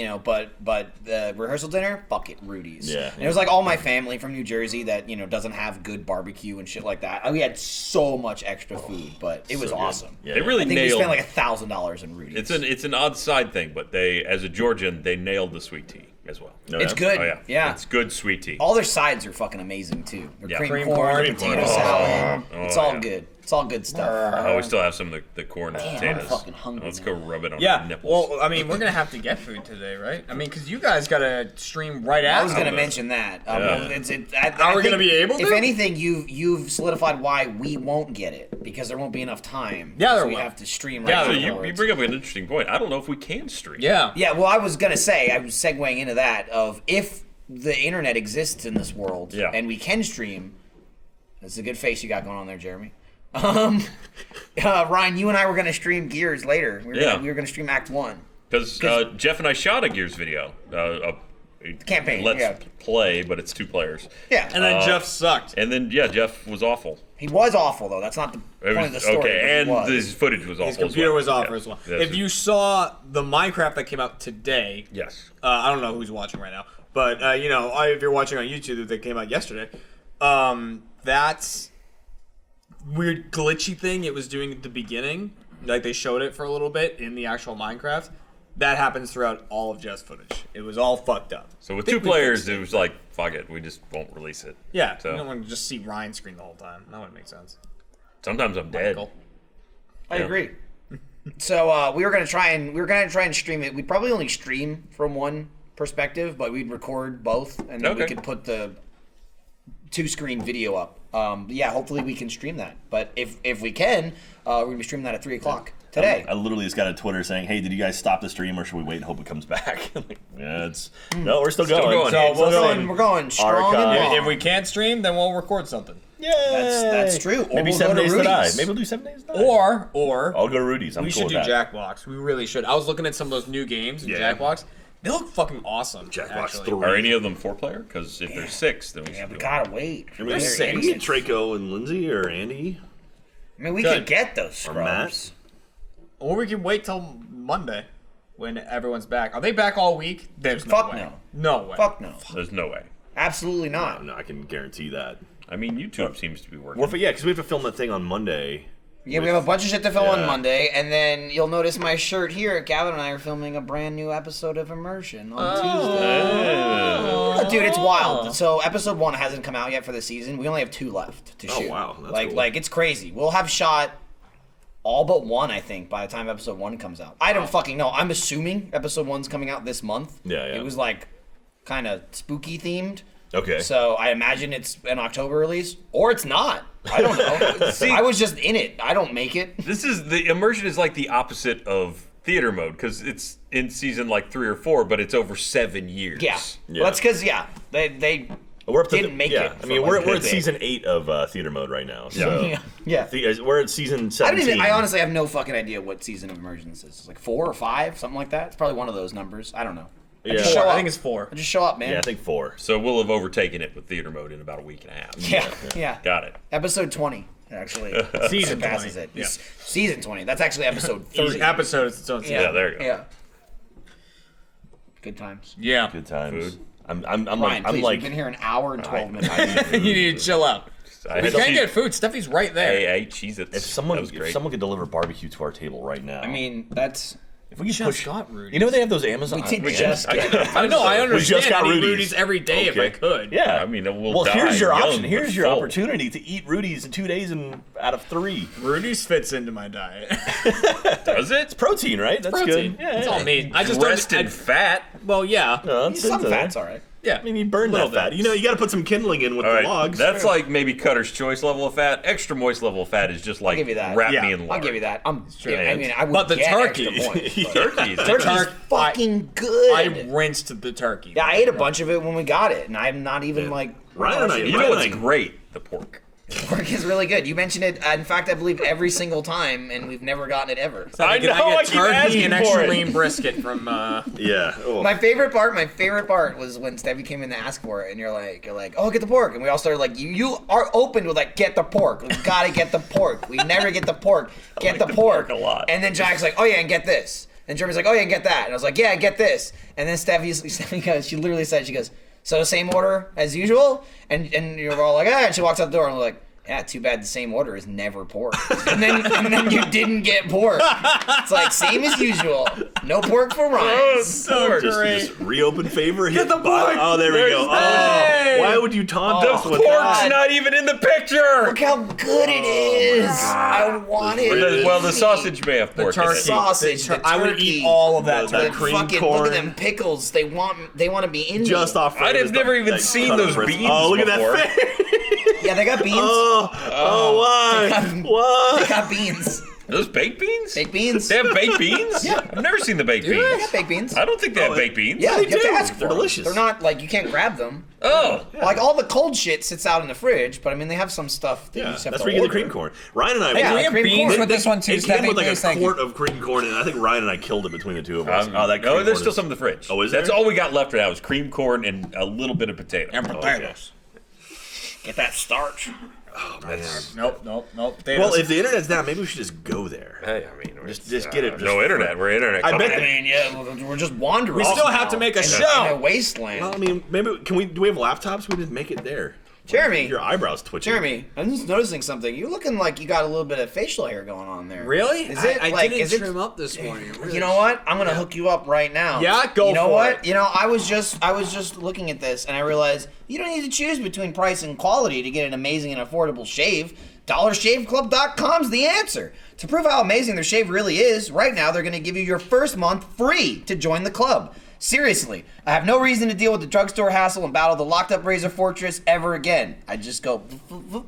Speaker 5: But the rehearsal dinner, fuck it, Rudy's.
Speaker 2: Yeah.
Speaker 5: And it was like all my family from New Jersey that doesn't have good barbecue and shit like that. We had so much extra food, but it was
Speaker 2: So good.
Speaker 5: awesome.
Speaker 2: Yeah.
Speaker 3: They really
Speaker 5: I think we
Speaker 3: nailed.
Speaker 5: spent like $1,000 in Rudy's.
Speaker 3: It's an odd side thing, but they, as a Georgian, they nailed the sweet tea as well.
Speaker 2: No,
Speaker 5: It's
Speaker 2: yeah?
Speaker 5: good.
Speaker 3: Oh yeah. It's good sweet tea.
Speaker 5: All their sides are fucking amazing too. Their
Speaker 3: Yeah.
Speaker 5: cream
Speaker 4: Cream
Speaker 5: corn,
Speaker 4: corn,
Speaker 5: potato
Speaker 3: corn.
Speaker 5: salad.
Speaker 3: Oh,
Speaker 5: It's all
Speaker 3: yeah.
Speaker 5: good. It's all good stuff.
Speaker 3: Oh, we still have some of the corn and
Speaker 5: Damn, I'm
Speaker 3: potatoes.
Speaker 5: fucking hungry
Speaker 3: Let's
Speaker 5: now.
Speaker 3: go rub it on
Speaker 4: Yeah.
Speaker 3: our nipples.
Speaker 4: Well, I mean, we're gonna have to get food today, right? I mean, because you guys gotta stream right after.
Speaker 5: I was gonna
Speaker 4: this.
Speaker 5: mention that.
Speaker 3: Yeah.
Speaker 4: Are we gonna
Speaker 5: think
Speaker 4: be able to?
Speaker 5: If anything, you've solidified why we won't get it because there won't be enough time.
Speaker 4: Yeah, there
Speaker 5: so we
Speaker 4: will.
Speaker 5: have to stream
Speaker 4: Yeah,
Speaker 5: right
Speaker 3: So
Speaker 4: there
Speaker 3: you
Speaker 5: afterwards.
Speaker 3: bring up an interesting point. I don't know if we can stream.
Speaker 4: Yeah.
Speaker 5: Yeah, well, I was gonna say I was segueing into that of if the internet exists in this world
Speaker 3: Yeah.
Speaker 5: and we can stream. That's a good face you got going on there, Jeremy. Ryan, you and I were gonna stream Gears later. We were gonna stream Act 1.
Speaker 3: Because Jeff and I shot a Gears video.
Speaker 5: Campaign,
Speaker 3: Let's
Speaker 5: yeah.
Speaker 3: play, but it's 2 players.
Speaker 5: Yeah,
Speaker 4: And then Jeff sucked.
Speaker 3: And then, yeah, Jeff was awful.
Speaker 5: he was awful though. That's not the
Speaker 3: It
Speaker 5: point of the
Speaker 3: was,
Speaker 5: story. but
Speaker 3: okay,
Speaker 5: he
Speaker 3: and
Speaker 5: was.
Speaker 3: his footage was awful.
Speaker 4: His computer was off
Speaker 3: Yeah.
Speaker 4: as well.
Speaker 3: That's
Speaker 4: If you saw the Minecraft that came out today,
Speaker 3: Yes.
Speaker 4: I don't know who's watching right now, but if you're watching on YouTube that came out yesterday, that's weird glitchy thing it was doing at the beginning. Like they showed it for a little bit in the actual Minecraft. That happens throughout all of Jeff's footage. It was all fucked up.
Speaker 3: So with
Speaker 4: Think
Speaker 3: 2
Speaker 4: we
Speaker 3: players,
Speaker 4: fixed it.
Speaker 3: it was like, fuck it, we just won't release it.
Speaker 4: Yeah,
Speaker 3: So-
Speaker 4: you don't want to just see Ryan's screen the whole time. That wouldn't make sense.
Speaker 3: Sometimes I'm dead.
Speaker 4: Michael.
Speaker 5: I
Speaker 3: Yeah.
Speaker 5: agree. So we were gonna try and stream it. We'd probably only stream from one perspective, but we'd record both, and then we
Speaker 3: Okay.
Speaker 5: could put the 2-screen video up. Yeah, hopefully we can stream that. But if we can, we're gonna be streaming that at 3 o'clock today.
Speaker 2: I literally just got a Twitter saying, "Hey, did you guys stop the stream, or should we wait and hope it comes back?" No, we're still going.
Speaker 4: So
Speaker 5: we're going strong and long.
Speaker 4: If we can't stream, then we'll record something.
Speaker 2: Yeah,
Speaker 5: that's true. Or
Speaker 2: Maybe
Speaker 5: we'll
Speaker 2: 7
Speaker 5: go to
Speaker 2: days to die.
Speaker 5: Rudy's.
Speaker 2: Maybe we'll do 7 days to die.
Speaker 4: Or
Speaker 2: I'll go to Rudy's. I'm
Speaker 4: we
Speaker 2: cool
Speaker 4: should
Speaker 2: with
Speaker 4: do
Speaker 2: that.
Speaker 4: Jackbox. We really should. I was looking at some of those new games in Jackbox. They look fucking awesome.
Speaker 2: Jackbox 3.
Speaker 3: Are any of them 4-player? Because if there's 6, then we should.
Speaker 5: Yeah, we
Speaker 3: do
Speaker 5: gotta wait.
Speaker 2: I mean, we get Traco and Lindsay or Andy.
Speaker 5: I mean, we could get those
Speaker 2: Matt.
Speaker 5: scrubs.
Speaker 4: Or we can wait till Monday when everyone's back. Are they back all week? There's no
Speaker 5: Fuck
Speaker 4: way.
Speaker 5: no.
Speaker 4: No way.
Speaker 5: Fuck no.
Speaker 3: There's no way.
Speaker 5: Absolutely not.
Speaker 2: No, I can guarantee that.
Speaker 3: I mean, YouTube seems to be working.
Speaker 2: Well, yeah, because we have to film that thing on Monday.
Speaker 5: Yeah, we have a bunch of shit to film on Monday, and then you'll notice my shirt here. Gavin and I are filming a brand new episode of Immersion on Tuesday. Dude, it's wild. So episode 1 hasn't come out yet for the season. We only have 2 left to shoot.
Speaker 2: Oh, wow. That's
Speaker 5: like,
Speaker 2: cool.
Speaker 5: like it's crazy. We'll have shot all but 1, I think, by the time episode 1 comes out. I don't fucking know. I'm assuming episode 1's coming out this month.
Speaker 2: Yeah.
Speaker 5: It was like kind of spooky themed.
Speaker 2: Okay.
Speaker 5: So I imagine it's an October release, or it's not. I don't know.
Speaker 3: See,
Speaker 5: I was just in it. I don't make it.
Speaker 3: The immersion is like the opposite of theater mode because it's in season like 3 or 4, but it's over 7 years.
Speaker 5: Yeah. Well, that's because they
Speaker 2: We're up to
Speaker 5: didn't make it.
Speaker 2: I mean, we're at season 8 of theater mode right now. So
Speaker 5: yeah.
Speaker 2: We're at season 17.
Speaker 5: I honestly have no fucking idea what season of Immersion this is. Like 4 or 5, something like that. It's probably one of those numbers. I don't know.
Speaker 2: Yeah.
Speaker 5: Just show
Speaker 4: I
Speaker 5: up.
Speaker 4: think it's 4.
Speaker 5: Just show up, man.
Speaker 2: Yeah, I think 4.
Speaker 3: So we'll have overtaken it with theater mode in about a week and a half.
Speaker 5: Yeah.
Speaker 3: Got it.
Speaker 5: Episode 20 actually
Speaker 4: Season
Speaker 5: surpasses
Speaker 4: 20.
Speaker 5: it.
Speaker 4: Yeah.
Speaker 5: Season 20. That's actually episode 30.
Speaker 4: Each episode is its own season.
Speaker 3: Yeah, there you go.
Speaker 5: Yeah. Good times.
Speaker 4: Yeah.
Speaker 2: Good times.
Speaker 3: Food.
Speaker 2: I'm
Speaker 5: Ryan, please,
Speaker 2: like
Speaker 5: we've been here an hour and 12 minutes.
Speaker 4: You need to chill out.
Speaker 3: I
Speaker 4: We
Speaker 3: had
Speaker 4: can
Speaker 3: cheese-
Speaker 4: get food. Steffi's right there.
Speaker 3: Hey, Cheez-Its.
Speaker 2: if someone
Speaker 3: that was great.
Speaker 2: could deliver barbecue to our table right now.
Speaker 5: I mean, that's...
Speaker 2: if we could
Speaker 4: just
Speaker 2: push,
Speaker 4: got Rudy's.
Speaker 2: you know they have those Amazon.
Speaker 5: We didn't just get
Speaker 4: I know. I understand.
Speaker 2: just got
Speaker 4: I'd eat
Speaker 2: Rudy's.
Speaker 4: Rudy's every day if I could.
Speaker 2: Yeah,
Speaker 3: I mean, we'll
Speaker 2: well,
Speaker 3: die
Speaker 2: here's your
Speaker 3: young,
Speaker 2: option.
Speaker 3: but
Speaker 2: Here's your
Speaker 3: full.
Speaker 2: opportunity to eat Rudy's in 2 days and out of 3.
Speaker 4: Rudy's fits into my diet.
Speaker 3: Does it?
Speaker 2: Protein, right? That's
Speaker 4: Protein.
Speaker 2: good. Yeah,
Speaker 4: It's all meat. I just
Speaker 3: Dressed
Speaker 4: don't.
Speaker 3: in fat.
Speaker 4: Well, yeah.
Speaker 2: No, it's
Speaker 5: Some
Speaker 2: in there.
Speaker 5: fat's all right.
Speaker 4: Yeah.
Speaker 2: I mean, you burn
Speaker 4: Little
Speaker 2: that fat.
Speaker 4: bit.
Speaker 2: You know, you got to put some kindling in with
Speaker 3: All
Speaker 2: the
Speaker 3: right,
Speaker 2: logs.
Speaker 3: that's like maybe Cutter's Choice level of fat. Extra moist level of fat is just like
Speaker 5: give you that.
Speaker 3: wrap
Speaker 4: Yeah,
Speaker 3: me in lard.
Speaker 5: I'll give you that. I mean, I would
Speaker 4: But the
Speaker 5: get
Speaker 4: turkey.
Speaker 5: extra points, but-
Speaker 3: Turkeys.
Speaker 5: Turkey's fucking good.
Speaker 4: I rinsed the turkey.
Speaker 5: Yeah, I ate a bunch of it when we got it, and I'm not even like...
Speaker 2: Ryan and I-
Speaker 3: You know what's great? The pork.
Speaker 5: Pork is really good. You mentioned it, in fact, I believe every single time, and we've never gotten it ever.
Speaker 3: I know, I
Speaker 4: I get
Speaker 3: keep
Speaker 4: turkey
Speaker 3: asking
Speaker 4: and
Speaker 3: for
Speaker 4: extra
Speaker 3: it.
Speaker 4: lean brisket from.
Speaker 2: Yeah. Oh.
Speaker 5: My favorite part was when Steffi came in to ask for it, and you're like, oh, get the pork, and we all started like, you are open with like, get the pork. We gotta get the pork. We never get the pork. Get
Speaker 3: like
Speaker 5: the
Speaker 3: the
Speaker 5: pork.
Speaker 3: pork a lot.
Speaker 5: And then Jack's like, oh yeah, and get this. And Jeremy's like, oh yeah, and get that. And I was like, yeah, get this. And then Steffi goes, she literally said, she goes, so same order as usual? And you're all like, ah, and she walks out the door, and we're like, yeah, too bad the same order is never pork. And then you didn't get pork. It's like, same as usual. No pork for Ryan.
Speaker 4: so
Speaker 2: Just reopen favor. Hit
Speaker 4: the pork.
Speaker 2: Oh, there we go.
Speaker 4: Hey.
Speaker 2: Oh, why would you taunt us with
Speaker 3: Pork's
Speaker 2: that?
Speaker 3: not even in the picture.
Speaker 5: Look how good it is. I want it.
Speaker 3: Well, the sausage may have pork in
Speaker 4: turkey.
Speaker 3: it.
Speaker 5: Sausage, the
Speaker 4: I would
Speaker 5: turkey,
Speaker 4: eat all of that
Speaker 2: the
Speaker 5: the
Speaker 4: turkey.
Speaker 2: cream
Speaker 5: fucking
Speaker 2: corn.
Speaker 5: look at them pickles. They want to be in
Speaker 2: Just
Speaker 5: me.
Speaker 2: off.
Speaker 3: I'd have never even
Speaker 2: that
Speaker 3: seen
Speaker 2: cut of
Speaker 3: those
Speaker 2: brisket.
Speaker 3: beans
Speaker 2: Oh, look
Speaker 3: before.
Speaker 2: at that face.
Speaker 5: Yeah, they got beans.
Speaker 2: Why?
Speaker 5: They
Speaker 2: What?
Speaker 5: got beans.
Speaker 3: Those baked beans?
Speaker 5: Baked beans.
Speaker 3: They have baked beans? Yeah. I've never seen the baked
Speaker 5: They
Speaker 3: beans.
Speaker 5: got baked beans.
Speaker 3: I don't think they have baked beans.
Speaker 5: Yeah,
Speaker 2: they
Speaker 5: you have
Speaker 2: do.
Speaker 5: to ask for
Speaker 2: They're
Speaker 5: them.
Speaker 2: delicious.
Speaker 5: They're not like you can't grab them.
Speaker 3: Oh.
Speaker 5: Like all the cold shit sits out in the fridge, but I mean they have some stuff that you
Speaker 2: Yeah,
Speaker 5: just have
Speaker 2: that's
Speaker 5: to
Speaker 2: where you get the
Speaker 5: order.
Speaker 2: cream corn. Ryan and I.
Speaker 5: Yeah,
Speaker 4: we have
Speaker 5: cream
Speaker 4: beans
Speaker 5: corn.
Speaker 4: with this one too.
Speaker 2: It came
Speaker 4: Steffi,
Speaker 2: with like
Speaker 4: please,
Speaker 2: a
Speaker 4: thank
Speaker 2: quart
Speaker 4: you.
Speaker 2: of cream corn, and I think Ryan and I killed it between the two of us. that cream
Speaker 3: No, there's
Speaker 2: corn
Speaker 3: still
Speaker 2: is-
Speaker 3: some in the fridge.
Speaker 2: Oh, is
Speaker 3: That's
Speaker 2: there?
Speaker 3: all we got left right now is cream corn and a little bit of potato.
Speaker 4: And potatoes.
Speaker 5: Get that starch.
Speaker 2: Oh, man.
Speaker 4: Nope.
Speaker 2: Well,
Speaker 4: Potatoes.
Speaker 2: if the internet's down, maybe we should just go there.
Speaker 3: Hey, I mean,
Speaker 2: Just get it.
Speaker 3: no internet. We're internet.
Speaker 2: I bet
Speaker 5: I mean, yeah, we're just wandering.
Speaker 4: We still
Speaker 5: off
Speaker 4: have
Speaker 5: now
Speaker 4: to make a
Speaker 5: in
Speaker 4: show.
Speaker 5: in a wasteland.
Speaker 2: Well, I mean, maybe do we have laptops? We just make it there.
Speaker 5: Jeremy,
Speaker 2: Your eyebrows twitching.
Speaker 5: Jeremy, I'm just noticing something. You're looking like you got a little bit of facial hair going on there.
Speaker 4: Really?
Speaker 5: Is it
Speaker 8: I
Speaker 5: like?
Speaker 8: didn't
Speaker 5: Is it?
Speaker 8: trim up this morning. Really.
Speaker 5: You know what? I'm gonna hook you up right now.
Speaker 4: Yeah, go
Speaker 5: You know
Speaker 4: for
Speaker 5: what?
Speaker 4: it.
Speaker 5: You know, I was just looking at this and I realized you don't need to choose between price and quality to get an amazing and affordable shave. DollarShaveClub.com's the answer. To prove how amazing their shave really is, right now they're gonna give you your first month free to join the club. Seriously, I have no reason to deal with the drugstore hassle and battle the locked-up razor fortress ever again. I just go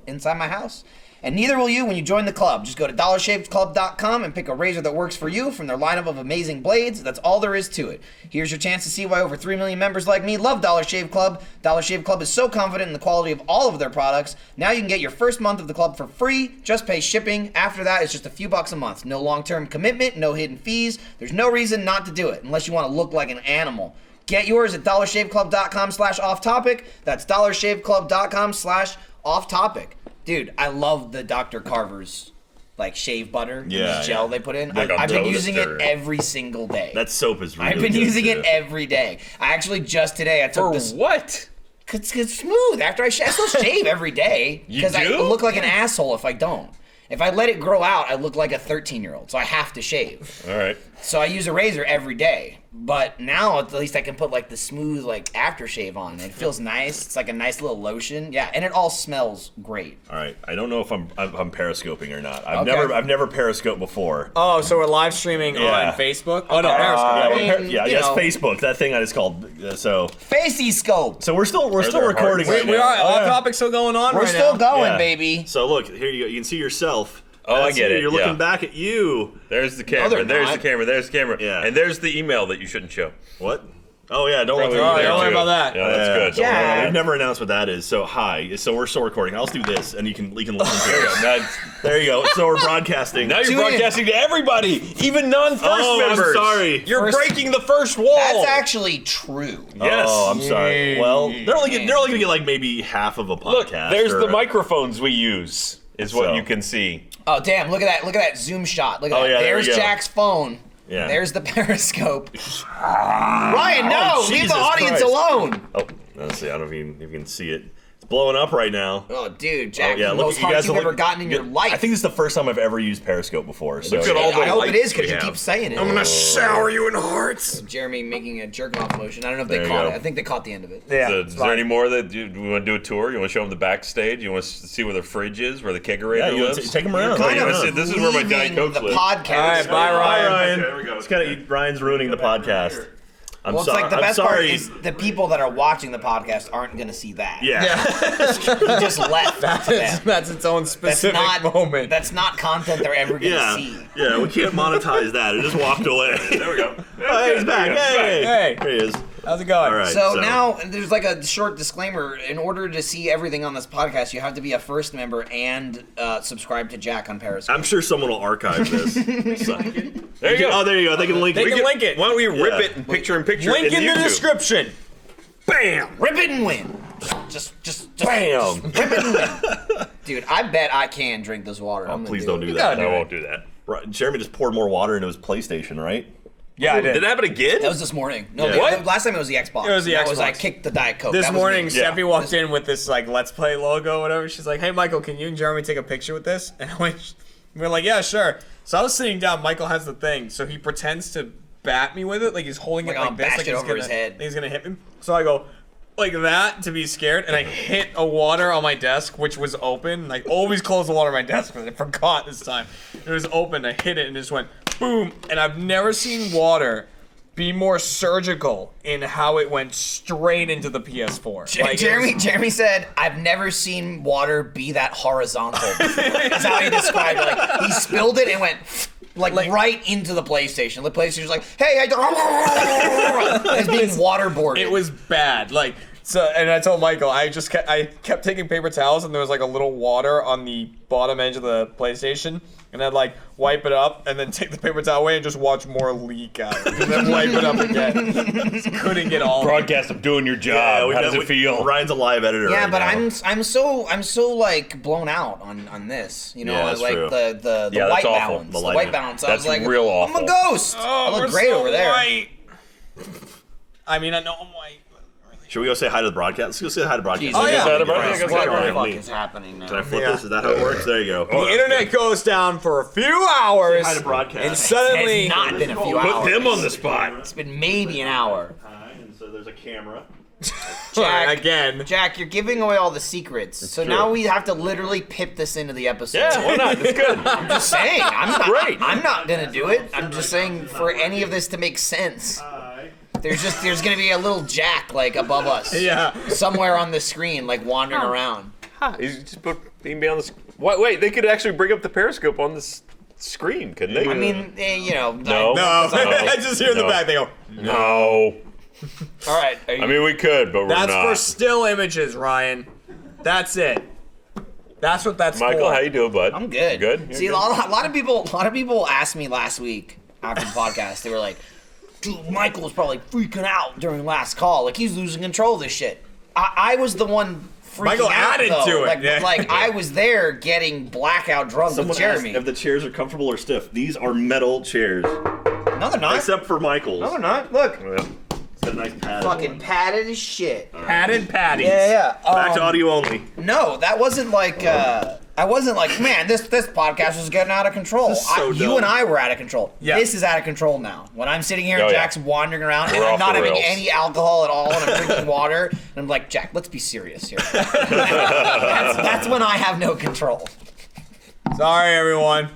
Speaker 5: inside my house. And neither will you when you join the club. Just go to dollarshaveclub.com and pick a razor that works for you from their lineup of amazing blades. That's all there is to it. Here's your chance to see why over 3 million members like me love Dollar Shave Club. Dollar Shave Club is so confident in the quality of all of their products. Now you can get your first month of the club for free. Just pay shipping. After that, it's just a few bucks a month. No long-term commitment, no hidden fees. There's no reason not to do it unless you want to look like an animal. Get yours at dollarshaveclub.com/off-topic. That's dollarshaveclub.com/off-topic. Dude, I love the Dr. Carver's like shave butter, this gel they put in.
Speaker 3: Like
Speaker 5: I've been using it every single day.
Speaker 2: That soap is really
Speaker 5: I've been
Speaker 2: good,
Speaker 5: using
Speaker 2: too.
Speaker 5: it every day. I actually just today I took
Speaker 3: For
Speaker 5: this.
Speaker 3: what?
Speaker 5: Cause it's smooth after I still shave every day.
Speaker 3: You
Speaker 5: Because I
Speaker 3: do?
Speaker 5: look like an asshole if I don't. If I let it grow out, I look like a 13-year-old. So I have to shave.
Speaker 3: All right.
Speaker 5: So I use a razor every day. But now at least I can put like the smooth like aftershave on. It feels nice. It's like a nice little lotion. Yeah, and it all smells great.
Speaker 2: All right, I don't know if I'm periscoping or not.
Speaker 5: Okay.
Speaker 2: I've never periscoped before.
Speaker 4: Oh, so we're live streaming
Speaker 2: Yeah.
Speaker 4: on Facebook? Oh, no, Periscope.
Speaker 5: I mean,
Speaker 2: Yeah,
Speaker 5: you
Speaker 2: yes,
Speaker 5: know.
Speaker 2: Facebook. That thing I just called. So
Speaker 5: Facey scope.
Speaker 2: we're still
Speaker 3: there
Speaker 2: recording
Speaker 3: hearts?
Speaker 2: right
Speaker 4: We
Speaker 2: now.
Speaker 4: are.
Speaker 2: Oh,
Speaker 4: Off
Speaker 2: yeah.
Speaker 4: Topic still going on
Speaker 5: We're
Speaker 4: right
Speaker 5: still
Speaker 4: now.
Speaker 5: going,
Speaker 2: Yeah.
Speaker 5: baby.
Speaker 2: So look, here you go. You can see yourself.
Speaker 3: Oh, I
Speaker 2: That's
Speaker 3: get
Speaker 2: you.
Speaker 3: it,
Speaker 2: You're looking
Speaker 3: yeah.
Speaker 2: back at you.
Speaker 3: There's the
Speaker 5: they're
Speaker 3: camera. There's the
Speaker 5: not.
Speaker 3: camera. There's the camera.
Speaker 2: Yeah.
Speaker 3: And there's the email that you shouldn't show.
Speaker 2: What? Oh yeah, don't
Speaker 3: Probably
Speaker 2: let
Speaker 4: Oh,
Speaker 2: me.
Speaker 4: don't worry
Speaker 3: too.
Speaker 4: about that.
Speaker 3: Yeah, that's good. Don't worry
Speaker 5: Yeah.
Speaker 3: about
Speaker 2: We've never announced what that is. So hi. So we're still recording. I'll just do this, and you can listen to it.
Speaker 3: That's-
Speaker 2: There you go. So we're broadcasting.
Speaker 3: Now you're
Speaker 5: Tune in.
Speaker 3: broadcasting to everybody, even non-first
Speaker 2: Oh, I'm
Speaker 3: members.
Speaker 2: sorry.
Speaker 3: You're breaking the first wall.
Speaker 5: That's actually true.
Speaker 3: Yes.
Speaker 2: Oh, I'm sorry.
Speaker 4: Yeah.
Speaker 2: Well, they're only gonna get like maybe half of a podcast.
Speaker 3: Look, there's
Speaker 2: or-
Speaker 3: the microphones we use. Is what
Speaker 2: So.
Speaker 3: you can see.
Speaker 5: Oh damn! Look at that! Look at that zoom shot! Look at
Speaker 2: Oh,
Speaker 5: that!
Speaker 2: yeah, there
Speaker 5: There's
Speaker 2: we go.
Speaker 5: Jack's phone.
Speaker 2: Yeah.
Speaker 5: There's the periscope. Ryan, no!
Speaker 2: Oh,
Speaker 5: Leave
Speaker 2: Jesus
Speaker 5: the audience
Speaker 2: Christ.
Speaker 5: alone.
Speaker 2: Oh, let's see. I don't know if you can see it. It's blowing up right now.
Speaker 5: Oh, dude, Jack,
Speaker 2: Yeah,
Speaker 5: the
Speaker 2: look,
Speaker 5: most
Speaker 2: you
Speaker 5: hearts
Speaker 2: guys
Speaker 5: you've
Speaker 2: are
Speaker 5: ever
Speaker 2: look-
Speaker 5: gotten in your life.
Speaker 2: I think this is the first time I've ever used Periscope before. So
Speaker 3: Look at all the
Speaker 5: I hope it is
Speaker 3: lights
Speaker 5: because
Speaker 3: we
Speaker 5: you
Speaker 3: have.
Speaker 5: keep saying it.
Speaker 4: I'm gonna shower you in hearts.
Speaker 5: Jeremy making a jerk off motion. I don't know if
Speaker 2: There
Speaker 5: they
Speaker 2: you
Speaker 5: caught
Speaker 2: go.
Speaker 5: it. I think they caught the end of it.
Speaker 4: Yeah.
Speaker 3: So, is there any more that you want to do a tour? You want to show them the backstage? You want to see where the fridge is, where the kegerator
Speaker 2: Yeah, you
Speaker 3: lives?
Speaker 2: take them around.
Speaker 5: Kind
Speaker 2: Take 'em
Speaker 5: of
Speaker 2: around.
Speaker 3: This is where my Diet
Speaker 5: leaving
Speaker 3: Coke
Speaker 5: the
Speaker 3: lives.
Speaker 5: podcast.
Speaker 4: All right, bye,
Speaker 2: Hi,
Speaker 4: Ryan.
Speaker 2: Ryan. It's kind of Ryan's ruining the podcast. I'm
Speaker 5: Well, it's
Speaker 2: sorry.
Speaker 5: like the
Speaker 2: I'm
Speaker 5: best part
Speaker 2: sorry.
Speaker 5: is the people that are watching the podcast aren't going to see that.
Speaker 2: Yeah.
Speaker 5: He just left. them.
Speaker 4: That's its own
Speaker 5: That's
Speaker 4: specific
Speaker 5: not
Speaker 4: moment.
Speaker 5: That's not content they're ever going to
Speaker 2: Yeah.
Speaker 5: see.
Speaker 2: Yeah. We can't monetize that. It just walked away.
Speaker 3: There we go.
Speaker 2: Oh, hey, he's back. Hey.
Speaker 4: Hey.
Speaker 2: There he is.
Speaker 4: How's it going?
Speaker 2: All right.
Speaker 5: So now there's like a short disclaimer. In order to see everything on this podcast, you have to be a first member and subscribe to Jack on Periscope.
Speaker 2: I'm sure someone will archive this. So-
Speaker 3: There you go.
Speaker 2: Oh, there you go. They can link
Speaker 4: They
Speaker 2: it.
Speaker 4: can link it.
Speaker 3: Why don't we rip
Speaker 2: Yeah.
Speaker 3: it and picture-in-picture
Speaker 4: Link
Speaker 3: in
Speaker 4: in the
Speaker 3: YouTube?
Speaker 4: description. Bam.
Speaker 5: Rip it and win. Just
Speaker 2: Bam.
Speaker 5: rip it and win. Dude, I bet I can drink this water. I'm gonna
Speaker 2: Please don't do
Speaker 4: You
Speaker 2: that.
Speaker 4: gotta
Speaker 3: I won't do that.
Speaker 2: Right, Jeremy just poured more water into his PlayStation, right?
Speaker 4: Yeah, I
Speaker 3: Did
Speaker 4: did.
Speaker 3: that happen again?
Speaker 5: That was this morning. No,
Speaker 2: Yeah.
Speaker 5: the-
Speaker 3: What?
Speaker 5: last time it was the Xbox.
Speaker 4: It was the
Speaker 5: That I
Speaker 4: Xbox.
Speaker 5: kicked the Diet Coke.
Speaker 4: This
Speaker 5: That was
Speaker 4: morning,
Speaker 5: me.
Speaker 2: Yeah.
Speaker 4: Steffi walked in with this like Let's Play logo, whatever. She's like, "Hey, Michael, can you and Jeremy take a picture with this?" And we're like, "Yeah, sure." So I was sitting down. Michael has the thing, so he pretends to bat me with it, like he's holding
Speaker 5: Like,
Speaker 4: it
Speaker 5: I'll
Speaker 4: like this,
Speaker 5: bash
Speaker 4: like
Speaker 5: it
Speaker 4: he's
Speaker 5: over
Speaker 4: gonna,
Speaker 5: his head.
Speaker 4: like he's gonna hit me. So I go like that to be scared, and I hit a water on my desk, which was open. Like always close the water on my desk, but I forgot this time. It was open. I hit it and it just went boom. And I've never seen water be more surgical in how it went straight into the PS4. Like, it was-
Speaker 5: Jeremy said, "I've never seen water be that horizontal." That's how he described it. Like he spilled it and went like right into the PlayStation. The PlayStation's like, "Hey, it's being waterboarded."
Speaker 4: It was bad. Like so, and I told Michael, I kept taking paper towels, and there was like a little water on the bottom edge of the PlayStation, and I'd like wipe it up, and then take the paper towel away, and just watch more leak out, and then wipe it up again. Just couldn't get all.
Speaker 3: Broadcast of doing your job. How does it feel?
Speaker 2: Ryan's a live editor.
Speaker 5: Yeah,
Speaker 2: right
Speaker 5: but
Speaker 2: now.
Speaker 5: I'm so like blown out on this. You know,
Speaker 2: Yeah,
Speaker 5: I
Speaker 2: that's
Speaker 5: like
Speaker 2: true.
Speaker 5: the
Speaker 3: Yeah,
Speaker 5: white
Speaker 3: that's awful.
Speaker 5: balance.
Speaker 2: The
Speaker 5: The
Speaker 2: light
Speaker 5: white
Speaker 2: balance.
Speaker 5: balance. I
Speaker 3: That's
Speaker 5: was like,
Speaker 3: real
Speaker 5: I'm
Speaker 3: awful.
Speaker 5: a ghost.
Speaker 4: Oh,
Speaker 5: I
Speaker 4: we're
Speaker 5: look great
Speaker 4: so
Speaker 5: over there.
Speaker 4: white. I mean, I know I'm white.
Speaker 2: Should we go say hi to the broadcast? Let's go say hi to the broadcast.
Speaker 5: Jesus.
Speaker 4: Oh, yeah.
Speaker 3: Hi to the
Speaker 2: Christ.
Speaker 3: broadcast.
Speaker 2: What
Speaker 5: What
Speaker 2: the
Speaker 5: the fuck
Speaker 2: fuck
Speaker 5: is happening now?
Speaker 2: Can I flip
Speaker 4: Yeah.
Speaker 2: this? Is that how it works? There you go.
Speaker 4: The internet goes down for a few hours,
Speaker 2: Hi to broadcast.
Speaker 4: and suddenly
Speaker 5: It's not been a few hours.
Speaker 3: Put them on the spot.
Speaker 5: It's been maybe an hour.
Speaker 2: And so there's a camera.
Speaker 5: Jack,
Speaker 4: again.
Speaker 5: Jack, you're giving away all the secrets. So
Speaker 2: true.
Speaker 5: now we have to literally pip this into the episode.
Speaker 3: Yeah, why not? It's good.
Speaker 5: I'm just saying. I'm not,
Speaker 3: Great.
Speaker 5: I'm not gonna do it. I'm just saying for any of this to make sense. There's gonna be a little Jack like above us.
Speaker 4: Yeah.
Speaker 5: Somewhere on the screen, like wandering around.
Speaker 3: He's just put he can be on the. Wait, they could actually bring up the periscope on this screen, couldn't they?
Speaker 5: I mean, you know.
Speaker 3: No.
Speaker 4: I just hear in the back. They go.
Speaker 3: No.
Speaker 5: All right.
Speaker 3: I mean, we could, but we're
Speaker 4: That's
Speaker 3: not.
Speaker 4: for still images, Ryan. That's it. That's what that's
Speaker 3: Michael,
Speaker 4: for.
Speaker 3: how you doing, bud?
Speaker 5: I'm good.
Speaker 3: Good. You're
Speaker 5: See,
Speaker 3: good?
Speaker 5: a lot of people asked me last week after the podcast. They were like, "Dude, Michael's probably freaking out during last call. Like he's losing control of this shit." I was the one freaking
Speaker 4: Michael
Speaker 5: out
Speaker 4: added
Speaker 5: though.
Speaker 4: to it.
Speaker 5: Like,
Speaker 4: Yeah.
Speaker 5: like I was there getting blackout drunk
Speaker 2: Someone
Speaker 5: with
Speaker 2: asked
Speaker 5: Jeremy.
Speaker 2: if the chairs are comfortable or stiff. These are metal chairs,
Speaker 5: No, they're not.
Speaker 2: except for Michael's.
Speaker 5: No, they're not. Look,
Speaker 3: Yeah.
Speaker 2: It's got a nice pad.
Speaker 5: fucking padded as shit.
Speaker 4: Padded patties.
Speaker 5: Yeah.
Speaker 2: Back to audio only.
Speaker 5: No, that wasn't like. I wasn't like, man, this podcast was getting out of control.
Speaker 2: This is so
Speaker 5: You
Speaker 2: dumb.
Speaker 5: and I were out of control.
Speaker 4: Yeah.
Speaker 5: This is out of control now. When I'm sitting here and
Speaker 3: Oh, yeah.
Speaker 5: Jack's wandering around and
Speaker 3: We're
Speaker 5: I'm
Speaker 3: off
Speaker 5: not
Speaker 3: the
Speaker 5: having
Speaker 3: rails.
Speaker 5: any alcohol at all and I'm drinking water, and I'm like, Jack, let's be serious here. that's when I have no control.
Speaker 4: Sorry, everyone.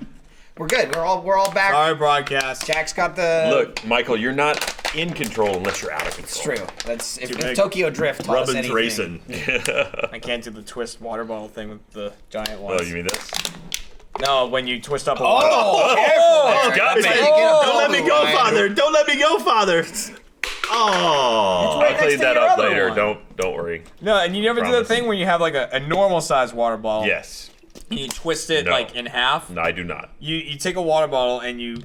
Speaker 5: We're good. We're all back.
Speaker 4: Sorry, broadcast.
Speaker 5: Jack's got the.
Speaker 3: Look, Michael, you're not in control unless you're out of
Speaker 5: It's
Speaker 3: control.
Speaker 5: true. That's if
Speaker 2: Nick,
Speaker 5: Tokyo Drift taught us
Speaker 2: Rubbin's
Speaker 5: anything.
Speaker 2: racing.
Speaker 4: I can't do the twist water bottle thing with the giant
Speaker 3: Oh,
Speaker 4: ones.
Speaker 3: you mean this?
Speaker 4: No, when you twist up a
Speaker 5: Oh, careful there.
Speaker 3: got
Speaker 5: That's
Speaker 3: me.
Speaker 5: how you get a
Speaker 2: Don't let me
Speaker 5: bubble,
Speaker 2: go,
Speaker 5: Ryan.
Speaker 2: father. Don't let me go, father. Oh.
Speaker 5: Right
Speaker 3: I'll
Speaker 5: next
Speaker 3: clean
Speaker 5: to
Speaker 3: that
Speaker 5: your
Speaker 3: up
Speaker 5: other
Speaker 3: later.
Speaker 5: one.
Speaker 3: Don't worry.
Speaker 4: No, and you never do
Speaker 3: Promise.
Speaker 4: that thing where you have like a normal sized water bottle.
Speaker 3: Yes.
Speaker 4: And you twist it
Speaker 3: No.
Speaker 4: like in half.
Speaker 3: No, I do not.
Speaker 4: You take a water bottle and you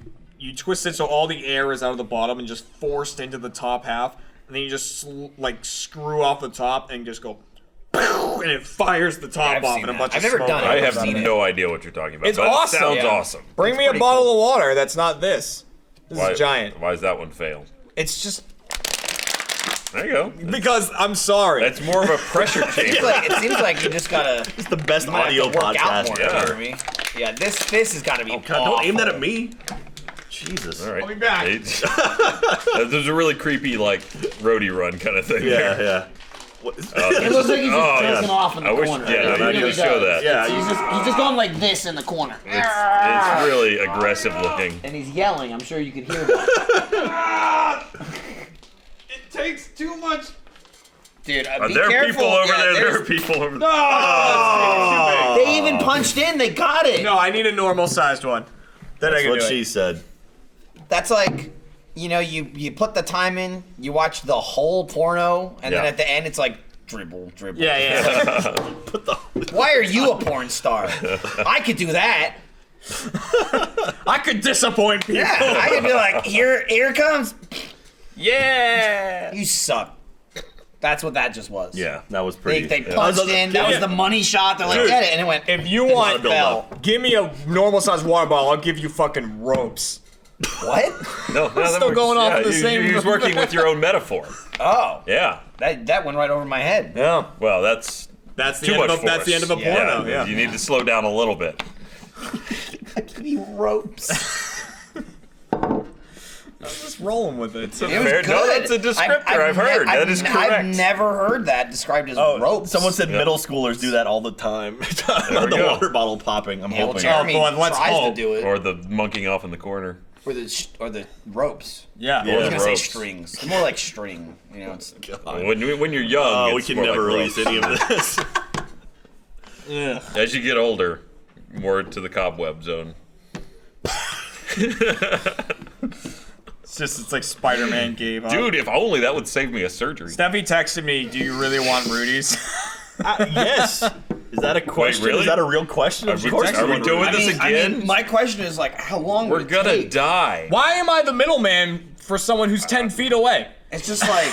Speaker 4: twist it so all the air is out of the bottom and just forced into the top half, and then you just like screw off the top and just go, and it fires the top
Speaker 5: I've
Speaker 4: off
Speaker 5: seen
Speaker 4: and a
Speaker 5: that.
Speaker 4: bunch
Speaker 5: I've
Speaker 4: of
Speaker 5: never
Speaker 4: smoke.
Speaker 5: done it.
Speaker 3: I
Speaker 5: I've
Speaker 3: have
Speaker 5: seen it.
Speaker 3: no idea what you're talking about.
Speaker 4: It's
Speaker 3: but
Speaker 4: awesome.
Speaker 3: It sounds
Speaker 5: Yeah.
Speaker 3: awesome.
Speaker 4: Bring me a
Speaker 5: pretty
Speaker 4: bottle
Speaker 5: cool.
Speaker 4: of water that's not this. This
Speaker 3: Why,
Speaker 4: is giant.
Speaker 3: Why is that one fail?
Speaker 4: It's just
Speaker 3: There you go.
Speaker 4: because I'm sorry.
Speaker 3: That's more of a pressure
Speaker 5: It
Speaker 3: chamber.
Speaker 5: seems like you just gotta.
Speaker 2: It's the best
Speaker 5: You might
Speaker 2: audio
Speaker 5: have to work out
Speaker 2: podcast.
Speaker 5: more,
Speaker 3: yeah.
Speaker 5: Jeremy. Yeah, this has got to be.
Speaker 2: God, don't aim that at me. Jesus.
Speaker 3: All right.
Speaker 4: I'll be back.
Speaker 3: There's a really creepy, like, roadie run kind of thing
Speaker 2: Yeah,
Speaker 3: there.
Speaker 2: yeah. What is
Speaker 5: It looks like he's just
Speaker 3: Oh,
Speaker 5: jerking
Speaker 3: yeah.
Speaker 5: off in the
Speaker 3: I wish,
Speaker 5: corner.
Speaker 3: yeah,
Speaker 2: Yeah,
Speaker 3: I need to show that.
Speaker 2: Yeah,
Speaker 5: He's just going like this in the corner.
Speaker 3: It's really aggressive looking.
Speaker 5: And he's yelling. I'm sure you could hear that.
Speaker 4: It takes too much.
Speaker 5: Dude, be
Speaker 3: There are
Speaker 5: careful.
Speaker 3: people over
Speaker 5: Yeah,
Speaker 3: there. There
Speaker 5: there's-
Speaker 3: are people over there.
Speaker 5: They even punched in. They got it.
Speaker 4: No, I need a normal sized one. Then I
Speaker 2: That's
Speaker 4: can
Speaker 2: what
Speaker 4: do
Speaker 2: she
Speaker 4: it.
Speaker 2: said.
Speaker 5: That's like, you put the time in, you watch the whole porno, and then
Speaker 3: Yeah.
Speaker 5: at the end it's like dribble.
Speaker 4: Yeah, yeah.
Speaker 5: Why are you a porn star? I could do that.
Speaker 4: I could disappoint people.
Speaker 5: Yeah, I could be like, here it comes.
Speaker 4: Yeah.
Speaker 5: You suck. That's what that just was.
Speaker 2: Yeah, that was
Speaker 5: They,
Speaker 2: pretty.
Speaker 5: they
Speaker 2: yeah.
Speaker 5: punched in. That was the money shot. They're like,
Speaker 4: Dude,
Speaker 5: get it, and it went.
Speaker 4: If you want,
Speaker 2: build
Speaker 5: fell.
Speaker 2: up.
Speaker 4: give me a normal sized water bottle. I'll give you fucking ropes.
Speaker 5: What?
Speaker 3: No, that
Speaker 4: still
Speaker 3: works.
Speaker 4: going off
Speaker 3: Yeah,
Speaker 4: the same-
Speaker 3: He was working with your own metaphor.
Speaker 5: Oh,
Speaker 3: Yeah.
Speaker 5: that went right over my head.
Speaker 4: Yeah.
Speaker 3: Well, that's
Speaker 4: That's the
Speaker 3: too
Speaker 4: end
Speaker 3: much
Speaker 4: of a, that's the
Speaker 3: force.
Speaker 4: end of a
Speaker 5: Yeah.
Speaker 4: porno. Yeah.
Speaker 3: You need to slow down a little bit.
Speaker 5: Give me ropes.
Speaker 4: I'm just rolling with it.
Speaker 5: It was
Speaker 3: Fair-
Speaker 5: good.
Speaker 3: no, that's a descriptor I've heard. That is
Speaker 5: I've
Speaker 3: correct.
Speaker 5: never heard that described as
Speaker 2: Oh,
Speaker 5: ropes.
Speaker 2: someone said middle schoolers do that all the time.
Speaker 3: we
Speaker 2: The
Speaker 3: go.
Speaker 2: water bottle popping. I'm
Speaker 5: Yeah, well,
Speaker 2: hoping.
Speaker 5: Jeremy
Speaker 4: Oh, boy, let's
Speaker 5: tries
Speaker 4: hope.
Speaker 5: to do it.
Speaker 3: Or the monkeying off in the corner.
Speaker 5: Or the ropes.
Speaker 4: Yeah.
Speaker 2: Yeah.
Speaker 5: I was gonna say
Speaker 3: ropes.
Speaker 5: strings. It's more like string. You know, it's
Speaker 3: When you're young,
Speaker 2: Oh, we
Speaker 3: it's
Speaker 2: can
Speaker 3: more
Speaker 2: never
Speaker 3: like
Speaker 2: release
Speaker 3: ropes.
Speaker 2: any of this.
Speaker 3: As you get older, more to the cobweb zone.
Speaker 4: It's like Spider-Man gave up.
Speaker 3: Dude, if only that would save me a surgery.
Speaker 4: Steffi texted me, "Do you really want Rudy's?"
Speaker 2: Yes. Is that a question?
Speaker 3: really?
Speaker 2: Is that a real question? Of
Speaker 3: we-
Speaker 2: course
Speaker 3: are we
Speaker 2: want
Speaker 3: doing
Speaker 2: to read
Speaker 3: this
Speaker 2: it.
Speaker 3: again?
Speaker 5: my question is like, how long
Speaker 3: We're
Speaker 5: would it
Speaker 3: gonna
Speaker 5: take?
Speaker 3: die.
Speaker 4: Why am I the middleman for someone who's 10 feet away?
Speaker 5: It's just like,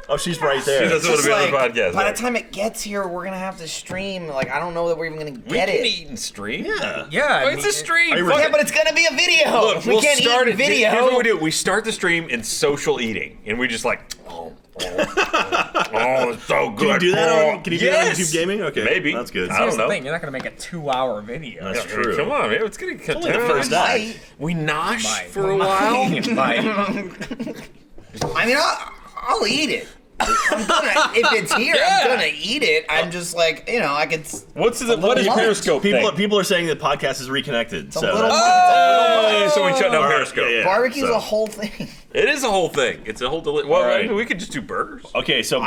Speaker 2: Oh, she's right there.
Speaker 3: She doesn't want
Speaker 5: just
Speaker 3: to be on
Speaker 5: like
Speaker 3: the podcast.
Speaker 5: by
Speaker 3: though.
Speaker 5: the time it gets here, we're gonna have to stream. Like, I don't know that we're even gonna
Speaker 3: we
Speaker 5: get
Speaker 3: can
Speaker 5: it.
Speaker 3: eat and stream.
Speaker 2: Yeah.
Speaker 4: Yeah,
Speaker 3: It's a stream. Fuck
Speaker 5: Yeah,
Speaker 3: it.
Speaker 5: but it's gonna be a video.
Speaker 3: Look,
Speaker 5: we
Speaker 3: we'll
Speaker 5: can't
Speaker 3: start
Speaker 5: eat
Speaker 3: it.
Speaker 5: video.
Speaker 3: Here's what we do: we start the stream in social eating, and we just like, oh, it's so good.
Speaker 2: Can you do that on? Can you do that on
Speaker 3: Yes!
Speaker 2: YouTube Gaming? Okay,
Speaker 3: Maybe.
Speaker 2: That's good.
Speaker 3: I
Speaker 4: Here's
Speaker 3: don't
Speaker 4: the
Speaker 3: know.
Speaker 4: thing: you're not gonna make a 2-hour video.
Speaker 2: That's
Speaker 3: Yeah,
Speaker 2: true.
Speaker 3: Come on, man. It's gonna cut
Speaker 2: Only the
Speaker 3: down.
Speaker 2: first act.
Speaker 3: We nosh
Speaker 4: Might.
Speaker 3: for a while.
Speaker 4: Might.
Speaker 5: I mean, I'll eat it. If it's here, I'm gonna eat it. I'm just like, I could.
Speaker 3: What is Periscope thing?
Speaker 2: People are saying the podcast is reconnected. So
Speaker 3: so we shut down Periscope.
Speaker 2: Yeah,
Speaker 5: barbecue's a whole thing.
Speaker 3: It is a whole thing. It's a whole. Well, we could just do burgers.
Speaker 2: Okay, so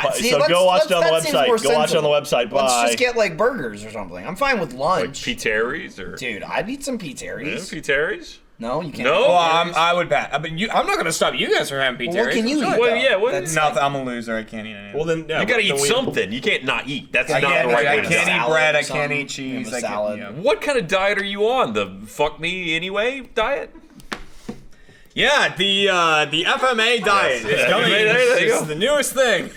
Speaker 2: go watch it on the website. Go watch it on the website. Bye.
Speaker 5: Let's just get like burgers or something. I'm fine with lunch.
Speaker 3: Like P-Terry's or
Speaker 5: dude, I'd eat some P-Terry's.
Speaker 3: Yeah, P-Terry's?
Speaker 5: No, you can't.
Speaker 3: No,
Speaker 4: well, I would bet. I mean, I'm not gonna stop you guys from having P-Terry's.
Speaker 5: What can you eat?
Speaker 3: Well, yeah,
Speaker 4: nothing. I'm a loser. I can't eat anything.
Speaker 2: Well, then
Speaker 3: you gotta eat something. You can't not eat. That's not the right way to
Speaker 4: I can't eat bread. I can't eat cheese.
Speaker 5: Salad.
Speaker 3: What kind of diet are you on? The fuck me anyway diet?
Speaker 4: Yeah, the FMA diet.
Speaker 3: Yes, yeah. There you go.
Speaker 4: It's the newest thing.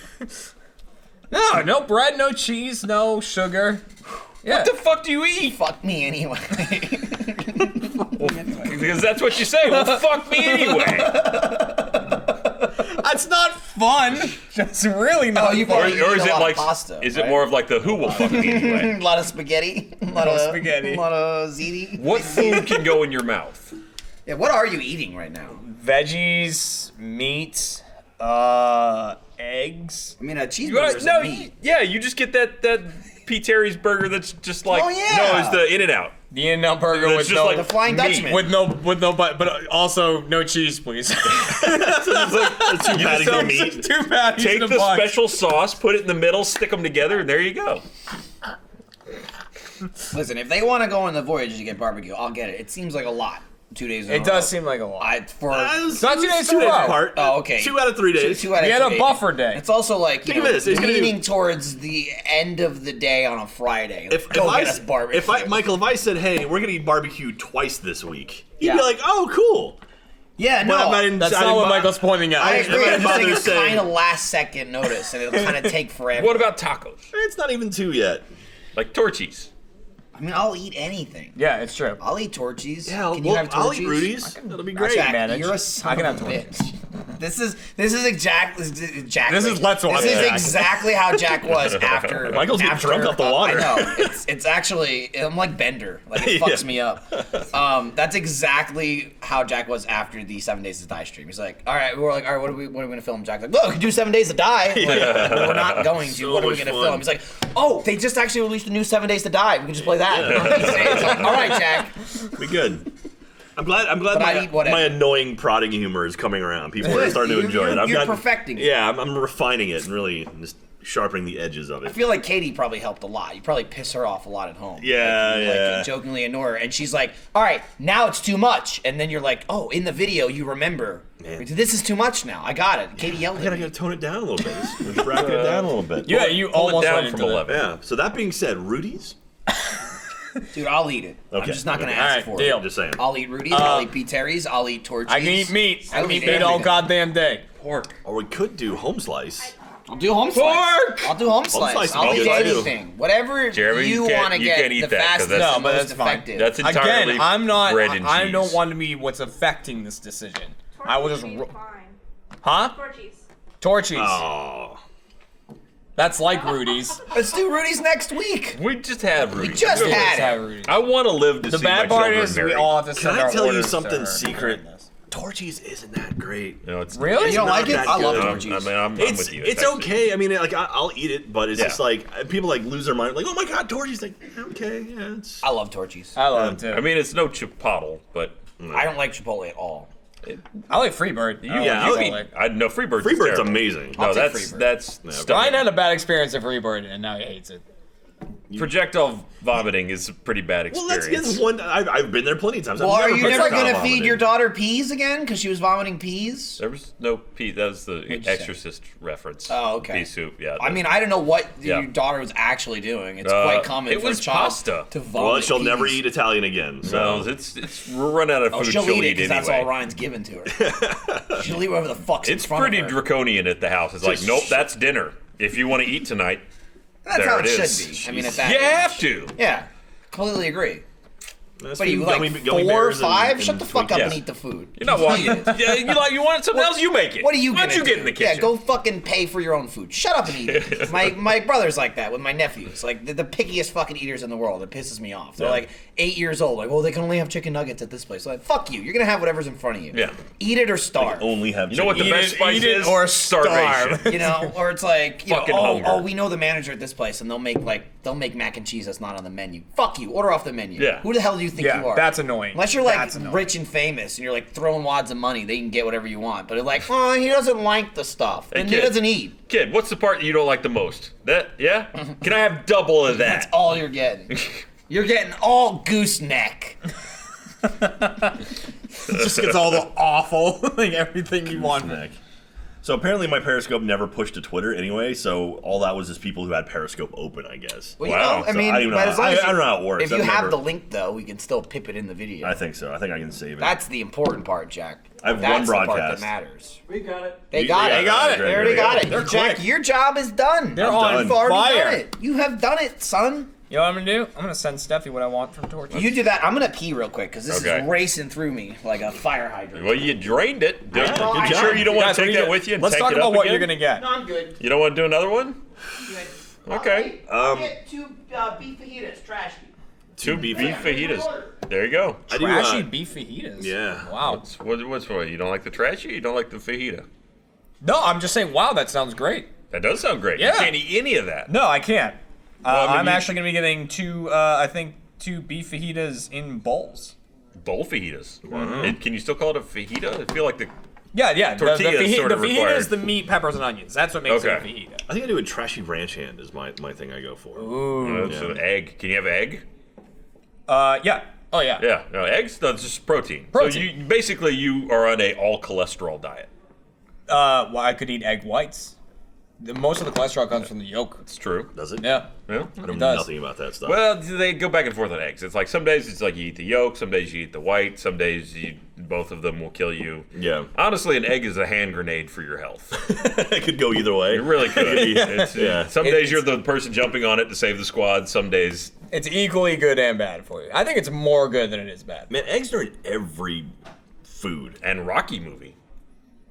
Speaker 4: No bread, no cheese, no sugar. Yeah.
Speaker 3: What the fuck do you eat?
Speaker 5: Fuck me anyway.
Speaker 3: Because that's what you say. Well, fuck me anyway.
Speaker 4: That's not fun. That's really not fun.
Speaker 3: Or is it like
Speaker 5: pasta?
Speaker 3: Is it more of like the who will fuck me anyway?
Speaker 5: A lot of spaghetti. A lot of ziti.
Speaker 3: What food can go in your mouth?
Speaker 5: Yeah, what are you eating right now?
Speaker 4: Veggies, meat, eggs.
Speaker 5: I mean, a cheeseburger.
Speaker 3: You just get that P-Terry's burger that's just like it's the In-N-Out.
Speaker 4: The In-N-Out burger with
Speaker 3: just
Speaker 4: no
Speaker 3: like
Speaker 5: the Flying Dutchman.
Speaker 4: with no but also no cheese, please.
Speaker 2: So it's like 2 patties of meat.
Speaker 4: 2 patties.
Speaker 3: Take
Speaker 4: in
Speaker 3: the
Speaker 4: a box.
Speaker 3: special sauce, put it in the middle, stick them together, and there you go.
Speaker 5: Listen, if they want to go on the voyage to get barbecue, I'll get it. It seems like a lot. 2 days in a row.
Speaker 4: It does seem like a lot.
Speaker 5: It's
Speaker 4: not 2 days in a row.
Speaker 2: apart.
Speaker 5: Oh, okay.
Speaker 2: 2 out of 3 days.
Speaker 5: Two out of
Speaker 4: We had a
Speaker 5: 3 days.
Speaker 4: buffer day.
Speaker 5: It's also like
Speaker 2: Think of this, it's gonna be-
Speaker 5: leaning towards the end of the day on a Friday.
Speaker 2: If
Speaker 5: Go
Speaker 2: I
Speaker 5: get us barbecue.
Speaker 2: Michael, if I said, hey, we're gonna eat barbecue twice this week, you'd
Speaker 5: Yeah.
Speaker 2: be like, oh, cool.
Speaker 5: Yeah,
Speaker 2: But
Speaker 5: no.
Speaker 4: That's not what Michael's pointing out.
Speaker 5: I agree. I'm just saying it's
Speaker 2: saying-
Speaker 5: kind of last second notice, and it'll kind of take forever.
Speaker 3: What about tacos?
Speaker 2: It's not even 2 yet.
Speaker 3: Like Torchies.
Speaker 5: I mean, I'll eat anything.
Speaker 4: Yeah, it's true.
Speaker 5: I'll eat Torchies.
Speaker 2: Yeah,
Speaker 5: Can you have
Speaker 2: I'll
Speaker 5: Torchies?
Speaker 2: eat Rudy's. That'll be great.
Speaker 5: Jack,
Speaker 4: manage.
Speaker 5: you're a
Speaker 4: I
Speaker 5: son
Speaker 4: can
Speaker 5: of a
Speaker 4: have
Speaker 5: bitch. This is exactly Jack.
Speaker 4: This is Let's Watch
Speaker 5: This is
Speaker 4: Jack.
Speaker 5: exactly how Jack was after.
Speaker 2: Michael's getting drunk off the water.
Speaker 5: I know. It's actually I'm like Bender. Like it fucks me up. That's exactly how Jack was after the 7 Days to Die stream. He's like, all right, what are we gonna film? Jack's like, look, we can do 7 Days to Die. Like, we're not going to.
Speaker 2: So
Speaker 5: what are we
Speaker 2: much
Speaker 5: gonna
Speaker 2: fun.
Speaker 5: film? He's like, oh, they just actually released a new 7 Days to Die. We can just play that. It's like, all right, Jack.
Speaker 2: We good. I'm glad
Speaker 5: But I eat whatever.
Speaker 2: my annoying prodding humor is coming around. People are starting to enjoy it.
Speaker 5: You're perfecting it.
Speaker 2: Yeah, I'm refining it and really just sharpening the edges of
Speaker 5: I
Speaker 2: it.
Speaker 5: feel like Katie probably helped a lot. You probably piss her off a lot at home.
Speaker 2: Yeah,
Speaker 5: like,
Speaker 2: yeah.
Speaker 5: Like, jokingly ignore her, and she's like, "All right, now it's too much." And then you're like, "Oh, in the video, you remember
Speaker 2: Man.
Speaker 5: this is too much now. I got it." Katie yelled
Speaker 2: I
Speaker 5: at
Speaker 2: gotta
Speaker 5: me.
Speaker 2: tone it down a little bit. Just bracket it down a little bit.
Speaker 4: Yeah, you
Speaker 3: Pull it
Speaker 4: almost
Speaker 3: down
Speaker 4: went
Speaker 3: from
Speaker 4: into
Speaker 3: 11.
Speaker 2: Yeah. So that being said, Rudy's.
Speaker 5: Dude, I'll eat it. I'm
Speaker 2: Okay,
Speaker 5: just not gonna
Speaker 2: okay.
Speaker 5: ask
Speaker 4: All right,
Speaker 5: for
Speaker 4: deal.
Speaker 5: it.
Speaker 2: Just saying.
Speaker 5: I'll eat Rudy's. I'll eat Pete Terry's. I'll eat Torchies.
Speaker 4: I can eat meat. I
Speaker 5: I'll
Speaker 4: can eat
Speaker 5: eat
Speaker 4: meat all
Speaker 5: everything.
Speaker 4: goddamn day.
Speaker 3: Pork.
Speaker 2: Or we could do home slice.
Speaker 5: I'll do home slice.
Speaker 4: Pork!
Speaker 5: I'll do home slice.
Speaker 2: slice
Speaker 5: I'll
Speaker 2: would
Speaker 5: eat
Speaker 2: be good, too.
Speaker 5: anything. Whatever
Speaker 3: Jeremy,
Speaker 5: you
Speaker 3: you can't-
Speaker 5: want to
Speaker 3: you
Speaker 5: get
Speaker 3: can't eat
Speaker 5: the
Speaker 3: that, 'cause
Speaker 5: fastest,
Speaker 3: that's-
Speaker 5: and
Speaker 4: No, but
Speaker 5: most
Speaker 4: that's fine.
Speaker 5: effective.
Speaker 3: That's entirely
Speaker 4: Again, I'm not.
Speaker 3: bread and
Speaker 4: I
Speaker 3: cheese.
Speaker 4: don't want to be what's affecting this decision. I will just.
Speaker 8: Torchies would be fine.
Speaker 4: Huh?
Speaker 8: Torchies.
Speaker 4: Torchies.
Speaker 2: Oh.
Speaker 4: That's like Rudy's.
Speaker 5: Let's do Rudy's next week.
Speaker 3: We just had Rudy.
Speaker 5: We just
Speaker 4: Let's
Speaker 5: had
Speaker 4: have
Speaker 5: it.
Speaker 4: Rudy's.
Speaker 3: I want to live to
Speaker 4: The
Speaker 3: see my
Speaker 4: bad part
Speaker 3: children
Speaker 4: is we
Speaker 3: married.
Speaker 4: all have to
Speaker 2: Can
Speaker 4: send
Speaker 2: I
Speaker 4: our
Speaker 2: tell you
Speaker 4: orders to
Speaker 2: something
Speaker 4: her.
Speaker 2: secret? Torchies isn't that great.
Speaker 3: No, it's
Speaker 4: Really?
Speaker 5: You don't like it?
Speaker 2: that
Speaker 5: I love
Speaker 2: good.
Speaker 5: Torchies.
Speaker 3: I mean, I'm
Speaker 2: It's
Speaker 3: with you.
Speaker 2: it's
Speaker 3: actually-
Speaker 2: okay. I mean, like I'll eat it, but it's
Speaker 3: Yeah.
Speaker 2: just like people like lose their mind. Like, oh my god, Torchies! Like, okay, yeah, it's.
Speaker 5: I love Torchies.
Speaker 4: I love it too.
Speaker 3: I mean, it's no Chipotle, but
Speaker 5: I don't like Chipotle at all.
Speaker 4: I like Freebird.
Speaker 2: Yeah, I'll eat-
Speaker 3: no Freebird's
Speaker 2: Freebird's
Speaker 3: terrible.
Speaker 2: amazing.
Speaker 3: No,
Speaker 5: I'll take
Speaker 3: that's
Speaker 5: Freebird.
Speaker 3: that's
Speaker 2: Yeah,
Speaker 3: stuff.
Speaker 4: Ryan had a bad experience at Freebird, and now he hates it.
Speaker 3: Projectile vomiting is a pretty bad
Speaker 2: Well,
Speaker 3: experience.
Speaker 2: that's one. I've been there plenty of times.
Speaker 5: Well,
Speaker 2: I've
Speaker 5: are you never
Speaker 2: projectile
Speaker 5: gonna feed
Speaker 2: vomited.
Speaker 5: your daughter peas again because she was vomiting peas?
Speaker 3: There was no pea. That was the
Speaker 5: you say?
Speaker 3: Exorcist reference.
Speaker 5: Oh, okay.
Speaker 3: Pea soup. Yeah.
Speaker 5: I mean, I don't know what
Speaker 3: Yeah.
Speaker 5: your daughter was actually doing. It's quite common
Speaker 3: it
Speaker 5: for
Speaker 3: was
Speaker 5: a child
Speaker 3: pasta.
Speaker 5: to vomit.
Speaker 2: Well, she'll never
Speaker 5: peas.
Speaker 2: eat Italian again.
Speaker 3: So
Speaker 2: So
Speaker 3: it's we're running out of
Speaker 5: Oh,
Speaker 3: food.
Speaker 5: she'll eat it because
Speaker 3: anyway.
Speaker 5: that's all Ryan's given to her. She'll eat whatever the fuck's in
Speaker 3: It's
Speaker 5: front
Speaker 3: pretty
Speaker 5: of her.
Speaker 3: draconian at the house. It's like, nope, that's dinner. If you want to eat tonight,
Speaker 5: That's
Speaker 3: there
Speaker 5: how
Speaker 3: it
Speaker 5: it
Speaker 3: is.
Speaker 5: should be. I mean, at that
Speaker 3: you
Speaker 5: age.
Speaker 3: have to.
Speaker 5: Yeah, completely agree. What are you, like, 4 or 5? Shut the fuck up and eat the food.
Speaker 3: You're not walking. You want something else? You make it.
Speaker 5: What are you
Speaker 3: Why don't you get in the kitchen?
Speaker 5: Yeah, go fucking pay for your own food. Shut up and eat it. My brother's like that with my nephews. Like, the pickiest fucking eaters in the world. It pisses me off. They're like 8 years old. Like, well, they can only have chicken nuggets at this place. Like, fuck you. You're gonna have whatever's in front of you.
Speaker 3: Yeah.
Speaker 5: Eat it or starve.
Speaker 2: Only have.
Speaker 3: You know what the best spice is?
Speaker 4: Or
Speaker 3: starvation.
Speaker 5: You know, or it's like, you
Speaker 3: Fucking
Speaker 5: know,
Speaker 3: hunger.
Speaker 5: we know the manager at this place, and they'll make mac and cheese that's not on the menu. Fuck you. Order off the menu.
Speaker 3: Yeah.
Speaker 5: Who the hell do you think you are?
Speaker 4: That's annoying.
Speaker 5: Unless you're like rich and famous, and you're like throwing wads of money, they can get whatever you want. But it's like, oh, he doesn't like the stuff, and he doesn't eat.
Speaker 3: Kid, what's the part that you don't like the most? That, yeah? Can I have double of that?
Speaker 5: That's all you're getting. You're getting all gooseneck.
Speaker 4: It just gets all the awful, like everything you want.
Speaker 2: So apparently my Periscope never pushed to Twitter anyway, so all that was just people who had Periscope open, I guess.
Speaker 5: Well,
Speaker 3: Wow.
Speaker 5: you know, I mean,
Speaker 2: I don't know
Speaker 5: but as long as
Speaker 2: I don't know how it works.
Speaker 5: If you
Speaker 2: I've
Speaker 5: have
Speaker 2: never-
Speaker 5: the link, though, we can still pip it in the video.
Speaker 2: I think so. I think I can save it.
Speaker 5: That's the important part, Jack.
Speaker 2: I have
Speaker 5: That's
Speaker 2: one
Speaker 5: the part
Speaker 2: broadcast.
Speaker 5: that matters.
Speaker 4: We got it.
Speaker 5: They got it.
Speaker 2: They got it.
Speaker 5: They already got it.
Speaker 4: They're
Speaker 5: Jack,
Speaker 4: quick.
Speaker 5: your job is done.
Speaker 4: They're
Speaker 2: I'm
Speaker 4: on
Speaker 2: done.
Speaker 5: You've already
Speaker 4: fire.
Speaker 5: done it. You have done it, son.
Speaker 4: You know what I'm gonna do? I'm gonna send Steffi what I want from Torch.
Speaker 5: You do that. I'm gonna pee real quick because this
Speaker 3: Okay.
Speaker 5: is racing through me like a fire hydrant.
Speaker 3: Well, you drained it.
Speaker 5: well,
Speaker 3: you
Speaker 5: I
Speaker 3: sure
Speaker 5: know.
Speaker 3: you don't want
Speaker 4: Guys,
Speaker 3: to
Speaker 4: what
Speaker 3: take
Speaker 4: do you
Speaker 3: that
Speaker 4: get?
Speaker 3: with you and
Speaker 4: Let's
Speaker 3: take
Speaker 4: talk
Speaker 3: it
Speaker 4: about
Speaker 3: up
Speaker 4: what
Speaker 3: again?
Speaker 4: you're gonna get.
Speaker 5: No, I'm good.
Speaker 3: You don't want to do another one? Okay.
Speaker 5: I'll get 2 beef fajitas, trashy.
Speaker 3: 2 beef fajitas. There you go.
Speaker 2: I do,
Speaker 4: Trashy beef fajitas.
Speaker 2: yeah.
Speaker 4: Wow.
Speaker 3: What's for you? You don't like the trashy? You don't like the fajita?
Speaker 4: No, I'm just saying. Wow, that sounds great.
Speaker 3: That does sound great.
Speaker 4: Yeah.
Speaker 3: You can't eat any of that.
Speaker 4: No, I can't.
Speaker 3: I mean,
Speaker 4: I'm
Speaker 3: you-
Speaker 4: actually gonna be getting 2. I think 2 beef fajitas in bowls.
Speaker 3: Bowl fajitas. And can you still call it a fajita? I feel like the
Speaker 4: Yeah.
Speaker 3: Tortilla is sort of
Speaker 4: the fajita
Speaker 3: required.
Speaker 4: is the meat, peppers, and onions. That's what makes it a
Speaker 3: Okay.
Speaker 4: fajita.
Speaker 2: I think I do a trashy ranch hand is my thing I go for.
Speaker 3: it's an egg. Can you have egg?
Speaker 4: Yeah. Oh yeah.
Speaker 3: Yeah. No, eggs. No, it's just protein.
Speaker 4: Protein.
Speaker 3: So you basically you are on a all cholesterol diet.
Speaker 4: Well, I could eat egg whites. Most of the cholesterol comes from the yolk.
Speaker 3: It's true.
Speaker 2: Does it?
Speaker 4: Yeah.
Speaker 3: Yeah.
Speaker 2: I don't
Speaker 4: It
Speaker 2: know
Speaker 4: does.
Speaker 2: nothing about that stuff.
Speaker 3: Well, they go back and forth on eggs. It's like some days it's like you eat the yolk, some days you eat the white, some days both of them will kill you.
Speaker 2: Yeah.
Speaker 3: Honestly, an egg is a hand grenade for your health.
Speaker 2: It could go either way.
Speaker 3: It really could.
Speaker 2: Yeah.
Speaker 3: Some days you're the person jumping on it to save the squad. Some days,
Speaker 4: It's equally good and bad for you. I think it's more good than it is bad.
Speaker 2: Man, eggs are in every food.
Speaker 3: and Rocky movie.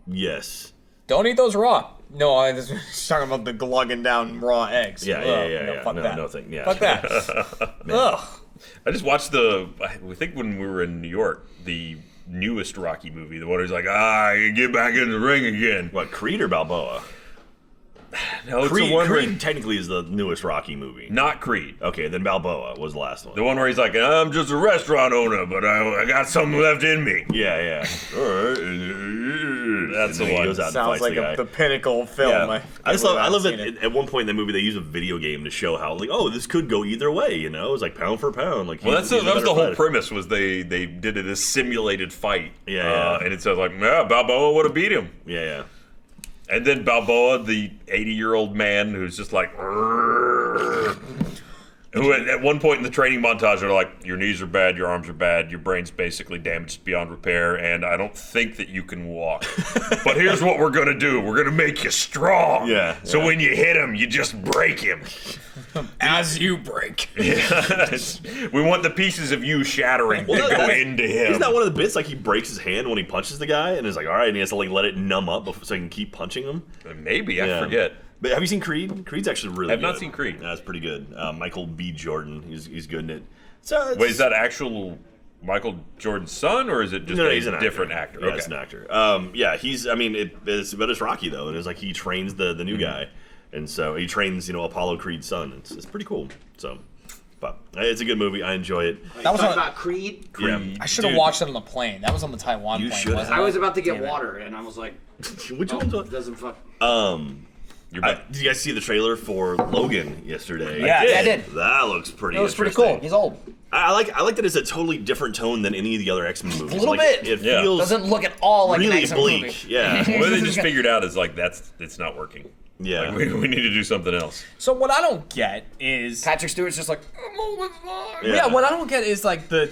Speaker 2: Yes.
Speaker 4: Don't eat those raw. No, I was talking about the glugging down raw eggs.
Speaker 2: Yeah,
Speaker 4: Ugh,
Speaker 2: yeah.
Speaker 4: Fuck
Speaker 2: No,
Speaker 4: that.
Speaker 2: no thing. Yeah.
Speaker 4: Fuck that. Ugh.
Speaker 3: I just watched I think when we were in New York, the newest Rocky movie, the one who's like, get back in the ring again.
Speaker 2: What, Creed or Balboa?
Speaker 3: No, it's
Speaker 2: Creed,
Speaker 3: the one
Speaker 2: Creed
Speaker 3: where,
Speaker 2: technically is the newest Rocky movie.
Speaker 3: not Creed.
Speaker 2: Okay, then Balboa was the last one.
Speaker 3: The one where he's like, I'm just a restaurant owner, but I got something left in me.
Speaker 2: Yeah. All right.
Speaker 3: That's the
Speaker 2: And then he
Speaker 3: one.
Speaker 2: goes out and
Speaker 4: Sounds
Speaker 2: fights
Speaker 4: like
Speaker 2: the guy.
Speaker 4: the pinnacle film.
Speaker 2: Yeah. I love
Speaker 4: it.
Speaker 2: that at one point in the movie they use a video game to show how like, oh, this could go either way, you know? It's like pound for pound. Like
Speaker 3: Well, that was the
Speaker 2: better
Speaker 3: whole
Speaker 2: fighter.
Speaker 3: premise was they did this simulated fight.
Speaker 2: Yeah.
Speaker 3: And it says like, Balboa would have beat him.
Speaker 2: Yeah.
Speaker 3: And then Balboa, the 80-year-old man who's just like, who at one point in the training montage are like, your knees are bad, your arms are bad, your brain's basically damaged beyond repair, and I don't think that you can walk. But here's what we're gonna do: we're gonna make you strong.
Speaker 2: Yeah,
Speaker 3: So
Speaker 2: yeah.
Speaker 3: when you hit him, you just break him.
Speaker 4: As you break.
Speaker 3: Yes. We want the pieces of you shattering to go into him.
Speaker 2: Isn't that one of the bits like he breaks his hand when he punches the guy and is like, all right, and he has to like let it numb up so he can keep punching him?
Speaker 3: Maybe, I forget.
Speaker 2: But have you seen Creed? Creed's actually really
Speaker 3: I've
Speaker 2: good.
Speaker 3: not seen Creed.
Speaker 2: That's pretty good. Michael B. Jordan, he's good in it. So
Speaker 3: Wait, is that actual Michael Jordan's son, or is it just
Speaker 2: he's an
Speaker 3: a different actor?
Speaker 2: Yeah, it's an actor. It's Rocky though, and it's like he trains the new guy, and so he trains Apollo Creed's son. It's pretty cool. So, but it's a good movie. I enjoy it.
Speaker 4: That was on,
Speaker 5: about Creed?
Speaker 2: Yeah.
Speaker 4: I should have
Speaker 2: Dude,
Speaker 4: watched it on the plane. That was on the Taiwan
Speaker 2: You
Speaker 4: plane.
Speaker 2: should
Speaker 4: wasn't
Speaker 2: have.
Speaker 4: it?
Speaker 5: I was about to get
Speaker 4: Damn it.
Speaker 5: water, and I was like,
Speaker 2: Which one's what?
Speaker 5: doesn't fuck.
Speaker 2: Did you guys see the trailer for Logan yesterday?
Speaker 4: Yeah,
Speaker 5: I did.
Speaker 2: That looks pretty.
Speaker 5: It was pretty
Speaker 2: interesting.
Speaker 5: cool. He's old.
Speaker 2: I like that it's a totally different tone than any of the other X-Men movies.
Speaker 5: A little
Speaker 2: Like,
Speaker 5: bit.
Speaker 2: It
Speaker 3: Yeah.
Speaker 2: feels
Speaker 5: Doesn't look at all like an
Speaker 2: really
Speaker 5: X-Men
Speaker 2: bleak.
Speaker 5: movie.
Speaker 2: Yeah.
Speaker 3: What they just figured out is like it's not working.
Speaker 2: Yeah.
Speaker 3: Like, we need to do something else.
Speaker 4: So what I don't get is
Speaker 5: Patrick Stewart's just like,
Speaker 4: yeah. What I don't get is like the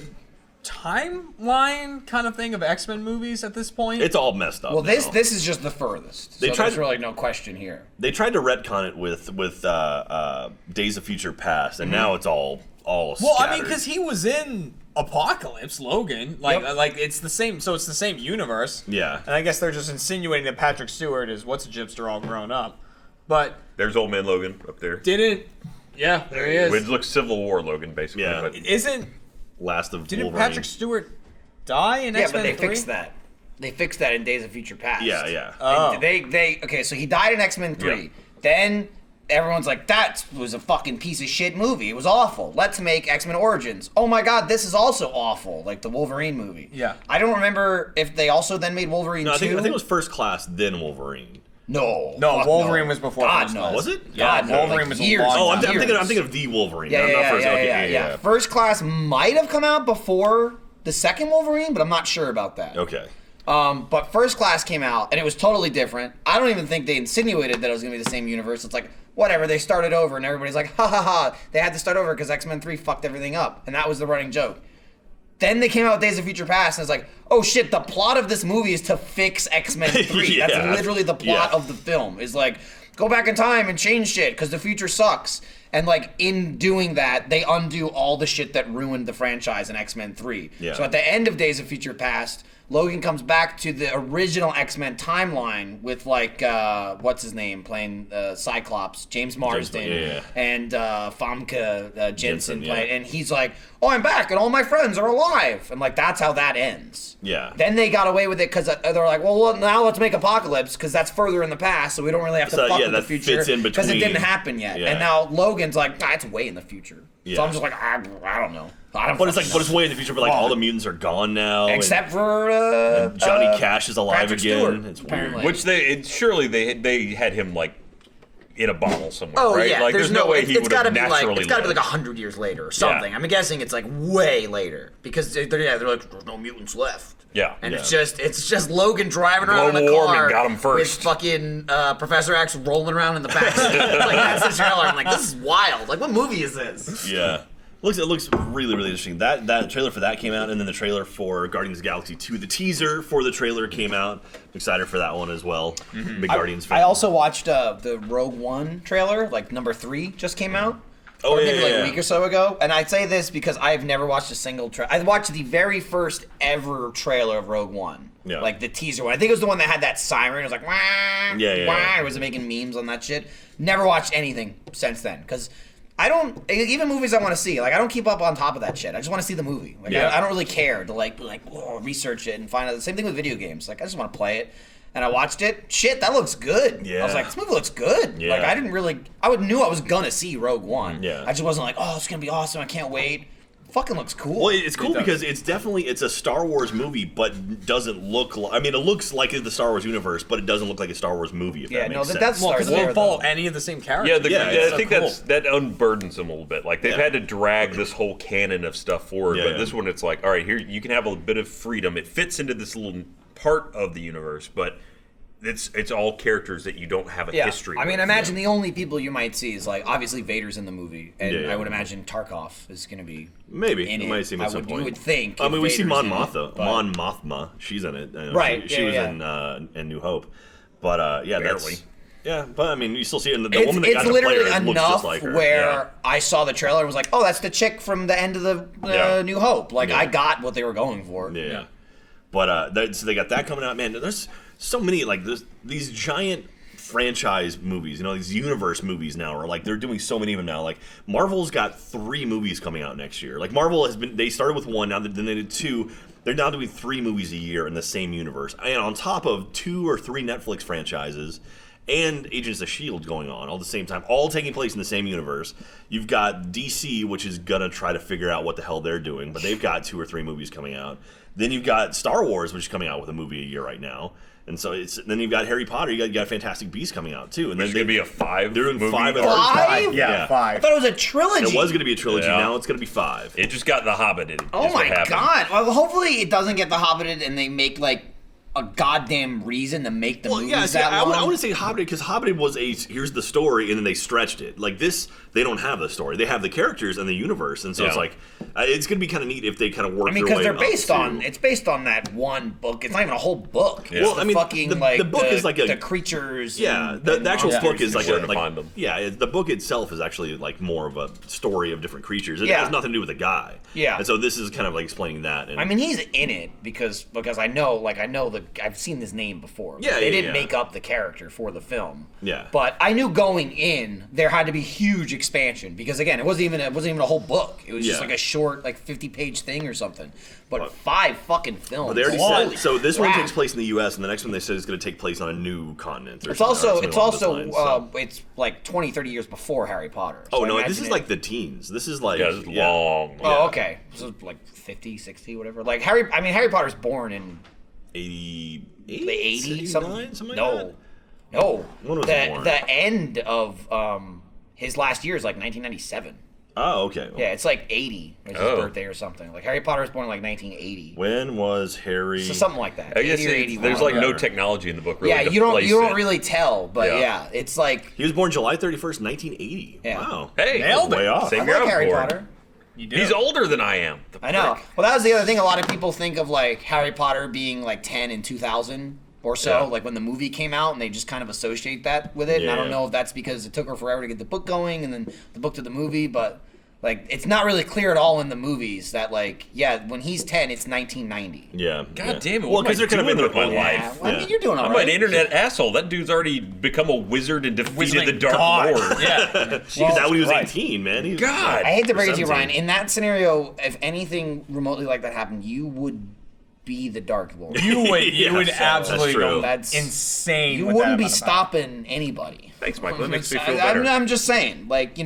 Speaker 4: timeline kind of thing of X-Men movies at this point.
Speaker 2: It's all messed up.
Speaker 5: well,
Speaker 2: now.
Speaker 5: this is just the furthest.
Speaker 2: They
Speaker 5: So
Speaker 2: tried
Speaker 5: there's
Speaker 2: to-
Speaker 5: really no question here.
Speaker 2: They tried to retcon it with Days of Future Past, and now it's all
Speaker 4: well, I mean,
Speaker 2: scattered.
Speaker 4: because he was in Apocalypse, Logan, like it's the same. So it's the same universe.
Speaker 2: Yeah.
Speaker 4: And I guess they're just insinuating that Patrick Stewart is what's a gypster all grown up, but
Speaker 3: There's Old Man Logan up there.
Speaker 4: Yeah, there he is.
Speaker 3: It looks Civil War Logan, basically.
Speaker 2: Yeah.
Speaker 3: But
Speaker 2: Last of
Speaker 4: Didn't
Speaker 2: Wolverine.
Speaker 4: Patrick Stewart die in
Speaker 5: Yeah,
Speaker 4: X-Men
Speaker 5: but they
Speaker 4: 3?
Speaker 5: fixed that. They fixed that in Days of Future Past.
Speaker 2: Yeah.
Speaker 4: Oh.
Speaker 5: Okay, so he died in X-Men 3.
Speaker 3: Yeah.
Speaker 5: Then everyone's like, that was a fucking piece of shit movie. It was awful. Let's make X-Men Origins. Oh my god, this is also awful. Like the Wolverine movie.
Speaker 4: Yeah.
Speaker 5: I don't remember if they also then made Wolverine
Speaker 2: No,
Speaker 5: 2.
Speaker 2: I think it was First Class, then Wolverine.
Speaker 5: No.
Speaker 4: No,
Speaker 5: fuck
Speaker 4: Wolverine was before
Speaker 5: God,
Speaker 4: First
Speaker 5: no.
Speaker 4: Class.
Speaker 2: Was it?
Speaker 5: God, no.
Speaker 4: Wolverine
Speaker 5: like
Speaker 4: was a
Speaker 5: years.
Speaker 4: long
Speaker 2: Oh, I'm
Speaker 4: time.
Speaker 2: thinking of the Wolverine.
Speaker 5: Yeah,
Speaker 2: not First.
Speaker 5: yeah. First Class might have come out before the second Wolverine, but I'm not sure about that.
Speaker 2: Okay.
Speaker 5: But First Class came out, and it was totally different. I don't even think they insinuated that it was going to be the same universe. It's like, whatever, they started over, and everybody's like, ha ha ha. They had to start over because X-Men 3 fucked everything up, and that was the running joke. Then they came out with Days of Future Past, and it's like, oh shit, the plot of this movie is to fix X-Men 3.
Speaker 2: Yeah.
Speaker 5: That's literally the plot of the film. Is like, go back in time and change shit, because the future sucks. And like, in doing that, they undo all the shit that ruined the franchise in X-Men 3.
Speaker 2: Yeah.
Speaker 5: So at the end of Days of Future Past, Logan comes back to the original X-Men timeline with like what's his name playing Cyclops, James Marsden, and Famke Jensen playing, and he's like, "Oh, I'm back, and all my friends are alive," and like that's how that ends.
Speaker 2: Yeah.
Speaker 5: Then they got away with it because they're like, "Well, now let's make Apocalypse because that's further in the past, so we don't really have to fuck with the
Speaker 2: that
Speaker 5: future
Speaker 2: fits in
Speaker 5: because it
Speaker 2: between.
Speaker 5: didn't happen yet."
Speaker 2: Yeah.
Speaker 5: And now Logan's like, "Nah, it's way in the future."
Speaker 2: Yeah.
Speaker 5: So I'm just like, I don't know.
Speaker 2: But it's way in the future. But like all the mutants are gone now,
Speaker 5: except for
Speaker 2: and Johnny Cash is alive
Speaker 5: Patrick
Speaker 2: again.
Speaker 5: Stewart,
Speaker 2: It's
Speaker 5: apparently.
Speaker 2: weird.
Speaker 3: Which surely they had him like in a bottle somewhere,
Speaker 1: Oh
Speaker 3: right?
Speaker 1: yeah,
Speaker 3: Like
Speaker 1: there's
Speaker 3: no way he
Speaker 1: it's
Speaker 3: would
Speaker 1: gotta
Speaker 3: have
Speaker 1: be
Speaker 3: naturally
Speaker 1: like it's got to be
Speaker 3: lived.
Speaker 1: like 100 years later or something.
Speaker 3: Yeah.
Speaker 1: I'm guessing it's like way later because they're like there's no mutants left.
Speaker 3: Yeah.
Speaker 1: And
Speaker 3: Yeah.
Speaker 1: it's just Logan driving around in a
Speaker 3: Global warming
Speaker 1: car
Speaker 3: got him first.
Speaker 1: with fucking Professor X rolling around in the back. Like that's the trailer. I'm like, this is wild. Like, what movie is this?
Speaker 2: Yeah. It looks really, really interesting. That trailer for that came out, and then the trailer for Guardians of the Galaxy 2, the teaser for the trailer came out. I'm excited for that one as well. Big Guardians fan.
Speaker 5: I also watched the Rogue One trailer, like number 3 just came out.
Speaker 2: Oh,
Speaker 5: or
Speaker 2: yeah,
Speaker 5: maybe like
Speaker 2: yeah.
Speaker 5: a week or so ago. And I say this because I've never watched a single trailer. I watched the very first ever trailer of Rogue One.
Speaker 2: Yeah.
Speaker 5: Like the teaser one. I think it was the one that had that siren. It was like, wah,
Speaker 2: Yeah.
Speaker 5: It was making memes on that shit. Never watched anything since then. Because I don't, even movies I want to see, like I don't keep up on top of that shit. I just want to see the movie. Like
Speaker 2: Yeah.
Speaker 5: I don't really care to like research it and find out. The same thing with video games. Like I just want to play it. And I watched it. Shit, that looks good.
Speaker 2: Yeah.
Speaker 5: I was like, this movie looks good.
Speaker 2: Yeah.
Speaker 5: Like I didn't really, knew I was gonna see Rogue One.
Speaker 2: Yeah.
Speaker 5: I just wasn't like, oh, it's gonna be awesome. I can't wait. Fucking looks cool.
Speaker 2: Well, it's cool because it's a Star Wars movie, but doesn't look like. I mean, it looks like the Star Wars universe, but it doesn't look like a Star Wars movie. If that makes sense.
Speaker 5: that's
Speaker 4: Well, because
Speaker 5: there,
Speaker 4: they don't follow
Speaker 5: though.
Speaker 4: any of the same characters.
Speaker 3: Yeah, I think
Speaker 4: cool.
Speaker 3: that unburdens them a little bit. Like they've
Speaker 2: Yeah.
Speaker 3: had to drag this whole canon of stuff forward, but this one it's like, all right, here you can have a bit of freedom. It fits into this little part of the universe, but it's all characters that you don't have a history.
Speaker 5: I mean,
Speaker 3: with.
Speaker 5: imagine the only people you might see is like obviously Vader's in the movie, and
Speaker 2: Yeah.
Speaker 5: I would imagine Tarkov is gonna be
Speaker 2: Maybe
Speaker 5: in
Speaker 2: we
Speaker 5: it.
Speaker 2: might see him at some
Speaker 5: You
Speaker 2: point.
Speaker 5: would think.
Speaker 2: I mean,
Speaker 5: if
Speaker 2: we see
Speaker 5: Vader's
Speaker 2: Mon
Speaker 5: in it,
Speaker 2: Mothma.
Speaker 5: but-
Speaker 2: Mon Mothma. She's in it.
Speaker 5: Right,
Speaker 2: She was
Speaker 5: yeah.
Speaker 2: in New Hope. But yeah,
Speaker 3: Barely.
Speaker 2: that's. Yeah, but I mean, you still see it. And the
Speaker 5: It's
Speaker 2: woman that got to play
Speaker 5: literally
Speaker 2: her looks
Speaker 5: enough
Speaker 2: just like her.
Speaker 5: where
Speaker 2: Yeah.
Speaker 5: I saw the trailer and was like, oh, that's the chick from the end of the
Speaker 2: Yeah.
Speaker 5: New Hope. Like,
Speaker 2: Yeah.
Speaker 5: I got what they were going for.
Speaker 2: Yeah. But so they got that coming out. Man, there's so many like these giant franchise movies. You know, these universe movies now are like they're doing so many of them now. Like Marvel's got 3 movies coming out next year. Like Marvel has been. They started with 1, now then they did 2. They're now doing 3 movies a year in the same universe, and on top of 2 or 3 Netflix franchises. And Agents of S.H.I.E.L.D. going on all at the same time, all taking place in the same universe. You've got DC, which is going to try to figure out what the hell they're doing, but they've got 2 or 3 movies coming out. Then you've got Star Wars, which is coming out with a movie a year right now. And so then you've got Harry Potter, you got Fantastic Beasts coming out too. And
Speaker 3: There's
Speaker 2: then
Speaker 3: going to be a 5
Speaker 2: they're doing
Speaker 3: movie
Speaker 2: 5
Speaker 3: arc.
Speaker 5: 5?
Speaker 2: Yeah.
Speaker 5: I
Speaker 4: 5.
Speaker 5: thought it was a trilogy.
Speaker 2: It was going to be a trilogy,
Speaker 3: Yeah.
Speaker 2: now it's going to be 5.
Speaker 3: It just got The Hobbited.
Speaker 5: Oh
Speaker 3: is what
Speaker 5: my
Speaker 3: happened.
Speaker 5: god! Well, hopefully it doesn't get the Hobbited and they make like a goddamn reason to make the movies
Speaker 2: yeah, see,
Speaker 5: that long.
Speaker 2: I want to say Hobbit because Hobbit was here's the story, and then they stretched it. Like this, they don't have the story. They have the characters and the universe, and so it's like it's gonna be kind of neat if they kind of work.
Speaker 5: I mean, because they're based on it's based on that one book. It's not even a whole book.
Speaker 2: Yeah. Well, I mean, the book is like
Speaker 5: the creatures.
Speaker 2: Yeah, the actual book is like
Speaker 3: find them.
Speaker 2: Yeah, the book itself is actually like more of a story of different creatures. It has nothing to do with the guy.
Speaker 5: Yeah,
Speaker 2: and so this is kind of like explaining that. And
Speaker 5: I mean, he's in it because I know I've seen this name before.
Speaker 2: Yeah,
Speaker 5: they didn't make up the character for the film.
Speaker 2: Yeah,
Speaker 5: but I knew going in there had to be huge expansion because again, it wasn't even a whole book. It was just like a short, like 50-page thing or something. But 5 fucking films.
Speaker 2: Well, they already said so. This one takes place in the U.S. and the next one they said is going to take place on a new continent.
Speaker 5: It's like 20, 30 years before Harry Potter.
Speaker 2: So no, this is like the teens. This is like
Speaker 3: long. Yeah.
Speaker 5: Oh, okay. So like 50, 60, whatever. Like Harry Potter's born in
Speaker 2: 80
Speaker 5: something.
Speaker 2: Like
Speaker 5: no.
Speaker 2: that?
Speaker 5: No.
Speaker 2: When was he born?
Speaker 5: The end of his last year is like 1997.
Speaker 2: Oh, okay.
Speaker 5: Yeah, it's like 80 is his birthday or something. Like Harry Potter was born in like 1980.
Speaker 2: When was Harry?
Speaker 5: So something like that.
Speaker 3: I guess
Speaker 5: 80 or 81.
Speaker 3: there's like no technology in the book. Really,
Speaker 5: yeah, you don't really tell, but yeah, it's like
Speaker 2: he was born July 31st, 1980.
Speaker 5: Yeah.
Speaker 2: Wow.
Speaker 3: Hey,
Speaker 2: nailed it. Way off.
Speaker 3: Same
Speaker 5: I
Speaker 3: year
Speaker 5: like
Speaker 3: I was
Speaker 5: Harry
Speaker 3: born.
Speaker 5: Potter.
Speaker 4: You do.
Speaker 3: He's older than I am.
Speaker 5: I know. Well, that was the other thing. A lot of people think of like Harry Potter being like 10 in 2000 or so, like when the movie came out, and they just kind of associate that with it. And I don't know if that's because it took her forever to get the book going, and then the book to the movie, but. Like, it's not really clear at all in the movies that, like, when he's 10, it's 1990.
Speaker 2: Yeah.
Speaker 3: God damn it.
Speaker 2: Well, because they're kind of in
Speaker 3: with my life.
Speaker 5: Well, I mean, you're doing all
Speaker 3: I'm
Speaker 5: right.
Speaker 3: an internet asshole. That dude's already become a wizard and defeated the Dark Lord.
Speaker 4: Yeah.
Speaker 2: He was out when he was 18, man. He was,
Speaker 3: God.
Speaker 5: I hate to break it to you, Ryan. In that scenario, if anything remotely like that happened, you would be the Dark Lord.
Speaker 4: You would absolutely go
Speaker 5: That's
Speaker 4: insane.
Speaker 5: You
Speaker 4: with
Speaker 5: wouldn't
Speaker 4: that
Speaker 5: be stopping anybody.
Speaker 3: Thanks, Michael. That makes me feel better.
Speaker 5: I'm just saying, like,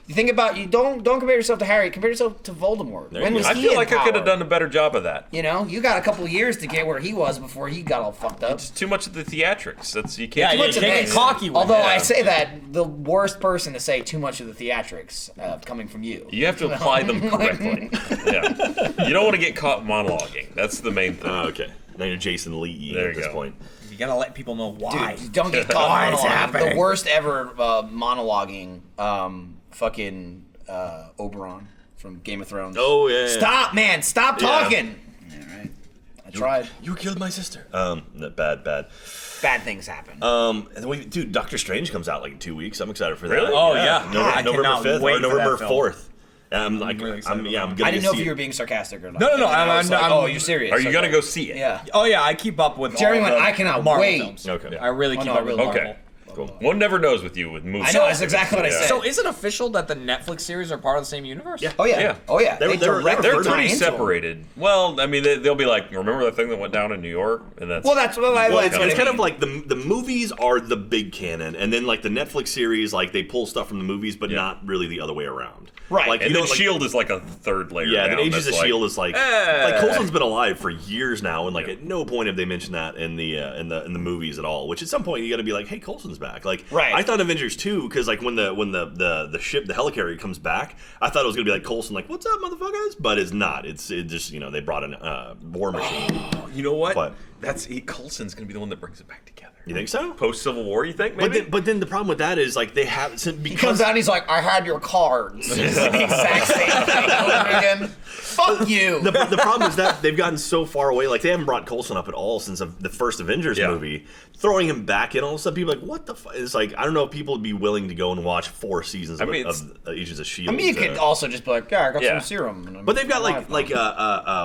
Speaker 5: you think about don't compare yourself to Harry. Compare yourself to Voldemort. When was
Speaker 3: I
Speaker 5: he
Speaker 3: feel
Speaker 5: in
Speaker 3: like I could have
Speaker 5: power?
Speaker 3: done a better job of that.
Speaker 5: You got a couple years to get where he was before he got all fucked up.
Speaker 3: It's too much of the theatrics. That's you
Speaker 4: Yeah,
Speaker 3: can't.
Speaker 4: you
Speaker 5: much of
Speaker 4: can't
Speaker 5: this.
Speaker 4: get cocky with
Speaker 5: Although
Speaker 4: it.
Speaker 5: I say that the worst person to say too much of the theatrics coming from you.
Speaker 3: You have to apply them correctly. Yeah. You don't want to get caught monologuing. That's the main thing.
Speaker 2: okay. Now you're Jason Lee
Speaker 3: There
Speaker 2: at
Speaker 3: you
Speaker 2: this
Speaker 3: go.
Speaker 2: point.
Speaker 4: You gotta let people know why.
Speaker 5: Dude, don't get caught
Speaker 4: Why is it
Speaker 5: monologuing.
Speaker 4: happening?
Speaker 5: The worst ever monologuing, fucking Oberon from Game of Thrones.
Speaker 2: Oh, yeah.
Speaker 5: Stop, man! Stop talking. Yeah, right. I tried.
Speaker 2: You killed my sister. Bad.
Speaker 5: Bad things happen.
Speaker 2: Dude, Doctor Strange comes out like in 2 weeks. I'm excited for that.
Speaker 3: Really?
Speaker 4: Oh, yeah. I
Speaker 2: November
Speaker 4: cannot
Speaker 2: 5th
Speaker 4: wait
Speaker 2: or
Speaker 4: for
Speaker 2: November
Speaker 4: that film.
Speaker 2: 4th. I'm
Speaker 4: really excited
Speaker 2: I'm
Speaker 4: about
Speaker 2: gonna
Speaker 5: I didn't know
Speaker 2: see
Speaker 5: if you
Speaker 2: it.
Speaker 5: were being sarcastic or not.
Speaker 4: No.
Speaker 5: I was like,
Speaker 4: I'm-
Speaker 5: you're serious.
Speaker 3: Are you
Speaker 5: Okay.
Speaker 3: gonna go see it?
Speaker 5: Yeah.
Speaker 4: Oh yeah, I keep up with
Speaker 5: Jeremy
Speaker 4: all
Speaker 5: went,
Speaker 4: the
Speaker 5: I cannot
Speaker 4: Marvel
Speaker 5: wait.
Speaker 4: films.
Speaker 2: Okay.
Speaker 4: I really keep
Speaker 5: no, I
Speaker 4: up with
Speaker 5: really
Speaker 4: Marvel.
Speaker 3: Okay. Cool. One never knows with you with movies.
Speaker 5: I know, that's exactly what I said.
Speaker 4: So is it official that the Netflix series are part of the same universe?
Speaker 2: Yeah.
Speaker 5: Oh yeah.
Speaker 3: Yeah.
Speaker 5: Oh yeah.
Speaker 2: They're
Speaker 3: They're
Speaker 2: referred to
Speaker 3: pretty
Speaker 5: into them.
Speaker 3: separated. Well, I mean, they'll be like, remember that thing that went down in New York? And that's
Speaker 5: Well, that's what I.
Speaker 2: Well,
Speaker 5: that's
Speaker 2: it's
Speaker 5: what I
Speaker 2: kind
Speaker 5: mean.
Speaker 2: of like the movies are the big canon, and then like the Netflix series, like they pull stuff from the movies, but not really the other way around.
Speaker 5: Right.
Speaker 2: Like,
Speaker 3: and
Speaker 2: you
Speaker 3: then
Speaker 2: know, like,
Speaker 3: Shield is like a third layer.
Speaker 2: Yeah,
Speaker 3: down.
Speaker 2: the Agents of
Speaker 3: That's
Speaker 2: Shield is like Coulson's been alive for years now, and like at no point have they mentioned that in the movies at all. Which at some point you got to be like, hey, Coulson's back. Like,
Speaker 5: Right.
Speaker 2: I thought Avengers 2 because like when the ship, the helicarrier comes back, I thought it was gonna be like Coulson, like, what's up, motherfuckers? But it's not. It just they brought in War Machine.
Speaker 3: You know what?
Speaker 2: But-
Speaker 3: Coulson's gonna be the one that brings it back together.
Speaker 2: You think so?
Speaker 3: Post Civil War, you think? Maybe.
Speaker 2: But then the problem with that is like they have
Speaker 5: He
Speaker 2: because
Speaker 5: comes out and he's like, I had your cards. It's the exact same thing over again. Fuck you.
Speaker 2: the problem is that they've gotten so far away. Like they haven't brought Coulson up at all since the first Avengers movie. Throwing him back in, all of a sudden people are like, what the fuck? It's like I don't know if people would be willing to go and watch 4 seasons of Agents of Shield.
Speaker 5: I mean, you could also just be like, yeah, I got some serum. And
Speaker 2: But they've got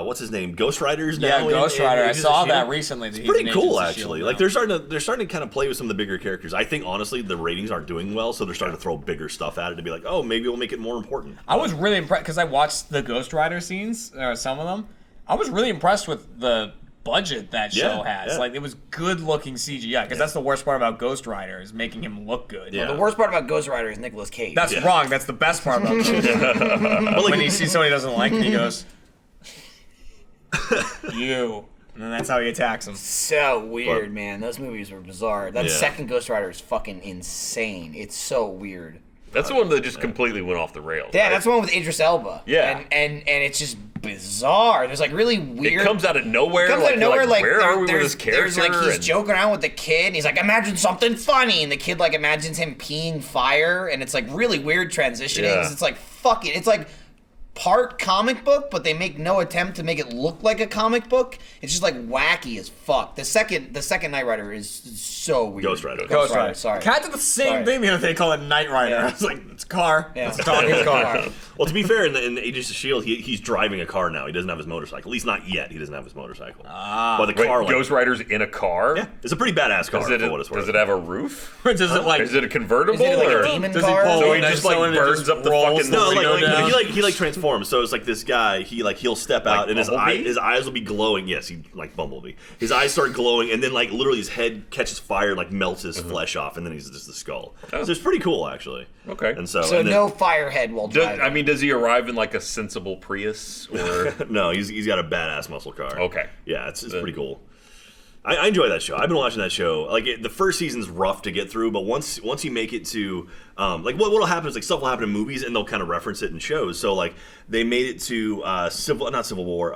Speaker 2: what's his name, Ghost Riders now.
Speaker 4: Yeah, Ghost Rider. I
Speaker 2: Agents of
Speaker 4: saw
Speaker 2: S.H.I.E.L.D.
Speaker 4: that recently.
Speaker 2: It's pretty cool, actually. Like they're starting to kind of play with some of the bigger characters. I think honestly the ratings aren't doing well, so they're starting to throw bigger stuff at it to be like, oh, maybe we'll make it more important.
Speaker 4: I was really impressed because I watched the Ghost Rider scenes, or some of them. I was really impressed with the budget that show has.
Speaker 2: Yeah.
Speaker 4: Like, it was good looking CGI, because that's the worst part about Ghost Rider, is making him look good.
Speaker 2: Yeah.
Speaker 5: The worst part about Ghost Rider is Nicolas Cage.
Speaker 4: That's wrong. That's the best part about Ghost Rider. When he sees somebody he doesn't like, and he goes, you. And then that's how he attacks him.
Speaker 5: So weird, man. Those movies were bizarre. That
Speaker 2: Yeah.
Speaker 5: second Ghost Rider is fucking insane. It's so weird.
Speaker 3: That's the one that just completely went off the rails.
Speaker 5: Yeah,
Speaker 3: right?
Speaker 5: that's the one with Idris Elba.
Speaker 3: Yeah.
Speaker 5: And it's just bizarre. There's like really weird.
Speaker 3: It comes out of nowhere.
Speaker 5: It comes out of nowhere. Like
Speaker 3: where are we with this
Speaker 5: there's
Speaker 3: character?
Speaker 5: like he's joking around with the kid. And he's like, imagine something funny, and the kid like imagines him peeing fire, and it's like really weird transitioning.
Speaker 3: Yeah.
Speaker 5: It's like fucking. It's like part comic book, but they make no attempt to make it look like a comic book. It's just like wacky as fuck. The second Knight Rider is so weird.
Speaker 2: Ghost Rider.
Speaker 4: Ghost Rider.
Speaker 5: Sorry.
Speaker 4: Cat did the same
Speaker 5: Sorry.
Speaker 4: thing the other day. They call it Knight Rider.
Speaker 5: Yeah.
Speaker 4: I was like, it's a car.
Speaker 5: Yeah.
Speaker 4: It's a talking car.
Speaker 2: Well, to be fair, in the Agents of S.H.I.E.L.D., he's driving a car now. He doesn't have his motorcycle. At least not yet. He doesn't have his motorcycle. But the car, like,
Speaker 3: Ghost Rider's in a car?
Speaker 2: yeah, it's a pretty badass car.
Speaker 3: Does
Speaker 2: for what it's worth.
Speaker 3: it have a roof?
Speaker 4: Does it like?
Speaker 3: Is it a convertible?
Speaker 5: Is it like
Speaker 3: or?
Speaker 5: a demon
Speaker 4: Does he
Speaker 5: car?
Speaker 4: pull
Speaker 3: So he
Speaker 4: Nice
Speaker 3: just like
Speaker 4: someone and it
Speaker 3: burns
Speaker 4: just
Speaker 3: up the
Speaker 4: rolls
Speaker 3: fucking
Speaker 2: No,
Speaker 4: window
Speaker 3: window
Speaker 4: down?
Speaker 2: he transforms. So it's like this guy. He'll step out
Speaker 3: Like
Speaker 2: and
Speaker 3: Bumblebee?
Speaker 2: his eyes will be glowing. Yes, he like Bumblebee. His eyes start glowing, and then like literally his head catches fire, like melts his flesh off, and then he's just the skull.
Speaker 3: Oh.
Speaker 2: So it's pretty cool actually.
Speaker 3: Okay.
Speaker 2: And so
Speaker 5: So
Speaker 2: and then-
Speaker 5: no firehead while driving.
Speaker 3: Does he arrive in like a sensible Prius? Or
Speaker 2: no, he's got a badass muscle car.
Speaker 3: Okay.
Speaker 2: Yeah, it's pretty cool. I enjoy that show. I've been watching that show. Like the first season's rough to get through, but once you make it to like what'll happen is like stuff will happen in movies and they'll kind of reference it in shows. So like they made it to not Civil War,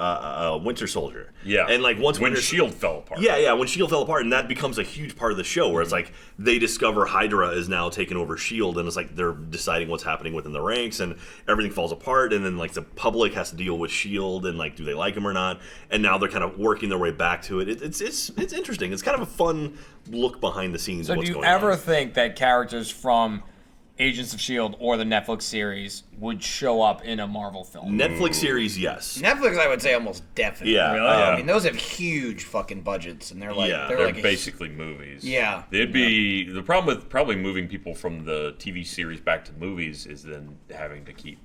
Speaker 2: Winter Soldier.
Speaker 3: Yeah.
Speaker 2: And like once
Speaker 3: when
Speaker 2: Winter
Speaker 3: S.H.I.E.L.D. fell apart.
Speaker 2: Yeah, when S.H.I.E.L.D. fell apart, and that becomes a huge part of the show, where it's like they discover Hydra is now taking over S.H.I.E.L.D., and it's like they're deciding what's happening within the ranks, and everything falls apart, and then like the public has to deal with S.H.I.E.L.D., and like do they like him or not, and now they're kind of working their way back to it. It's interesting. It's kind of a fun look behind the scenes
Speaker 4: So
Speaker 2: of what's
Speaker 4: do you
Speaker 2: going
Speaker 4: ever
Speaker 2: on.
Speaker 4: think that characters from Agents of S.H.I.E.L.D. or the Netflix series would show up in a Marvel film?
Speaker 2: Netflix series, yes.
Speaker 5: Netflix, I would say almost definitely.
Speaker 2: Yeah.
Speaker 3: Really?
Speaker 5: I mean, those have huge fucking budgets, and they're like,
Speaker 2: Yeah.
Speaker 5: they're
Speaker 3: They're
Speaker 5: like
Speaker 3: basically movies.
Speaker 5: Yeah.
Speaker 3: It'd be the problem with probably moving people from the TV series back to movies is then having to keep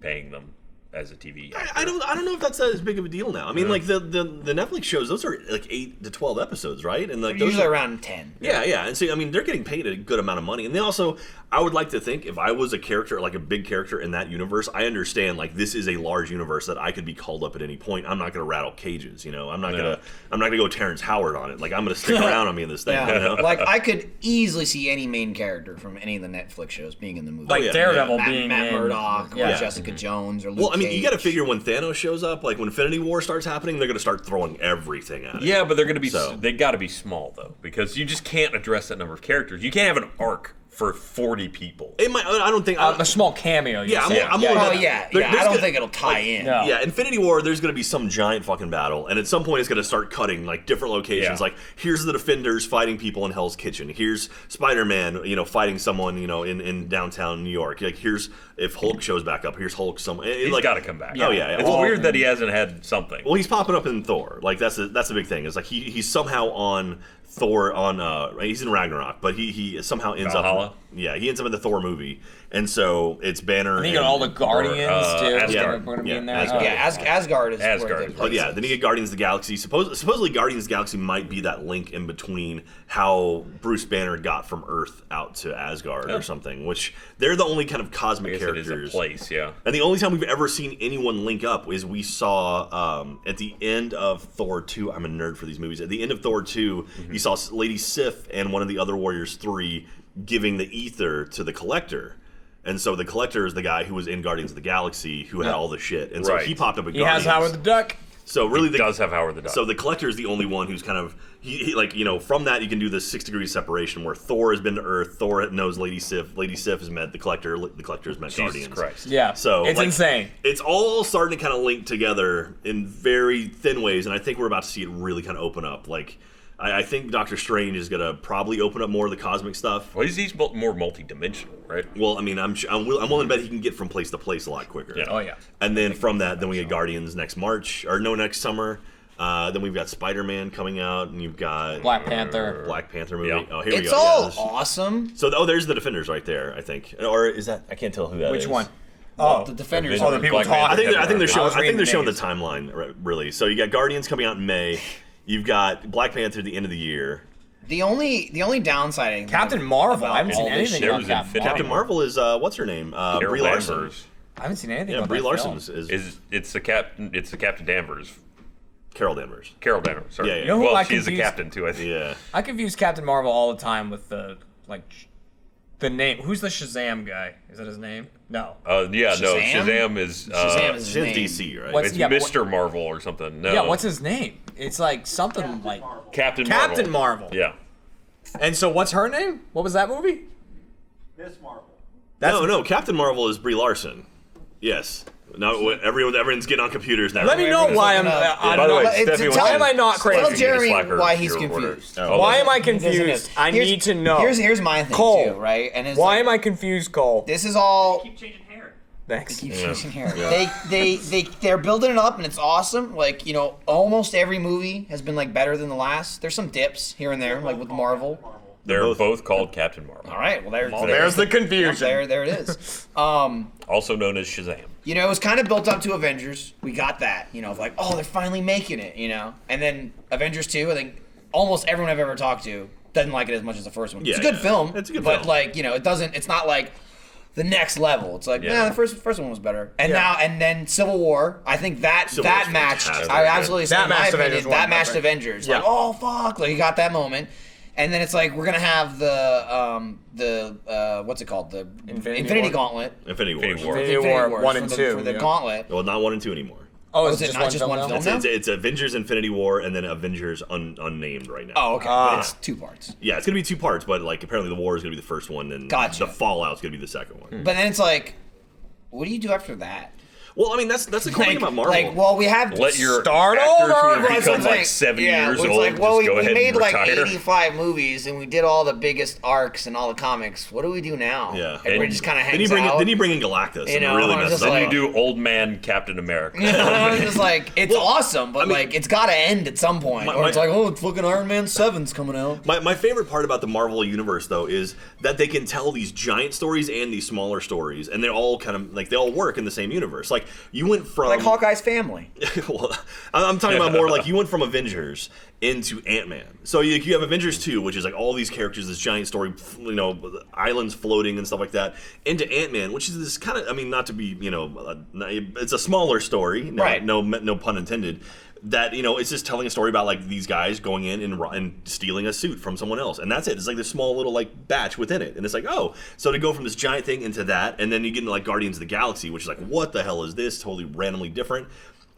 Speaker 3: paying them as a TV actor.
Speaker 2: I don't know if that's as big of a deal now. I mean, like the Netflix shows, those are like 8 to 12 episodes, right? And like those
Speaker 5: usually
Speaker 2: are,
Speaker 5: around 10.
Speaker 2: Yeah, and so I mean, they're getting paid a good amount of money, and they also, I would like to think, if I was a character, like a big character in that universe, I understand like this is a large universe that I could be called up at any point. I'm not going to rattle cages, you know. I'm not gonna go Terrence Howard on it. Like I'm going to stick around on me in this thing.
Speaker 5: Yeah.
Speaker 2: You know?
Speaker 5: Like I could easily see any main character from any of the Netflix shows being in the movie.
Speaker 4: Like
Speaker 2: yeah,
Speaker 4: Daredevil
Speaker 5: Matt,
Speaker 4: being
Speaker 5: Matt
Speaker 4: in
Speaker 5: Murdock or
Speaker 4: Yeah.
Speaker 5: Jessica Jones or Luke
Speaker 2: Well, I mean, you got to
Speaker 5: Cage.
Speaker 2: figure when Thanos shows up, like when Infinity War starts happening, they're going to start throwing everything at it.
Speaker 3: Yeah, but they're going to be.
Speaker 2: So-
Speaker 3: They got to be small though, because you just can't address that number of characters. You can't have an arc for 40 people.
Speaker 2: It might. I don't think.
Speaker 4: A small cameo. You
Speaker 2: Yeah,
Speaker 4: say.
Speaker 2: I'm
Speaker 5: Oh
Speaker 2: only-
Speaker 5: yeah,
Speaker 2: there-
Speaker 5: I
Speaker 2: there's
Speaker 5: don't
Speaker 2: gonna-
Speaker 5: think it'll tie in.
Speaker 4: No.
Speaker 2: Yeah, Infinity War, there's going to be some giant fucking battle, and at some point it's going to start cutting like different locations.
Speaker 3: Yeah.
Speaker 2: Like here's the Defenders fighting people in Hell's Kitchen. Here's Spider-Man, fighting someone, in downtown New York. Like here's if Hulk shows back up. Here's Hulk.
Speaker 3: He's got to come back.
Speaker 2: Oh yeah.
Speaker 3: It's weird that he hasn't had something.
Speaker 2: Well, he's popping up in Thor. Like that's a big thing. It's like he's somehow on Thor on he's in Ragnarok, but he somehow ends
Speaker 3: Valhalla?
Speaker 2: up. Yeah, he ends up in the Thor movie, and so it's Banner.
Speaker 4: And you got all the Guardians too.
Speaker 3: Asgard.
Speaker 4: They're going to be in there.
Speaker 2: Asgard.
Speaker 5: Yeah, Asgard is
Speaker 3: Asgard
Speaker 5: where they
Speaker 3: is-
Speaker 2: But
Speaker 5: place
Speaker 2: yeah,
Speaker 5: it.
Speaker 2: then you get Guardians of the Galaxy. Supposedly Guardians of the Galaxy might be that link in between how Bruce Banner got from Earth out to Asgard or something, which they're the only kind of
Speaker 3: I
Speaker 2: cosmic
Speaker 3: guess it
Speaker 2: characters.
Speaker 3: is a place, yeah.
Speaker 2: And the only time we've ever seen anyone link up is we saw at the end of Thor 2. I'm a nerd for these movies. At the end of Thor 2, you saw Lady Sif and one of the other Warriors 3 giving the ether to the Collector. And so the Collector is the guy who was in Guardians of the Galaxy who had all the shit. And so
Speaker 3: Right.
Speaker 2: he popped up at
Speaker 4: He
Speaker 2: Guardians.
Speaker 4: has Howard the Duck.
Speaker 2: So really,
Speaker 3: He does have Howard the Duck.
Speaker 2: So the Collector is the only one who's kind of he like from that you can do this 6 degree separation where Thor has been to Earth, Thor knows Lady Sif has met the Collector has met
Speaker 3: Jesus
Speaker 2: Guardians.
Speaker 3: Christ.
Speaker 4: Yeah.
Speaker 2: So
Speaker 4: it's
Speaker 2: like,
Speaker 4: insane.
Speaker 2: It's all starting to kind of link together in very thin ways, and I think we're about to see it really kind of open up. Like I think Doctor Strange is gonna probably open up more of the cosmic stuff.
Speaker 3: Well, he's more multi-dimensional, right?
Speaker 2: Well, I mean, I'm willing to bet he can get from place to place a lot quicker.
Speaker 3: Yeah.
Speaker 4: Oh yeah.
Speaker 2: And then from that, then we get Guardians next next summer. Then we've got Spider-Man coming out, and you've got
Speaker 4: Black Panther.
Speaker 2: Black Panther movie.
Speaker 3: Yeah.
Speaker 2: Oh, here we
Speaker 5: It's
Speaker 2: go.
Speaker 5: all
Speaker 2: Yeah, this-
Speaker 5: awesome.
Speaker 2: So, there's the Defenders right there, I think. Or is that? I can't tell who that is.
Speaker 4: Which one?
Speaker 5: Oh, the Defenders.
Speaker 3: Oh,
Speaker 4: the people
Speaker 3: Black
Speaker 4: talking.
Speaker 3: Panther.
Speaker 2: I think they're showing.
Speaker 4: was
Speaker 2: I think
Speaker 4: reading
Speaker 2: they're
Speaker 4: the
Speaker 2: showing the
Speaker 4: names.
Speaker 2: timeline really. So you got Guardians coming out in May. You've got Black Panther at the end of the year.
Speaker 5: The only downside I think
Speaker 4: Captain Marvel.
Speaker 5: about
Speaker 4: I haven't
Speaker 5: all
Speaker 4: seen
Speaker 5: this
Speaker 4: anything
Speaker 3: shit
Speaker 4: about
Speaker 3: was
Speaker 4: Captain
Speaker 3: Infinity
Speaker 4: Marvel.
Speaker 2: Captain Marvel is what's her name?
Speaker 3: Carol
Speaker 2: Brie Larson.
Speaker 3: Danvers.
Speaker 4: I haven't seen anything
Speaker 2: Yeah,
Speaker 4: about
Speaker 2: Brie
Speaker 4: that
Speaker 2: Larson
Speaker 4: film.
Speaker 3: It's the Captain Danvers.
Speaker 2: Carol Danvers.
Speaker 3: Carol Danvers. Sorry.
Speaker 2: Yeah, yeah.
Speaker 4: You know who
Speaker 3: Well,
Speaker 4: I
Speaker 3: she is a
Speaker 4: confused-
Speaker 3: captain too. I think.
Speaker 2: Yeah.
Speaker 4: I confuse Captain Marvel all the time with the the name. Who's the Shazam guy? Is that his name? No.
Speaker 3: Yeah, no.
Speaker 5: Shazam?
Speaker 3: Shazam is
Speaker 5: Shazam is his name.
Speaker 2: DC, right?
Speaker 4: What's-
Speaker 3: it's
Speaker 4: yeah, but
Speaker 3: Mr. Marvel or something. No.
Speaker 4: Yeah, what's his name? It's like something like
Speaker 3: Captain Marvel.
Speaker 4: Captain Marvel.
Speaker 3: Yeah.
Speaker 4: And so what's her name? What was that movie?
Speaker 8: Miss Marvel.
Speaker 2: No, Captain Marvel is Brie Larson. Yes. No, everyone's getting on computers now.
Speaker 4: Let me know why I'm.
Speaker 3: By the way, Stephanie,
Speaker 5: Why
Speaker 4: am I not crazy?
Speaker 5: Tell Jeremy
Speaker 3: Slack her
Speaker 5: why he's
Speaker 3: your order.
Speaker 5: confused.
Speaker 2: Oh.
Speaker 4: Why am I
Speaker 5: He doesn't
Speaker 4: confused?
Speaker 5: know.
Speaker 4: I
Speaker 5: Here's-
Speaker 4: need to know.
Speaker 5: Here's my thing
Speaker 4: Cole,
Speaker 5: too, right? And it's
Speaker 4: why
Speaker 5: like,
Speaker 4: am I confused, Cole?
Speaker 5: This is all.
Speaker 8: Keep changing hair.
Speaker 4: Thanks.
Speaker 5: Keep chasing hair. They're building it up and it's awesome. Like, you know, almost every movie has been like better than the last. There's some dips here and there, like with Marvel.
Speaker 3: They're both called Captain Marvel.
Speaker 5: All right, well
Speaker 4: There's the confusion.
Speaker 5: there it is.
Speaker 3: Also known as Shazam.
Speaker 5: You know, it was kind of built up to Avengers. We got that, you know, of like, oh, they're finally making it, you know. And then Avengers 2, I think almost everyone I've ever talked to doesn't like it as much as the first one.
Speaker 2: Yeah,
Speaker 5: it's a good
Speaker 2: yeah.
Speaker 5: film.
Speaker 2: It's a good
Speaker 5: but
Speaker 2: film.
Speaker 5: like, you know, it's not like the next level. It's like,
Speaker 3: Yeah.
Speaker 5: the first one was better. And then Civil War, I think that
Speaker 2: Civil War's
Speaker 5: matched.
Speaker 2: fantastic.
Speaker 5: I absolutely
Speaker 4: That
Speaker 5: in my
Speaker 4: matched
Speaker 5: opinion,
Speaker 4: Avengers
Speaker 5: that
Speaker 4: one,
Speaker 5: matched
Speaker 4: right?
Speaker 5: Avengers.
Speaker 4: Yeah.
Speaker 5: Like, oh fuck, like you got that moment. And then it's like we're gonna have the what's it called, the Infinity
Speaker 4: War?
Speaker 5: Gauntlet.
Speaker 2: Infinity War.
Speaker 4: Infinity War 1 and 2.
Speaker 5: for the
Speaker 4: yeah.
Speaker 5: Gauntlet.
Speaker 2: Well, not 1 and 2 anymore.
Speaker 4: Oh,
Speaker 5: is it not just one film?
Speaker 2: It's, it's Avengers Infinity War and then Avengers unnamed right now.
Speaker 5: Oh, okay. But it's 2 parts.
Speaker 2: Yeah, it's gonna be 2 parts, but like apparently the war is gonna be the first one, and
Speaker 5: Gotcha.
Speaker 2: the Fallout's gonna be the second one.
Speaker 5: But then it's like, what do you do after that?
Speaker 2: Well, I mean that's the cool thing about Marvel.
Speaker 5: Like, well, we have
Speaker 3: Let your
Speaker 4: Start
Speaker 3: actors
Speaker 4: over.
Speaker 3: who have
Speaker 5: That's what I'm
Speaker 3: become like
Speaker 5: saying.
Speaker 3: 7
Speaker 5: Yeah,
Speaker 3: years
Speaker 5: it's
Speaker 3: old
Speaker 5: like, well,
Speaker 3: just go
Speaker 5: we
Speaker 3: ahead
Speaker 5: made
Speaker 3: and
Speaker 5: like
Speaker 3: retire.
Speaker 5: 85 movies and we did all the biggest arcs and all the comics. What do we do now?
Speaker 2: Yeah.
Speaker 5: Everybody just kind of hangs
Speaker 2: Then
Speaker 5: out.
Speaker 2: you bring in Galactus,
Speaker 5: You
Speaker 2: and
Speaker 5: know,
Speaker 2: it really
Speaker 5: I'm
Speaker 2: messed
Speaker 5: just
Speaker 2: up.
Speaker 3: Then
Speaker 5: like-
Speaker 3: you do Old Man Captain America.
Speaker 5: You know, it's just like, it's awesome, but
Speaker 2: I mean-
Speaker 5: like, it's got to end at some point. Or it's like, oh, it's fucking Iron Man 7's coming out.
Speaker 2: My favorite part about the Marvel universe, though, is that they can tell these giant stories and these smaller stories, and they're all kind of like they all work in the same universe. Like you went from
Speaker 5: Like Hawkeye's family.
Speaker 2: well, I'm talking about more like you went from Avengers into Ant-Man. So you have Avengers 2, which is like all these characters, this giant story, you know, islands floating and stuff like that, into Ant-Man, which is this kind of, I mean, not to be, you know, it's a smaller story,
Speaker 5: Right.
Speaker 2: no pun intended, that, you know, it's just telling a story about like these guys going in and stealing a suit from someone else, and that's it. It's like this small little like batch within it, and it's like, oh, so to go from this giant thing into that, and then you get into like Guardians of the Galaxy, which is like, what the hell is this? Totally randomly different.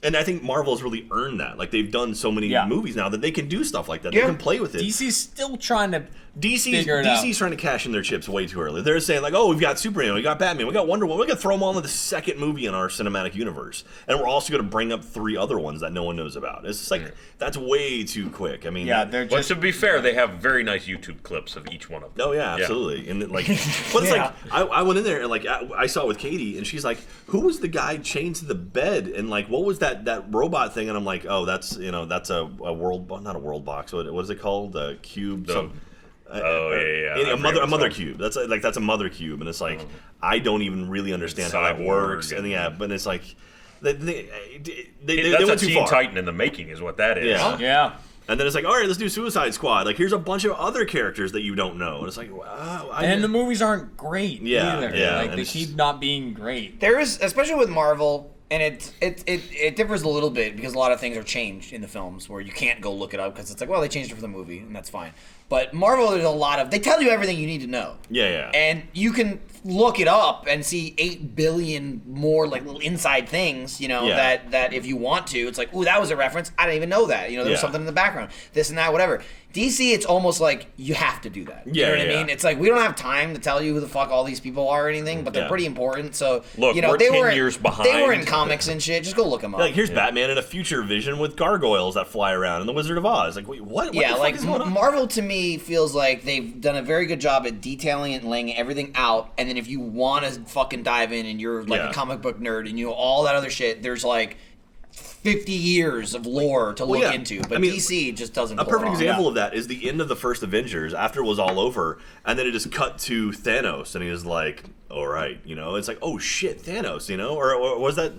Speaker 2: And I think Marvel has really earned that. Like they've done so many movies now that they can do stuff like that.
Speaker 5: Yeah.
Speaker 2: They can play with it.
Speaker 4: DC's still trying to
Speaker 2: DC's
Speaker 4: out.
Speaker 2: trying to cash in their chips way too early. They're saying like, oh, we've got Superman, we got Batman, we got Wonder Woman. We got to throw them all into the second movie in our cinematic universe, and we're also going to bring up 3 other ones that no one knows about. It's just like that's way too quick. I mean,
Speaker 4: they're
Speaker 3: But
Speaker 4: just
Speaker 3: to be fair, they have very nice YouTube clips of each one of them.
Speaker 2: oh yeah, absolutely. And like, but it's like I went in there and like I saw it with Katie, and she's like, who was the guy chained to the bed, and like what was that robot thing? And I'm like, oh, that's a world, not a world box. What is it called? A cube.
Speaker 3: Yeah.
Speaker 2: A mother cube. That's a mother cube, and it's like I don't even really understand how that works. And but it's like they
Speaker 3: That's
Speaker 2: went
Speaker 3: a
Speaker 2: too
Speaker 3: Teen
Speaker 2: far.
Speaker 3: Titan in the making, is what that is.
Speaker 2: Yeah.
Speaker 4: yeah.
Speaker 2: And then it's like, all right, let's do Suicide Squad. Like, here's a bunch of other characters that you don't know, and it's like, wow.
Speaker 4: And the movies aren't great either. Like
Speaker 2: and
Speaker 4: they
Speaker 2: it's
Speaker 4: keep not being great.
Speaker 5: There is, especially with Marvel, and it differs a little bit because a lot of things are changed in the films where you can't go look it up because it's like, well, they changed it for the movie, and that's fine. But Marvel, there's a lot of, they tell you everything you need to know.
Speaker 2: Yeah.
Speaker 5: And you can look it up and see 8 billion more like little inside things, you know, that if you want to, it's like, ooh, that was a reference. I didn't even know that. You know, there was something in the background, this and that, whatever. DC, it's almost like you have to do that. You know what I mean? It's like we don't have time to tell you who the fuck all these people are or anything, but they're pretty important. So
Speaker 3: Look,
Speaker 5: you know,
Speaker 3: we're
Speaker 5: they
Speaker 3: 10
Speaker 5: were
Speaker 3: years behind.
Speaker 5: They were in comics and shit. Just go look them up.
Speaker 2: Like, here's Batman in a future vision with gargoyles that fly around and the Wizard of Oz. Like, wait, what? What the fuck
Speaker 5: like
Speaker 2: is going on?
Speaker 5: Marvel to me feels like they've done a very good job at detailing it and laying everything out. And then if you want to fucking dive in and you're like a comic book nerd and you know all that other shit, there's like 50 years of lore to look into. But I mean, DC just doesn't.
Speaker 2: A perfect example of that is the end of the first Avengers after it was all over, and then it just cut to Thanos, and he was like, all right, you know, it's like, oh shit, Thanos, you know, or was that.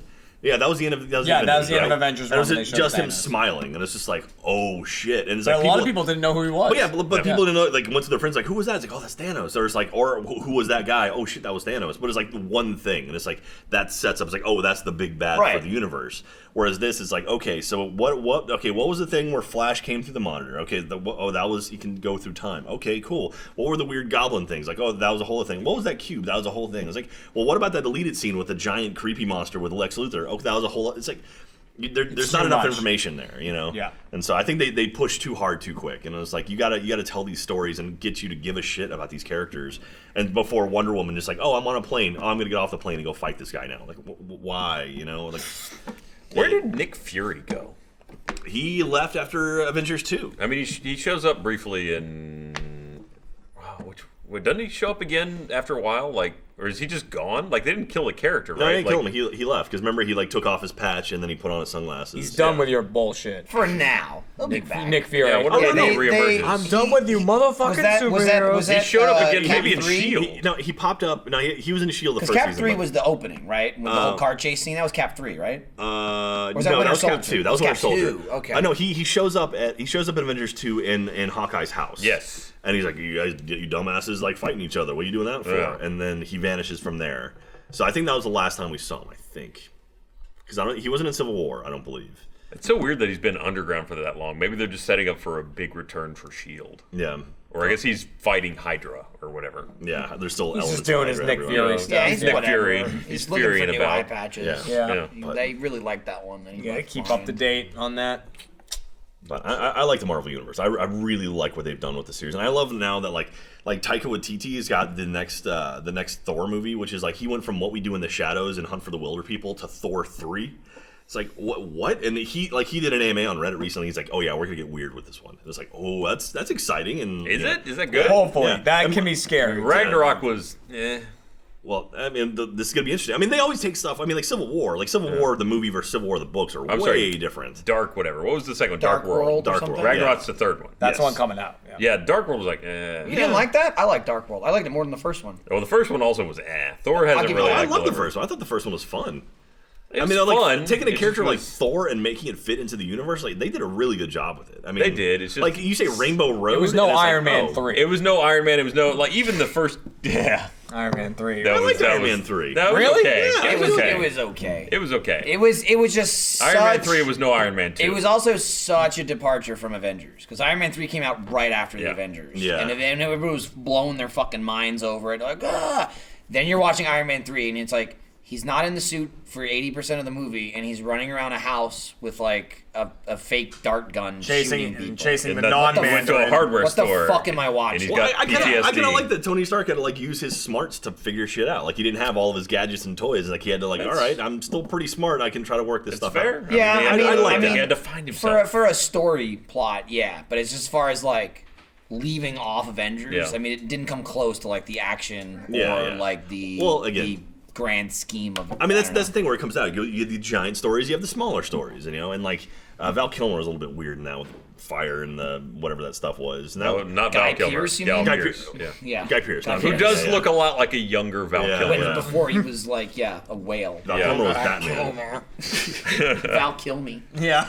Speaker 2: Yeah, that was the end of.
Speaker 4: That was the end of Avengers.
Speaker 2: And it was just him smiling, and it's just like, oh shit! And it's
Speaker 4: but
Speaker 2: like
Speaker 4: a lot of people didn't know who he was.
Speaker 2: But people didn't know. Like, went to their friends, like, who was that? It's like, oh, that's Thanos. Or it's like, or who was that guy? Oh shit, that was Thanos. But it's like one thing, and it's like that sets up. It's like, oh, that's the big bad for the universe. Whereas this is like, okay, so what was the thing where Flash came through the monitor? Okay, that was he can go through time. Okay, cool. What were the weird goblin things? Like, oh, that was a whole thing. What was that cube? That was a whole thing. It's like, well, what about that deleted scene with the giant creepy monster with Lex Luthor? Oh, that was a whole. It's like there's not enough information there, you know.
Speaker 4: Yeah.
Speaker 2: And so I think they pushed too hard too quick, and it was like you gotta tell these stories and get you to give a shit about these characters. And before Wonder Woman, just like, oh, I'm on a plane. Oh, I'm gonna get off the plane and go fight this guy now. Like, why? You know, like.
Speaker 3: Where did Nick Fury go?
Speaker 2: He left after Avengers 2.
Speaker 3: I mean, he shows up briefly in. Doesn't he show up again after a while? Like, or is he just gone? Like, they didn't kill a character, right?
Speaker 2: No, they didn't
Speaker 3: like,
Speaker 2: kill him. He left because remember he like took off his patch and then he put on his sunglasses.
Speaker 4: He's done with your bullshit.
Speaker 5: For now. He'll be back.
Speaker 4: Nick Fury.
Speaker 3: Yeah, what about reemerges?
Speaker 4: I'm done with you, motherfucking superheroes.
Speaker 3: He showed up again,
Speaker 5: Cap
Speaker 3: maybe in
Speaker 5: 3?
Speaker 3: S.H.I.E.L.D.
Speaker 2: He popped up. No, he was in S.H.I.E.L.D. the first
Speaker 5: Cap
Speaker 2: season.
Speaker 5: 3 was the opening, right? With the whole car chase scene. That was Cap 3, right?
Speaker 2: No,
Speaker 5: was
Speaker 2: that
Speaker 5: Winter
Speaker 2: was Cap
Speaker 5: Soldier?
Speaker 2: 2. That was Winter
Speaker 5: Cap
Speaker 2: Soldier.
Speaker 5: 2, okay.
Speaker 2: I know he shows up in Avengers 2 in Hawkeye's house.
Speaker 3: Yes.
Speaker 2: And he's like, you guys, you dumbasses, like fighting each other. What are you doing that for?
Speaker 3: Yeah.
Speaker 2: And then he vanishes from there. So I think that was the last time we saw him. I think because he wasn't in Civil War. I don't believe.
Speaker 3: It's so weird that he's been underground for that long. Maybe they're just setting up for a big return for S.H.I.E.L.D.
Speaker 2: Yeah.
Speaker 3: Or I guess he's fighting Hydra or whatever.
Speaker 2: Yeah, there's still
Speaker 4: He's
Speaker 2: elements
Speaker 4: just doing
Speaker 2: of
Speaker 4: his
Speaker 2: Hydra
Speaker 4: Nick
Speaker 2: everywhere.
Speaker 4: Fury stuff.
Speaker 5: Yeah, he's
Speaker 3: Nick
Speaker 5: whatever.
Speaker 3: Fury.
Speaker 5: He's
Speaker 3: Fury
Speaker 5: looking for
Speaker 3: and
Speaker 5: new
Speaker 3: about.
Speaker 5: eye patches.
Speaker 2: Yeah.
Speaker 5: They really like that one.
Speaker 4: You gotta keep up to date on that.
Speaker 2: But I like the Marvel Universe. I really like what they've done with the series, and I love now that like Taika Waititi's got the next Thor movie, which is like he went from What We Do in the Shadows and Hunt for the Wilder People to Thor 3. It's like what? And he did an AMA on Reddit recently. He's like, oh yeah, we're gonna get weird with this one. It's like, oh, that's exciting. And
Speaker 3: Is it? Is that good?
Speaker 4: Hopefully, that can be scary.
Speaker 3: Ragnarok was.
Speaker 2: Well, I mean, this is gonna be interesting. I mean, they always take stuff. I mean, like Civil War, the movie versus Civil War, the books are way different.
Speaker 3: Dark, whatever. What was the second one?
Speaker 5: Dark World.
Speaker 2: Dark World.
Speaker 3: Ragnarok's the third one.
Speaker 4: That's one coming out.
Speaker 3: Yeah, Dark World was like, eh.
Speaker 5: You didn't like that? I like Dark World. I liked it more than the first one.
Speaker 3: Well, the first one also was Thor hasn't really.
Speaker 2: I love the first one. I thought the first one was fun.
Speaker 3: It was
Speaker 2: fun.
Speaker 3: fun.
Speaker 2: Taking a character like Thor and making it fit into the universe, like they did a really good job with it. I mean,
Speaker 3: they did. It's just
Speaker 2: like you say, Rainbow Road.
Speaker 4: It was no Iron Man 3.
Speaker 3: It was no Iron Man. It was no even the first. Yeah.
Speaker 4: Iron Man 3.
Speaker 2: I liked Iron Man 3.
Speaker 3: That was
Speaker 4: Really?
Speaker 3: okay.
Speaker 5: Yeah,
Speaker 3: It was okay.
Speaker 5: It was okay.
Speaker 3: It was okay.
Speaker 5: It was just
Speaker 3: Iron Man 3 was no Iron Man 2.
Speaker 5: It was also such a departure from Avengers because Iron Man 3 came out right after the Avengers.
Speaker 2: Yeah.
Speaker 5: And everybody was blowing their fucking minds over it. Like, ah. Then you're watching Iron Man 3 and it's like, he's not in the suit for 80% of the movie, and he's running around a house with like a fake dart gun shooting people.
Speaker 4: Chasing the
Speaker 3: He
Speaker 4: non-man.
Speaker 3: went to a hardware
Speaker 5: What
Speaker 3: store.
Speaker 5: the fuck am I
Speaker 3: And
Speaker 5: watching?
Speaker 3: he's got
Speaker 2: I
Speaker 3: PTSD.
Speaker 2: kind of like that Tony Stark had to like use his smarts to figure shit out. Like he didn't have all of his gadgets and toys. Like he had to like, all right, I'm still pretty smart. I can try to work this stuff
Speaker 3: fair.
Speaker 2: out.
Speaker 5: Yeah,
Speaker 3: I mean,
Speaker 2: that.
Speaker 3: he had to find himself.
Speaker 5: For a story plot, yeah. But it's just as far as like leaving off Avengers.
Speaker 3: Yeah.
Speaker 5: I mean, it didn't come close to like the action or like the the grand scheme of.
Speaker 2: I mean, that's the thing where it comes out. You have the giant stories, you have the smaller stories, and like Val Kilmer was a little bit weird now with fire and the whatever that stuff was.
Speaker 3: No, not Val Kilmer.
Speaker 5: Pierce, you
Speaker 3: Guy
Speaker 5: mean?
Speaker 3: Pierce.
Speaker 5: Yeah.
Speaker 2: Guy Pierce.
Speaker 3: Who does look a lot like a younger Val Kilmer.
Speaker 5: Before he was like, a whale.
Speaker 2: Val Kilmer was Batman.
Speaker 5: Val kill me.
Speaker 4: Yeah.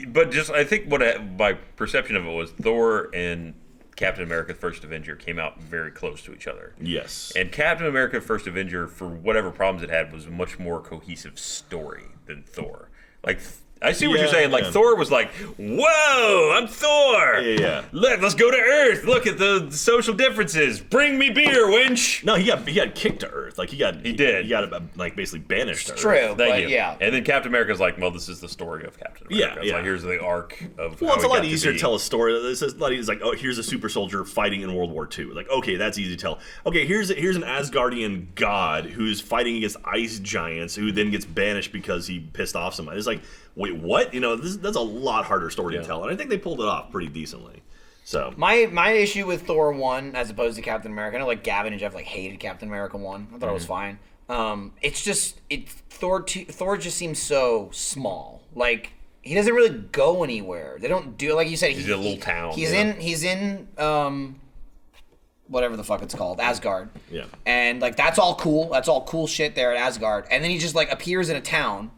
Speaker 3: But just, I think my perception of it was Thor and Captain America First Avenger came out very close to each other.
Speaker 2: Yes.
Speaker 3: And Captain America First Avenger, for whatever problems it had, was a much more cohesive story than Thor. Like, I see what you're saying. Like, Thor was like, whoa, I'm Thor.
Speaker 2: Yeah.
Speaker 3: Let's go to Earth. Look at the social differences. Bring me beer, winch.
Speaker 2: No, he got kicked to Earth. Like, he got like, basically banished to Earth.
Speaker 5: True,
Speaker 3: Thank you.
Speaker 5: yeah.
Speaker 3: And then Captain America's like, well, this is the story of Captain America. It's like, here's the arc of
Speaker 2: Well,
Speaker 3: how
Speaker 2: it's a
Speaker 3: he
Speaker 2: lot
Speaker 3: got
Speaker 2: easier to
Speaker 3: be.
Speaker 2: tell a story. It's like, oh, here's a super soldier fighting in World War II. Like, okay, that's easy to tell. Okay, here's an Asgardian god who's fighting against ice giants who then gets banished because he pissed off somebody. It's like, wait, what? That's a lot harder story to tell, and I think they pulled it off pretty decently. So
Speaker 5: my issue with Thor 1 as opposed to Captain America, I know like Gavin and Jeff like hated Captain America 1. I thought it was fine. It's just Thor just seems so small. Like he doesn't really go anywhere. They don't do like you said.
Speaker 3: He's in a little town.
Speaker 5: He's in whatever the fuck it's called, Asgard.
Speaker 2: Yeah.
Speaker 5: And like that's all cool. That's all cool shit there at Asgard. And then he just like appears in a town.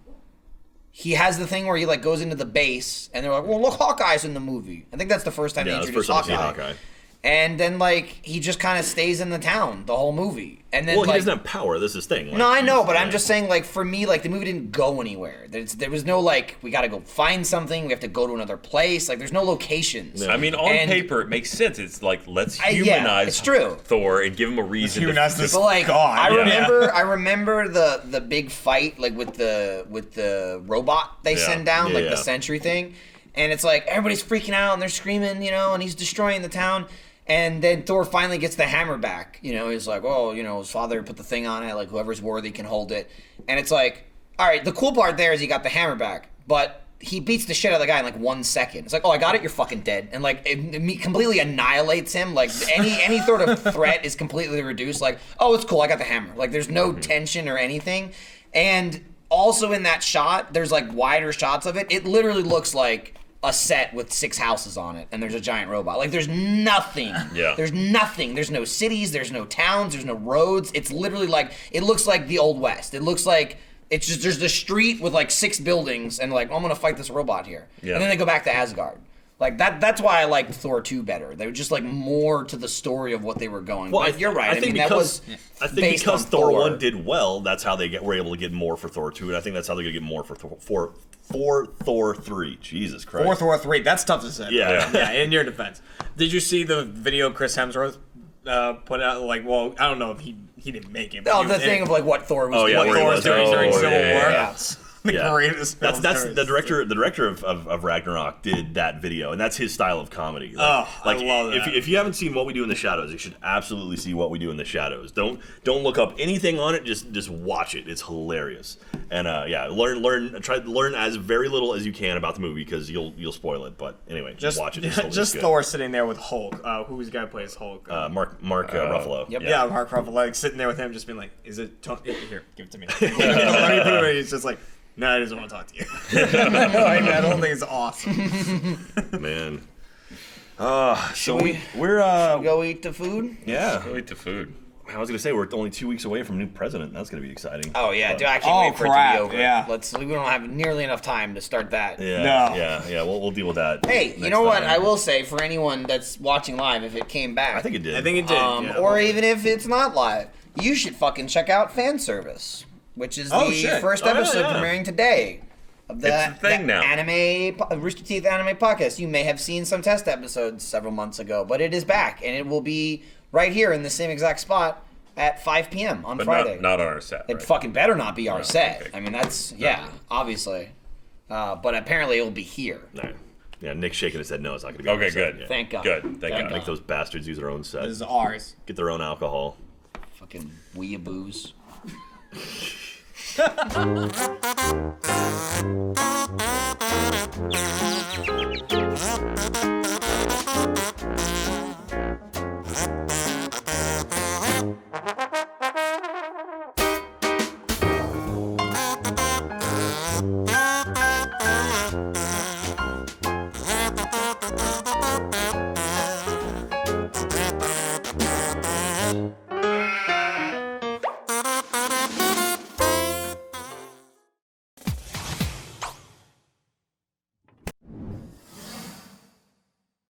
Speaker 5: He has the thing where he like goes into the base, and they're like, "Well, look, Hawkeye's in the movie." I think that's the first time they introduced Hawkeye. And then like he just kind of stays in the town the whole movie. And then
Speaker 2: he doesn't have power. This is his thing. Like,
Speaker 5: no, I know, but I'm just saying, like, for me, like, the movie didn't go anywhere. There was no, like, we got to go find something. We have to go to another place. Like, there's no locations.
Speaker 3: I mean, on paper, it makes sense. It's like, let's humanize
Speaker 5: it's true.
Speaker 3: Thor and give him a reason.
Speaker 4: Humanize this
Speaker 5: But like,
Speaker 4: god.
Speaker 5: I remember the big fight, like with the robot they send down, like the Sentry thing, and it's like everybody's freaking out and they're screaming, you know, and he's destroying the town. And then Thor finally gets the hammer back. You know, he's like, oh, you know, his father put the thing on it. Like, whoever's worthy can hold it. And it's like, all right, the cool part there is he got the hammer back. But he beats the shit out of the guy in like 1 second. It's like, oh, I got it, you're fucking dead. And like, it completely annihilates him. Like, any sort of threat is completely reduced. Like, oh, it's cool, I got the hammer. Like, there's no tension or anything. And also in that shot, there's like wider shots of it. It literally looks like a set with 6 houses on it, and there's a giant robot. Like, there's nothing.
Speaker 3: Yeah.
Speaker 5: There's nothing. There's no cities. There's no towns. There's no roads. It's literally like, it looks like the Old West. It looks like, it's just, there's the street with like 6 buildings, and like, oh, I'm gonna fight this robot here.
Speaker 3: Yeah.
Speaker 5: And then they go back to Asgard. Like, that's why I liked Thor 2 better. They were just like more to the story of what they were going.
Speaker 2: Well,
Speaker 5: but you're right.
Speaker 2: I think
Speaker 5: that was
Speaker 2: I think
Speaker 5: based
Speaker 2: because
Speaker 5: on
Speaker 2: Thor 1 did well, that's how they were able to get more for Thor 2, and I think that's how they're gonna get more for Thor 3. Jesus Christ.
Speaker 4: 4 Thor 3. That's tough to say.
Speaker 2: Yeah.
Speaker 4: Yeah, in your defense. Did you see the video Chris Hemsworth put out? Like, well, I don't know if he didn't make it.
Speaker 5: Oh, the thing of like what Thor was
Speaker 2: Oh,
Speaker 5: doing.
Speaker 2: yeah,
Speaker 5: What
Speaker 2: where he
Speaker 5: Thor
Speaker 2: was
Speaker 4: during Civil War.
Speaker 5: Yeah.
Speaker 4: The greatest.
Speaker 2: That's the director of Ragnarok did that video, and that's his style of comedy.
Speaker 4: I love that.
Speaker 2: If you haven't seen What We Do in the Shadows, you should absolutely see What We Do in the Shadows. Don't look up anything on it. Just watch it. It's hilarious. And try to learn as very little as you can about the movie because you'll spoil it. But anyway, just watch it.
Speaker 4: Just Thor sitting there with Hulk. Who's the guy who plays Hulk?
Speaker 2: Mark Ruffalo.
Speaker 5: Yep.
Speaker 4: Yeah, Mark Ruffalo, like sitting there with him, just being like, "Is it here? Give it to me." Let me put it away. He's just like, "No, I just want to talk to you." I don't think it's awesome.
Speaker 2: Man.
Speaker 5: We're go eat the food.
Speaker 2: Yeah.
Speaker 3: Go eat the food.
Speaker 2: I was gonna say we're only 2 weeks away from new president. That's gonna be exciting.
Speaker 5: Oh yeah,
Speaker 2: But-
Speaker 5: dude, I can't wait for it to be over.
Speaker 4: Yeah.
Speaker 5: We don't have nearly enough time to start that.
Speaker 2: Yeah. We'll deal with that.
Speaker 5: Hey, you
Speaker 2: next
Speaker 5: know what?
Speaker 2: time.
Speaker 5: I will say for anyone that's watching live, if it came back,
Speaker 2: I think it did.
Speaker 4: I think it did. yeah.
Speaker 5: or even if it's not live, you should fucking check out Fan Service, which is the first episode premiering today of
Speaker 3: It's a thing now.
Speaker 5: Rooster Teeth anime podcast. You may have seen some test episodes several months ago, but it is back, and it will be right here in the same exact spot at 5 p.m. on
Speaker 3: But
Speaker 5: Friday.
Speaker 3: not on our set.
Speaker 5: It
Speaker 3: Right?
Speaker 5: fucking better not be our set.
Speaker 3: okay.
Speaker 5: I mean, that's, obviously. But apparently it'll be here.
Speaker 2: No. Yeah, Nick's shaking his head. No, it's not gonna be.
Speaker 3: Okay,
Speaker 2: on the set.
Speaker 3: good.
Speaker 2: Yeah.
Speaker 5: Thank God.
Speaker 3: Good. Thank God.
Speaker 2: Make those bastards use their own set.
Speaker 4: This is ours.
Speaker 2: Get their own alcohol.
Speaker 5: Fucking weeaboos.